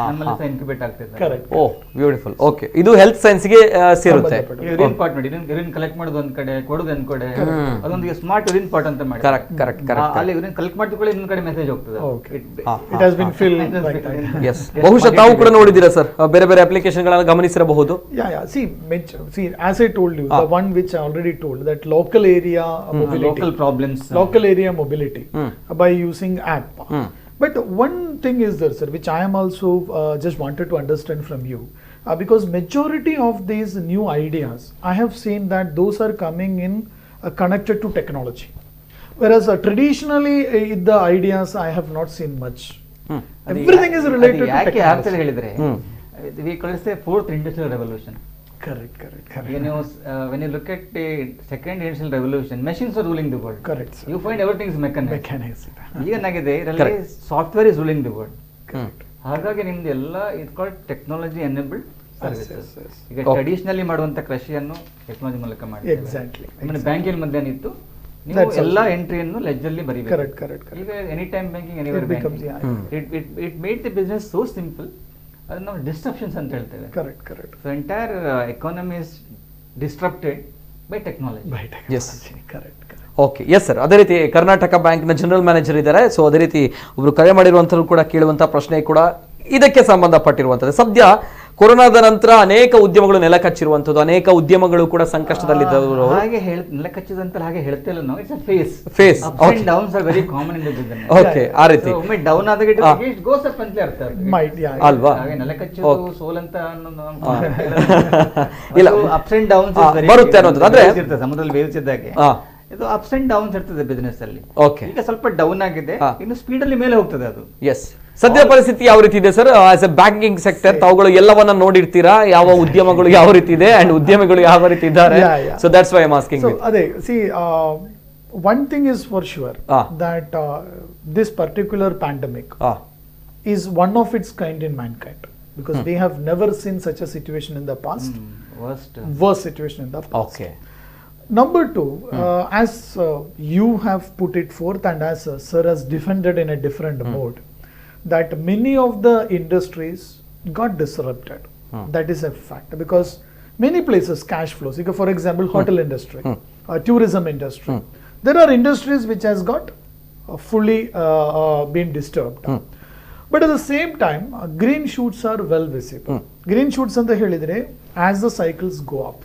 ನಮ್ಮಲ್ಲಿ ಸಹ incubate ಆಗ್ತಿದೆ. Correct. ಓ, beautiful. Okay, ಇದು health science ಗೆ ಸೇರುತ್ತೆ. ಯೂರಿನ್ ಪಾಟ್ ನೋಡಿ, ಯೂರಿನ್ ಕಲೆಕ್ಟ್ ಮಾಡೋದು ಒಂದ್ ಕಡೆ, ಕೊಡೋದು ಒಂದ್ ಕಡೆ, ಅದೊಂದು ಸ್ಮಾರ್ಟ್ ಯೂರಿನ್ ಪಾಟ್ ಅಂತ ಮಾಡಿ. Correct correct correct. ಅಲ್ಲಿ ಯೂರಿನ್ ಕಲೆಕ್ಟ್ ಮಾಡಿಕೊಳ್ಳಿ, ಇನ್ನೊಂದು ಕಡೆ ಮೆಸೇಜ್ ಹೋಗ್ತದೆ. It has been filled. Yes. ಬಹುಶಃ ತಾವು ಕೂಡ ನೋಡಿದ್ದೀರಾ ಸರ್, ಬೇರೆ ಬೇರೆ ಅಪ್ಲಿಕೇಶನ್ ಗಳನ್ನ ಗಮನಿಸಿರಬಹುದು. Yeah. See, as I told you, the one which I already told, that local area mobility, local problems, local area mobility by using app. But one thing is there, sir, which I am also just wanted to understand from you, because majority of these new ideas, I have seen that those are coming in connected to technology, whereas traditionally the ideas I have not seen much. Everything is related to technology. ಯಾಕೆ ಹೇಳಿದ್ರೆ we call it the fourth industrial revolution. Correct. When you look at the second industrial revolution, machines are ruling the world. Correct, sir. You find everything is mechanized. ಏನಾಗಿದೆ ಇದರಲ್ಲಿ Correct. Software is ruling the world. Correct. ಹಾಗಾಗಿ ನಿಮ್ದು ಎಲ್ಲ it called technology enabled services. yes. ಈಗ traditionally ಮಾಡುವಂತ ಕೃಷಿಯನ್ನು technology ಮೂಲಕ ಮಾಡ್ತೀವಿ. Exactly. ಬ್ಯಾಂಕಿನ ಮಧ್ಯ ನಿಂತು ನೀವು That's ಎಲ್ಲ also- ಎಂಟ್ರಿಯನ್ನು ಲೆಡ್ಜರ್ಲಿ ಬರೀಬೇಕು. Correct. ಈಗ any time banking, anywhere It becomes, banking. It made the business so simple. ಅದನ್ನ ನಾವು ಡಿಸ್ಟ್ರಪ್ಷನ್ಸ್ ಅಂತ ಹೇಳ್ತೇವೆ. Correct. So entire economy is ಡಿಸ್ಟ್ರಪ್ಟೆಡ್ by technology. Yes. Correct. Okay, yes sir. ಅದೇ ರೀತಿ ಕರ್ನಾಟಕ ಬ್ಯಾಂಕ್ನ ಜನರಲ್ ಮ್ಯಾನೇಜರ್ ಇದ್ದಾರೆ. ಸೊ ಅದೇ ರೀತಿ ಒಬ್ರು ಕರೆ ಮಾಡಿರುವಂಥವ್ರು ಕೂಡ ಕೇಳುವಂಥ ಪ್ರಶ್ನೆ ಕೂಡ ಇದಕ್ಕೆ ಸಂಬಂಧಪಟ್ಟಿರುವಂಥದ್ದು. ಸದ್ಯ ಕೊರೋನಾದ ನಂತರ ಅನೇಕ ಉದ್ಯಮಗಳು ನೆಲಕಚ್ಚಿರುವಂಥದ್ದು, ಅನೇಕ ಉದ್ಯಮಗಳು ಕೂಡ ಸಂಕಷ್ಟದಲ್ಲಿದ್ದವರು. ಹಾಗೆ ನೆಲಕಚ್ಚಿದಂತ ಹಾಗೆ ಹೇಳ್ತಿಲ್ಲ ನಾವು. It's a phase. Ups and downs are very common in the business. Okay, ಆ ರೀತಿ ಒಮ್ಮೆ ಡೌನ್ ಆದಾಗ ಇಟ್ ಗೋಸ್ ಅಪ್ ಅಂತ ಅರ್ಥ. Might, yeah. ಅಲ್ವಾ? ಹಾಗೆ ನೆಲಕಚ್ಚೋದು ಸೋಲಂತ ಇಲ್ಲ, ಅಪ್ಸ್ ಅಂಡ್ ಡೌನ್ಸ್ ಬರುತ್ತೆ ಅನ್ನೋದು. ಅಂದ್ರೆ ಸಮುದ್ರದಲ್ಲಿ ವೇವ್ಸ್ ಇದ್ದಾಗೆ ಇದು ಅಪ್ಸ್ ಅಂಡ್ ಡೌನ್ಸ್ ಇರ್ತದೆ ಬಿಸಿನೆಸ್ ಅಲ್ಲಿ. ಓಕೆ, ಈಗ ಸ್ವಲ್ಪ ಡೌನ್ ಆಗಿದೆ, ಇನ್ನು ಸ್ಪೀಡ್ ಅಲ್ಲಿ ಮೇಲೆ ಹೋಗ್ತದೆ ಅದು. ಎಸ್. ಸದ್ಯ ಪರಿಸ್ಥಿತಿ ಯಾವ ರೀತಿ ಇದೆ sir? As A banking sector ತಾವುಗಳು ಎಲ್ಲವನ್ನ ನೋಡಿರ್ತೀರಾ, ಯಾವ ಉದ್ಯಮಗಳು ಯಾವ ರೀತಿ ಇದೆ ಅಂಡ್ ಉದ್ಯಮಿಗಳು ಯಾವ ರೀತಿ ಇದ್ದಾರೆ. So that's why I am asking. So see, one thing is for sure that this particular pandemic is one of its kind in mankind, because we have never seen such a situation in the past. Worst situation in the past. Okay. Number two, as you have put it forth and as sir has defended in a different mode, that many of the industries got disrupted. That is a fact, because many places cash flows. For example, hotel industry, tourism industry, There are industries which has got fully been disturbed. But at the same time, green shoots are well visible. Green shoots anta helidre as the cycles go up.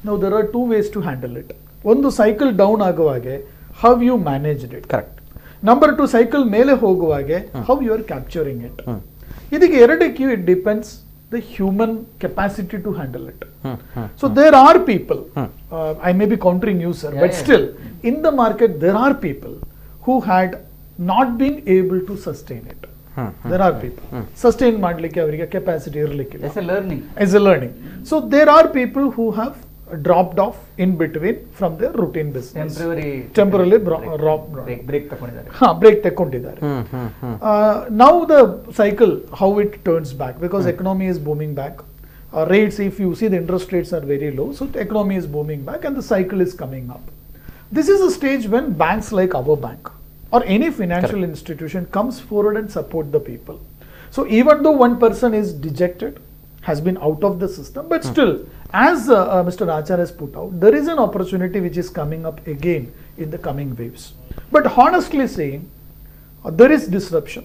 Now there are two ways to handle it. One, the cycle down aguvage, how you managed it. Correct. Number two, cycle mele hoguvage, how you are capturing it. Idige eradikku it depends the human capacity to handle it. So there are people, I may be countering you, sir, but still in the market there are people who had not been able to sustain it. There are people sustain ಮಾಡ್ಲಿಕ್ಕೆ ಅವರಿಗೆ capacity ಇರಲಿಕ್ಕಿಲ್ಲ. As a learning. So there are people who have dropped off in between from their routine business. Temporarily break ತಗೊಂಡಿದ್ದಾರೆ. Now the cycle, how it turns back, because economy is booming back. Rates, if you see, the interest rates are very low, so the economy is booming back and the cycle is coming up. This is a stage when banks like our bank or any financial institution comes forward and support the people. So even though one person is dejected, has been out of the system, but still, as Mr. Achar has put out, there is an opportunity which is coming up again in the coming waves. But honestly saying, there is disruption.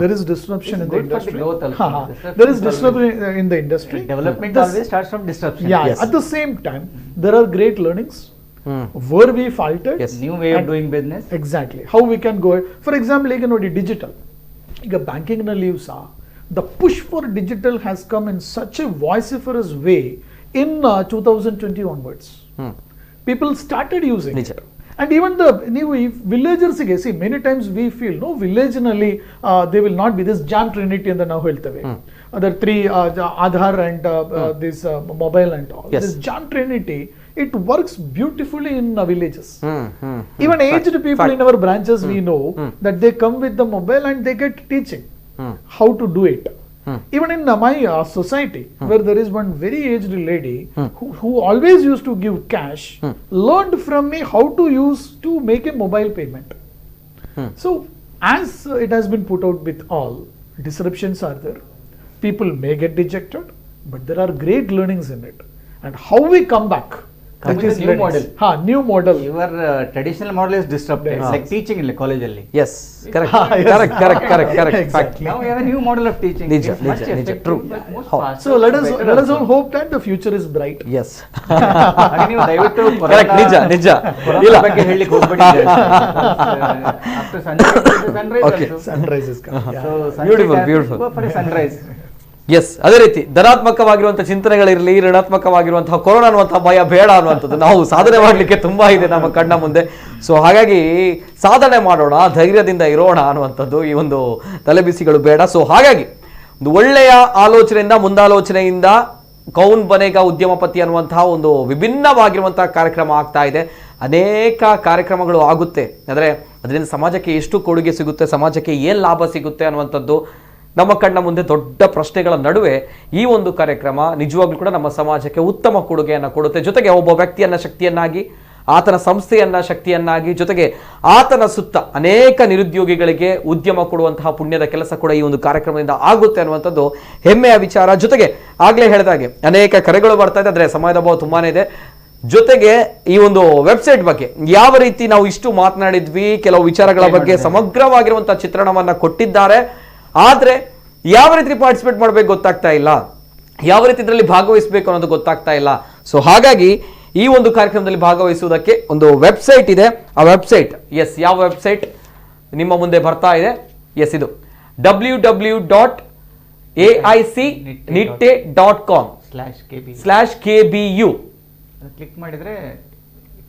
There is disruption in the industry. There is disruption in the industry. Development always starts from disruption. Yeah. At the same time, there are great learnings. Where we faltered. New way of doing business. Exactly. How we can go. For example, ಈಗ ನೋಡಿ digital. ಈಗ banking ನಲ್ಲಿ ಸಹ the push for digital has come in such a vociferous way in 2020 onwards. People started using it. And even the ನೀವು villagers ಗೆ see, many times we feel no village ನಲ್ಲಿ they will not be this jam trinity ಅಂತ ನಾವು ಹೇಳ್ತೇವೆ. Other three Aadhaar and this mobile and all. This jam trinity, it works beautifully in villages. Even aged people in our branches, we know that they come with the mobile and they get teaching how to do it. Even in my society, where there is one very aged lady who always used to give cash, learned from me how to use to make a mobile payment. So as it has been put out with all, disruptions are there. People may get dejected, but there are great learnings in it. And how we come back, that is new model. New model. Your traditional model is disrupted. It's like teaching in the college alli. Yes, correct. Fact. Now we have a new model of teaching. Nija, true. So let us all hope that the future is bright. Yes. ನೀವು ದಯವಿಟ್ಟು correct, ನಿಜ. ಇಲ್ಲ ಬಗ್ಗೆ ಹೇಳಲಿಕ್ಕೆ ಹೋಗಬೇಡಿ. After sunrise is coming. So beautiful. Go for a sunrise. Yes, ಅದೇ ರೀತಿ ಧನಾತ್ಮಕವಾಗಿರುವಂತಹ ಚಿಂತನೆಗಳಿರಲಿ, ಋಣಾತ್ಮಕವಾಗಿರುವಂತಹ corona ಅನ್ನುವಂತಹ ಭಯ ಬೇಡ ಅನ್ನುವಂಥದ್ದು ನಾವು ಸಾಧನೆ ಮಾಡಲಿಕ್ಕೆ ತುಂಬಾ ಇದೆ ನಮ್ಮ ಕಣ್ಣ ಮುಂದೆ. ಸೊ ಹಾಗಾಗಿ ಸಾಧನೆ ಮಾಡೋಣ, ಧೈರ್ಯದಿಂದ ಇರೋಣ ಅನ್ನುವಂಥದ್ದು ಈ ಒಂದು ತಲೆಬಿಸಿಗಳು ಬೇಡ. ಸೊ ಹಾಗಾಗಿ ಒಂದು ಒಳ್ಳೆಯ ಆಲೋಚನೆಯಿಂದ, ಮುಂದಾಲೋಚನೆಯಿಂದ ಕೌನ್ ಬನೇಗ ಉದ್ಯಮಪತಿ ಅನ್ನುವಂತಹ ಒಂದು ವಿಭಿನ್ನವಾಗಿರುವಂತಹ ಕಾರ್ಯಕ್ರಮ ಆಗ್ತಾ ಇದೆ. ಅನೇಕ ಕಾರ್ಯಕ್ರಮಗಳು ಆಗುತ್ತೆ, ಆದರೆ ಅದರಿಂದ ಸಮಾಜಕ್ಕೆ ಎಷ್ಟು ಕೊಡುಗೆ ಸಿಗುತ್ತೆ, ಸಮಾಜಕ್ಕೆ ಏನು ಲಾಭ ಸಿಗುತ್ತೆ ಅನ್ನುವಂಥದ್ದು ನಮ್ಮ ಕಣ್ಣ ಮುಂದೆ ದೊಡ್ಡ ಪ್ರಶ್ನೆಗಳ ನಡುವೆ ಈ ಒಂದು ಕಾರ್ಯಕ್ರಮ ನಿಜವಾಗ್ಲೂ ಕೂಡ ನಮ್ಮ ಸಮಾಜಕ್ಕೆ ಉತ್ತಮ ಕೊಡುಗೆಯನ್ನು ಕೊಡುತ್ತೆ. ಜೊತೆಗೆ ಒಬ್ಬ ವ್ಯಕ್ತಿಯನ್ನ ಶಕ್ತಿಯನ್ನಾಗಿ, ಆತನ ಸಂಸ್ಥೆಯನ್ನ ಶಕ್ತಿಯನ್ನಾಗಿ, ಜೊತೆಗೆ ಆತನ ಸುತ್ತ ಅನೇಕ ನಿರುದ್ಯೋಗಿಗಳಿಗೆ ಉದ್ಯಮ ಕೊಡುವಂತಹ ಪುಣ್ಯದ ಕೆಲಸ ಕೂಡ ಈ ಒಂದು ಕಾರ್ಯಕ್ರಮದಿಂದ ಆಗುತ್ತೆ ಅನ್ನುವಂಥದ್ದು ಹೆಮ್ಮೆಯ ವಿಚಾರ. ಜೊತೆಗೆ ಆಗ್ಲೇ ಹೇಳಿದಾಗೆ ಅನೇಕ ಕರೆಗಳು ಬರ್ತಾ ಇದೆ, ಆದರೆ ಸಮಯದ ಅಭಾವ ತುಂಬಾನೇ ಇದೆ. ಜೊತೆಗೆ ಈ ಒಂದು ವೆಬ್ಸೈಟ್ ಬಗ್ಗೆ ಯಾವ ರೀತಿ ನಾವು ಇಷ್ಟು ಮಾತನಾಡಿದ್ವಿ, ಕೆಲವು ವಿಚಾರಗಳ ಬಗ್ಗೆ ಸಮಗ್ರವಾಗಿರುವಂತಹ ಚಿತ್ರಣವನ್ನ ಕೊಟ್ಟಿದ್ದಾರೆ. ಆದ್ರೆ ಯಾವ ರೀತಿ ಪಾರ್ಟಿಸಿಪೇಟ್ ಮಾಡಬೇಕು ಗೊತ್ತಾಗ್ತಾ ಇಲ್ಲ, ಯಾವ ರೀತಿ ಇದರಲ್ಲಿ ಭಾಗವಹಿಸಬೇಕು ಅನ್ನೋದು ಗೊತ್ತಾಗ್ತಾ ಇಲ್ಲ. ಸೊ ಹಾಗಾಗಿ ಈ ಒಂದು ಕಾರ್ಯಕ್ರಮದಲ್ಲಿ ಭಾಗವಹಿಸುವುದಕ್ಕೆ ಒಂದು ವೆಬ್ಸೈಟ್ ಇದೆ. ಆ ವೆಬ್ಸೈಟ್, ಎಸ್, ಯಾವ ವೆಬ್ಸೈಟ್ ನಿಮ್ಮ ಮುಂದೆ ಬರ್ತಾ ಇದೆ? ಎಸ್, ಇದು www.aic.nitte.com/kbu ಕ್ಲಿಕ್ ಮಾಡಿದ್ರೆ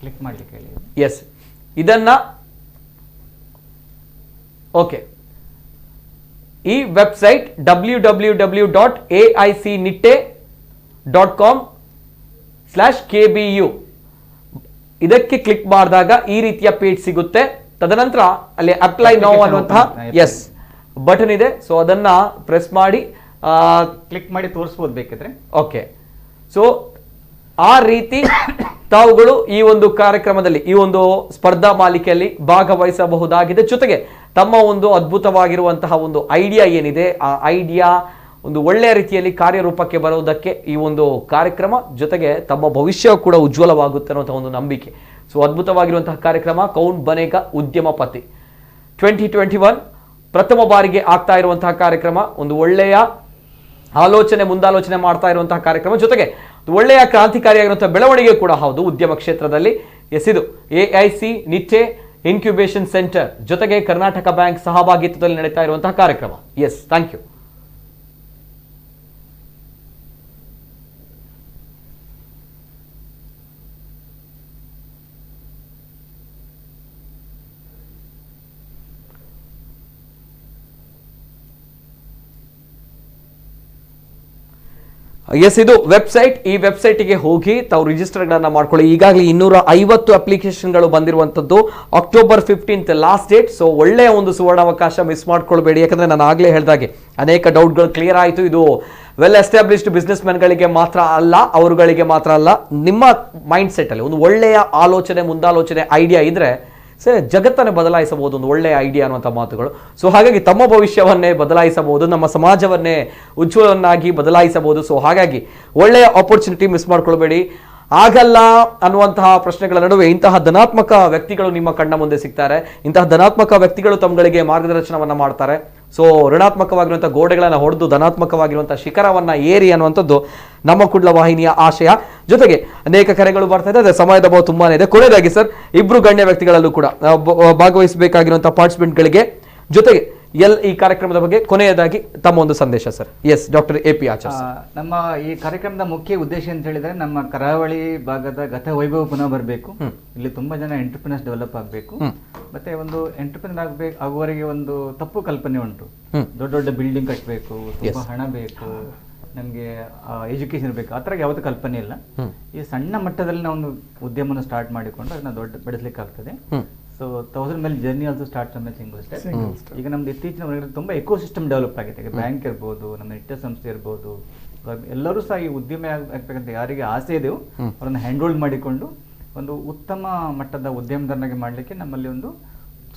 ಕ್ಲಿಕ್ ಮಾಡ್ಲಿಕ್ಕೆ ಹೇಳಿ. ಎಸ್, ಇದನ್ನ ಓಕೆ, ಈ ವೆಬ್ಸೈಟ್ www.aic.nitte.com/kbu ಇದಕ್ಕೆ ಕ್ಲಿಕ್ ಮಾಡಿದಾಗ ಈ ರೀತಿಯ ಪೇಜ್ ಸಿಗುತ್ತೆ. ತದನಂತರ ಅಲ್ಲಿ ಅಪ್ಲೈ ನೌ ಅನ್ನುವಂತಹ ಎಸ್ ಬಟನ್ ಇದೆ. ಸೊ ಅದನ್ನ ಪ್ರೆಸ್ ಮಾಡಿ ಕ್ಲಿಕ್ ಮಾಡಿ ತೋರಿಸಬಹುದು ಬೇಕಿದ್ರೆ. ಓಕೆ, ಸೊ ಆ ರೀತಿ ತಾವುಗಳು ಈ ಒಂದು ಕಾರ್ಯಕ್ರಮದಲ್ಲಿ, ಈ ಒಂದು ಸ್ಪರ್ಧಾ ಮಾಲಿಕೆಯಲ್ಲಿ ಭಾಗವಹಿಸಬಹುದಾಗಿದೆ. ಜೊತೆಗೆ ತಮ್ಮ ಒಂದು ಅದ್ಭುತವಾಗಿರುವಂತಹ ಒಂದು ಐಡಿಯಾ ಏನಿದೆ, ಆ ಐಡಿಯಾ ಒಂದು ಒಳ್ಳೆಯ ರೀತಿಯಲ್ಲಿ ಕಾರ್ಯರೂಪಕ್ಕೆ ಬರುವುದಕ್ಕೆ ಈ ಒಂದು ಕಾರ್ಯಕ್ರಮ, ಜೊತೆಗೆ ತಮ್ಮ ಭವಿಷ್ಯ ಕೂಡ ಉಜ್ವಲವಾಗುತ್ತೆ ಅನ್ನುವಂಥ ಒಂದು ನಂಬಿಕೆ. ಸೊ ಅದ್ಭುತವಾಗಿರುವಂತಹ ಕಾರ್ಯಕ್ರಮ ಕೌನ್ ಬನೇಗಾ ಉದ್ಯಮಪತಿ 2021 ಪ್ರಥಮ ಬಾರಿಗೆ ಆಗ್ತಾ ಇರುವಂತಹ ಕಾರ್ಯಕ್ರಮ. ಒಂದು ಒಳ್ಳೆಯ ಮುಂದಾಲೋಚನೆ ಮಾಡ್ತಾ ಇರುವಂತಹ ಕಾರ್ಯಕ್ರಮ, ಜೊತೆಗೆ ಒಳ್ಳೆಯ ಕ್ರಾಂತಿಕಾರಿಯಾಗಿರುವಂತಹ ಬೆಳವಣಿಗೆ ಕೂಡ ಹೌದು ಉದ್ಯಮ ಕ್ಷೇತ್ರದಲ್ಲಿ. ಇದು AIC ನಿಟ್ಟೆ ಇನ್ಕ್ಯುಬೇಷನ್ ಸೆಂಟರ್ ಜೊತೆಗೆ ಕರ್ನಾಟಕ ಬ್ಯಾಂಕ್ ಸಹಭಾಗಿತ್ವದಲ್ಲಿ ನಡೀತಾ ಇರುವಂತಹ ಕಾರ್ಯಕ್ರಮ. Thank you. ಇದು ವೆಬ್ಸೈಟ್. ಈ ವೆಬ್ಸೈಟ್ಗೆ ಹೋಗಿ ತಾವು ರಿಜಿಸ್ಟರ್ಗಳನ್ನು ಮಾಡ್ಕೊಳ್ಳಿ. ಈಗಾಗಲೇ 250 ಅಪ್ಲಿಕೇಶನ್ಗಳು ಬಂದಿರುವಂಥದ್ದು. October 15th last date. So ಒಳ್ಳೆಯ ಒಂದು ಸುವರ್ಣಾವಕಾಶ, ಮಿಸ್ ಮಾಡ್ಕೊಳ್ಬೇಡಿ. ಯಾಕಂದ್ರೆ ನಾನು ಆಗಲೇ ಹೇಳಿದಾಗೆ ಅನೇಕ ಡೌಟ್ಗಳು ಕ್ಲಿಯರ್ ಆಯಿತು. ಇದು ವೆಲ್ ಎಸ್ಟಾಬ್ಲಿಷ್ಡ್ ಬಿಸ್ನೆಸ್ ಮ್ಯಾನ್ಗಳಿಗೆ ಮಾತ್ರ ಅಲ್ಲ, ಅವರುಗಳಿಗೆ ಮಾತ್ರ ಅಲ್ಲ, ನಿಮ್ಮ ಮೈಂಡ್ ಸೆಟ್ಟಲ್ಲಿ ಒಂದು ಒಳ್ಳೆಯ ಮುಂದಾಲೋಚನೆ ಐಡಿಯಾ ಇದ್ರೆ ಜಗತ್ತನ್ನೇ ಬದಲಾಯಿಸಬಹುದು. ಒಂದು ಒಳ್ಳೆಯ ಐಡಿಯಾ ಅನ್ನುವಂಥ ಮಾತುಗಳು. ಸೊ ಹಾಗಾಗಿ ತಮ್ಮ ಭವಿಷ್ಯವನ್ನೇ ಬದಲಾಯಿಸಬಹುದು, ನಮ್ಮ ಸಮಾಜವನ್ನೇ ಉಜ್ವಲವನ್ನಾಗಿ ಬದಲಾಯಿಸಬಹುದು. ಸೊ ಹಾಗಾಗಿ ಒಳ್ಳೆಯ ಆಪರ್ಚುನಿಟಿ ಮಿಸ್ ಮಾಡ್ಕೊಳ್ಬೇಡಿ. ಆಗಲ್ಲ ಅನ್ನುವಂತಹ ಪ್ರಶ್ನೆಗಳ ನಡುವೆ ಇಂತಹ ಧನಾತ್ಮಕ ವ್ಯಕ್ತಿಗಳು ನಿಮ್ಮ ಕಣ್ಣ ಮುಂದೆ ಸಿಗ್ತಾರೆ. ಇಂತಹ ಧನಾತ್ಮಕ ವ್ಯಕ್ತಿಗಳು ತಮ್ಮಗಳಿಗೆ ಮಾರ್ಗದರ್ಶನವನ್ನ ಮಾಡ್ತಾರೆ. ಸೊ ಋಣಾತ್ಮಕವಾಗಿರುವಂತಹ ಗೋಡೆಗಳನ್ನು ಹೊಡೆದು ಧನಾತ್ಮಕವಾಗಿರುವಂತಹ ಶಿಖರವನ್ನ ಏರಿ ಅನ್ನುವಂಥದ್ದು ನಮ್ಮ ಕುಡ್ಲ ವಾಹಿನಿಯ ಆಶಯ. ಜೊತೆಗೆ ಅನೇಕ ಕರೆಗಳು ಬರ್ತಾ ಇದೆ, ಸಮಯದ ಅಭಾವ ತುಂಬಾನೇ ಇದೆ. ಕೊನೆಯದಾಗಿ ಸರ್, ಇಬ್ರು ಗಣ್ಯ ವ್ಯಕ್ತಿಗಳಲ್ಲೂ ಕೂಡ ಭಾಗವಹಿಸಬೇಕಾಗಿರುವಂತಹ ಪಾರ್ಟಿಸಿಪೆಂಟ್ಗಳಿಗೆ ಜೊತೆಗೆ ಈ ಕಾರ್ಯಕ್ರಮದ ಬಗ್ಗೆ ಕೊನೆಯದಾಗಿ ತಮ್ಮ ಒಂದು ಸಂದೇಶ ಸರ್. ಡಾಕ್ಟರ್ AP ಆಚಾರ್ಯ. ನಮ್ಮ ಈ ಕಾರ್ಯಕ್ರಮದ ಮುಖ್ಯ ಉದ್ದೇಶ ಅಂತ ಹೇಳಿದ್ರೆ ನಮ್ಮ ಕರಾವಳಿ ಭಾಗದ ಗತ ವೈಭವ ಪುನಃ ಬರಬೇಕು. ಇಲ್ಲಿ ತುಂಬಾ ಜನ ಎಂಟರ್ಪ್ರಿನರ್ಸ್ ಡೆವಲಪ್ ಆಗಬೇಕು. ಮತ್ತೆ ಒಂದು ಎಂಟರ್ಪ್ರಿನರ್ ಆಗುವವರೆಗೆ ಒಂದು ತಪ್ಪು ಕಲ್ಪನೆ ಉಂಟು. ದೊಡ್ಡ ದೊಡ್ಡ ಬಿಲ್ಡಿಂಗ್ ಕಟ್ಟಬೇಕು, ತುಂಬಾ ಹಣ ಬೇಕು, ನಮ್ಗೆ ಎಜುಕೇಶನ್ ಬೇಕು, ಆ ಥರ ಯಾವತ್ತೂ ಕಲ್ಪನೆ ಇಲ್ಲ. ಈ ಸಣ್ಣ ಮಟ್ಟದಲ್ಲಿ ನಾವು ಒಂದು ಉದ್ಯಮನ ಸ್ಟಾರ್ಟ್ ಮಾಡಿಕೊಂಡು ಅದನ್ನ ದೊಡ್ಡ ಬೆಳೆಸಲಿಕ್ಕೆ ಆಗ್ತದೆ. So 1000 mile journey also start from a single step. ಈಗ ನಮ್ದು ಇತ್ತೀಚಿನ ವರ್ಷಗಳಲ್ಲಿ ತುಂಬಾ ಎಕೋಸಿಸ್ಟಮ್ ಡೆವಲಪ್ ಆಗಿದೆ. ಈಗ ಬ್ಯಾಂಕ್ ಇರ್ಬೋದು, ನಮ್ಮ ನಿಟ್ಟ ಸಂಸ್ಥೆ ಇರ್ಬೋದು, ಎಲ್ಲರೂ ಸಹ ಈ ಉದ್ಯಮ ಆಗ್ಬೇಕಂತ ಯಾರಿಗೆ ಆಸೆ ಇದೆಯೋ ಅವರನ್ನು ಹ್ಯಾಂಡ್ ಹೋಲ್ಡ್ ಮಾಡಿಕೊಂಡು ಒಂದು ಉತ್ತಮ ಮಟ್ಟದ ಉದ್ಯಮದಾರನಾಗಿ ಮಾಡಲಿಕ್ಕೆ ನಮ್ಮಲ್ಲಿ ಒಂದು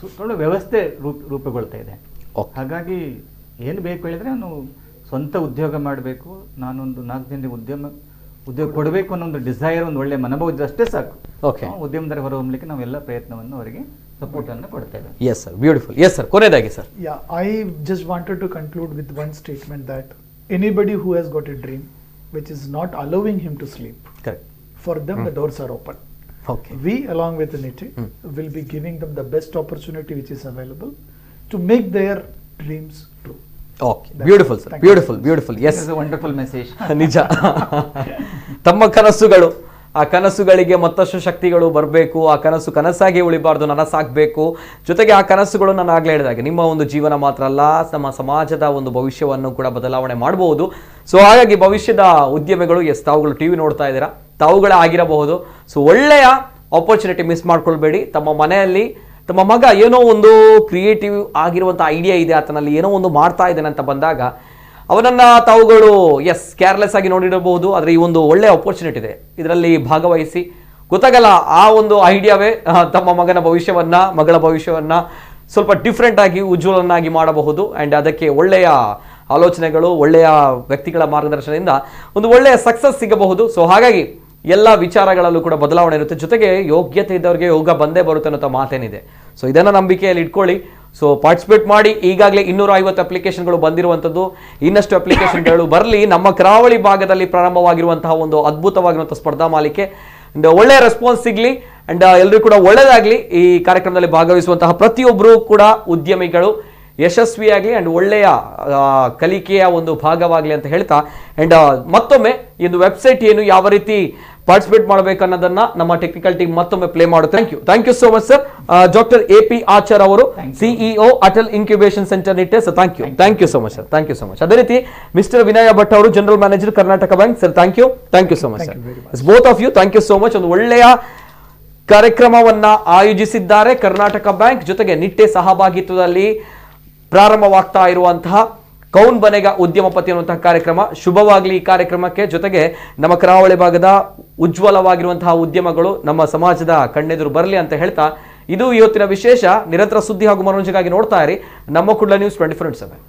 ಸುತ್ತಲೂ ವ್ಯವಸ್ಥೆ ರೂಪುಗೊಳ್ತಾ ಇದೆ. ಹಾಗಾಗಿ ಏನು ಬೇಕು ಹೇಳಿದ್ರೆ ನಾನು ಸ್ವಂತ ಉದ್ಯೋಗ ಮಾಡಬೇಕು, ನಾನೊಂದು 4 ಜನರಿಗೆ ಉದ್ಯೋಗ ಕೊಡಬೇಕು ಅನ್ನೋ ಒಂದು ಡಿಸೈರ್, ಒಂದು ಒಳ್ಳೆ ಮನೋಭಾವ ಇದ್ರೆ ಅಷ್ಟೇ ಸಾಕು. ಉದ್ಯಮದಾರ ಹೊರಹೊಮ್ಮಲಿಕ್ಕೆ ನಾವೆಲ್ಲ ಪ್ರಯತ್ನವನ್ನು ಅವರಿಗೆ ಸಪೋರ್ಟ್ ಅನ್ನು ಕೊಡ್ತೇವೆ. Yes sir, beautiful. Yes sir, ಕೊನೆಯದಾಗಿ sir. I just wanted to conclude with one statement that anybody who has got a dream which is not allowing him to sleep, correct, for them the doors are open. We along with NITI will be giving them the best opportunity which is available to make their dreams true. Beautiful sir, beautiful. Yes, wonderful message. ನಿಜ. ತಮ್ಮ ಕನಸುಗಳು, ಆ ಕನಸುಗಳಿಗೆ ಮತ್ತಷ್ಟು ಶಕ್ತಿಗಳು ಬರಬೇಕು. ಆ ಕನಸಾಗಿ ಉಳಿಬಾರ್ದು, ನನಸಾಗಬೇಕು. ಜೊತೆಗೆ ಆ ಕನಸುಗಳು ನಾನು ಆಗ್ಲೇ ಹೇಳಿದಾಗೆ ನಿಮ್ಮ ಒಂದು ಜೀವನ ಮಾತ್ರ ಅಲ್ಲ, ನಮ್ಮ ಸಮಾಜದ ಒಂದು ಭವಿಷ್ಯವನ್ನು ಕೂಡ ಬದಲಾವಣೆ ಮಾಡಬಹುದು. ಸೊ ಹಾಗಾಗಿ ಭವಿಷ್ಯದ ಉದ್ಯಮಿಗಳು, ತಾವುಗಳು TV ನೋಡ್ತಾ ಇದ್ದೀರಾ, ತಾವುಗಳೇ ಆಗಿರಬಹುದು. ಸೊ ಒಳ್ಳೆಯ ಆಪರ್ಚುನಿಟಿ ಮಿಸ್ ಮಾಡ್ಕೊಳ್ಬೇಡಿ. ತಮ್ಮ ಮನೆಯಲ್ಲಿ ತಮ್ಮ ಮಗ ಏನೋ ಒಂದು ಕ್ರಿಯೇಟಿವ್ ಆಗಿರುವಂಥ ಐಡಿಯಾ ಇದೆ, ಆತನಲ್ಲಿ ಏನೋ ಒಂದು ಮಾಡ್ತಾ ಇದ್ದಾನೆ ಅಂತ ಬಂದಾಗ ಅವನನ್ನು ತಾವುಗಳು ಕೇರ್ಲೆಸ್ ಆಗಿ ನೋಡಿರಬಹುದು. ಆದರೆ ಈ ಒಂದು ಒಳ್ಳೆಯ ಆಪರ್ಚುನಿಟಿ ಇದೆ, ಇದರಲ್ಲಿ ಭಾಗವಹಿಸಿ. ಗೊತ್ತಾಗಲ್ಲ, ಆ ಒಂದು ಐಡಿಯಾವೇ ತಮ್ಮ ಮಗಳ ಭವಿಷ್ಯವನ್ನ ಸ್ವಲ್ಪ ಡಿಫ್ರೆಂಟ್ ಆಗಿ ಉಜ್ವಲನಾಗಿ ಮಾಡಬಹುದು. ಆ್ಯಂಡ್ ಅದಕ್ಕೆ ಒಳ್ಳೆಯ ಆಲೋಚನೆಗಳು, ಒಳ್ಳೆಯ ವ್ಯಕ್ತಿಗಳ ಮಾರ್ಗದರ್ಶನದಿಂದ ಒಂದು ಒಳ್ಳೆಯ ಸಕ್ಸಸ್ ಸಿಗಬಹುದು. ಸೊ ಹಾಗಾಗಿ ಎಲ್ಲ ವಿಚಾರಗಳಲ್ಲೂ ಕೂಡ ಬದಲಾವಣೆ ಇರುತ್ತೆ. ಜೊತೆಗೆ ಯೋಗ್ಯತೆ ಇದ್ದವರಿಗೆ ಯೋಗ ಬಂದೇ ಬರುತ್ತೆ ಅನ್ನೋ ಮಾತೇನಿದೆ. ಸೊ ಇದನ್ನು ನಂಬಿಕೆಯಲ್ಲಿ ಇಟ್ಕೊಳ್ಳಿ. ಸೊ ಪಾರ್ಟಿಸಿಪೇಟ್ ಮಾಡಿ. ಈಗಾಗಲೇ 250 ಅಪ್ಲಿಕೇಶನ್ಗಳು ಬಂದಿರುವಂಥದ್ದು, ಇನ್ನಷ್ಟು ಅಪ್ಲಿಕೇಶನ್ಗಳು ಬರಲಿ. ನಮ್ಮ ಕರಾವಳಿ ಭಾಗದಲ್ಲಿ ಪ್ರಾರಂಭವಾಗಿರುವಂತಹ ಒಂದು ಅದ್ಭುತವಾಗಿರುವಂಥ ಸ್ಪರ್ಧಾ ಮಾಲಿಕೆ ಒಳ್ಳೆಯ ರೆಸ್ಪಾನ್ಸ್ ಸಿಗಲಿ. ಅಂಡ್ ಎಲ್ಲರೂ ಕೂಡ ಒಳ್ಳೆಯದಾಗಲಿ. ಈ ಕಾರ್ಯಕ್ರಮದಲ್ಲಿ ಭಾಗವಹಿಸುವಂತಹ ಪ್ರತಿಯೊಬ್ಬರೂ ಕೂಡ ಉದ್ಯಮಿಗಳು ಯಶಸ್ವಿಯಾಗಲಿ ಅಂಡ್ ಒಳ್ಳೆಯ ಕಲಿಕೆಯ ಒಂದು ಭಾಗವಾಗಲಿ ಅಂತ ಹೇಳ್ತಾ, ಅಂಡ್ ಮತ್ತೊಮ್ಮೆ ಈ ಒಂದು ವೆಬ್ಸೈಟ್ ಏನು, ಯಾವ ರೀತಿ ಪಾರ್ಟಿಸಿಪೇಟ್ ಮಾಡಬೇಕು ಅನ್ನೋದನ್ನ ನಮ್ಮ ಟೆಕ್ನಿಕಲ್ ಟೀಮ್ ಮತ್ತೊಮ್ಮೆ ಪ್ಲೇ ಮಾಡುತ್ತೆ. Thank you so much sir. Doctor AP Achar ಅವರು, CEO Atal incubation centre Nitte. Sir thank you so much sir. Thank you so much. ಅದೇ ರೀತಿ ಮಿಸ್ಟರ್ ವಿನಯ ಭಟ್ ಅವರು, general manager Karnataka bank. Sir thank you so much sir. Both of you thank you so much. ಒಂದು ಒಳ್ಳೆಯ ಕಾರ್ಯಕ್ರಮವನ್ನ ಆಯೋಜಿಸಿದ್ದಾರೆ Karnataka bank, ಜೊತೆಗೆ ನಿಟ್ಟೆ ಸಹಭಾಗಿತ್ವದಲ್ಲಿ ಪ್ರಾರಂಭವಾಗ್ತಾ ಇರುವಂತಹ ಕೌನ್ ಬನೇಗಾ ಉದ್ಯಮಪತಿ ಅನ್ನುವಂತಹ ಕಾರ್ಯಕ್ರಮ ಶುಭವಾಗಲಿ ಈ ಕಾರ್ಯಕ್ರಮಕ್ಕೆ. ಜೊತೆಗೆ ನಮ್ಮ ಕರಾವಳಿ ಭಾಗದ ಉಜ್ವಲವಾಗಿರುವಂತಹ ಉದ್ಯಮಗಳು ನಮ್ಮ ಸಮಾಜದ ಕಣ್ಣೆದುರು ಬರಲಿ ಅಂತ ಹೇಳ್ತಾ, ಇದು ಇವತ್ತಿನ ವಿಶೇಷ. ನಿರಂತರ ಸುದ್ದಿ ಹಾಗೂ ಮನೋರಂಜನೆಗಾಗಿ ನೋಡ್ತಾ ಇರಿ ನಮ್ಮ ಕುಡ್ಲ ನ್ಯೂಸ್ 24/7.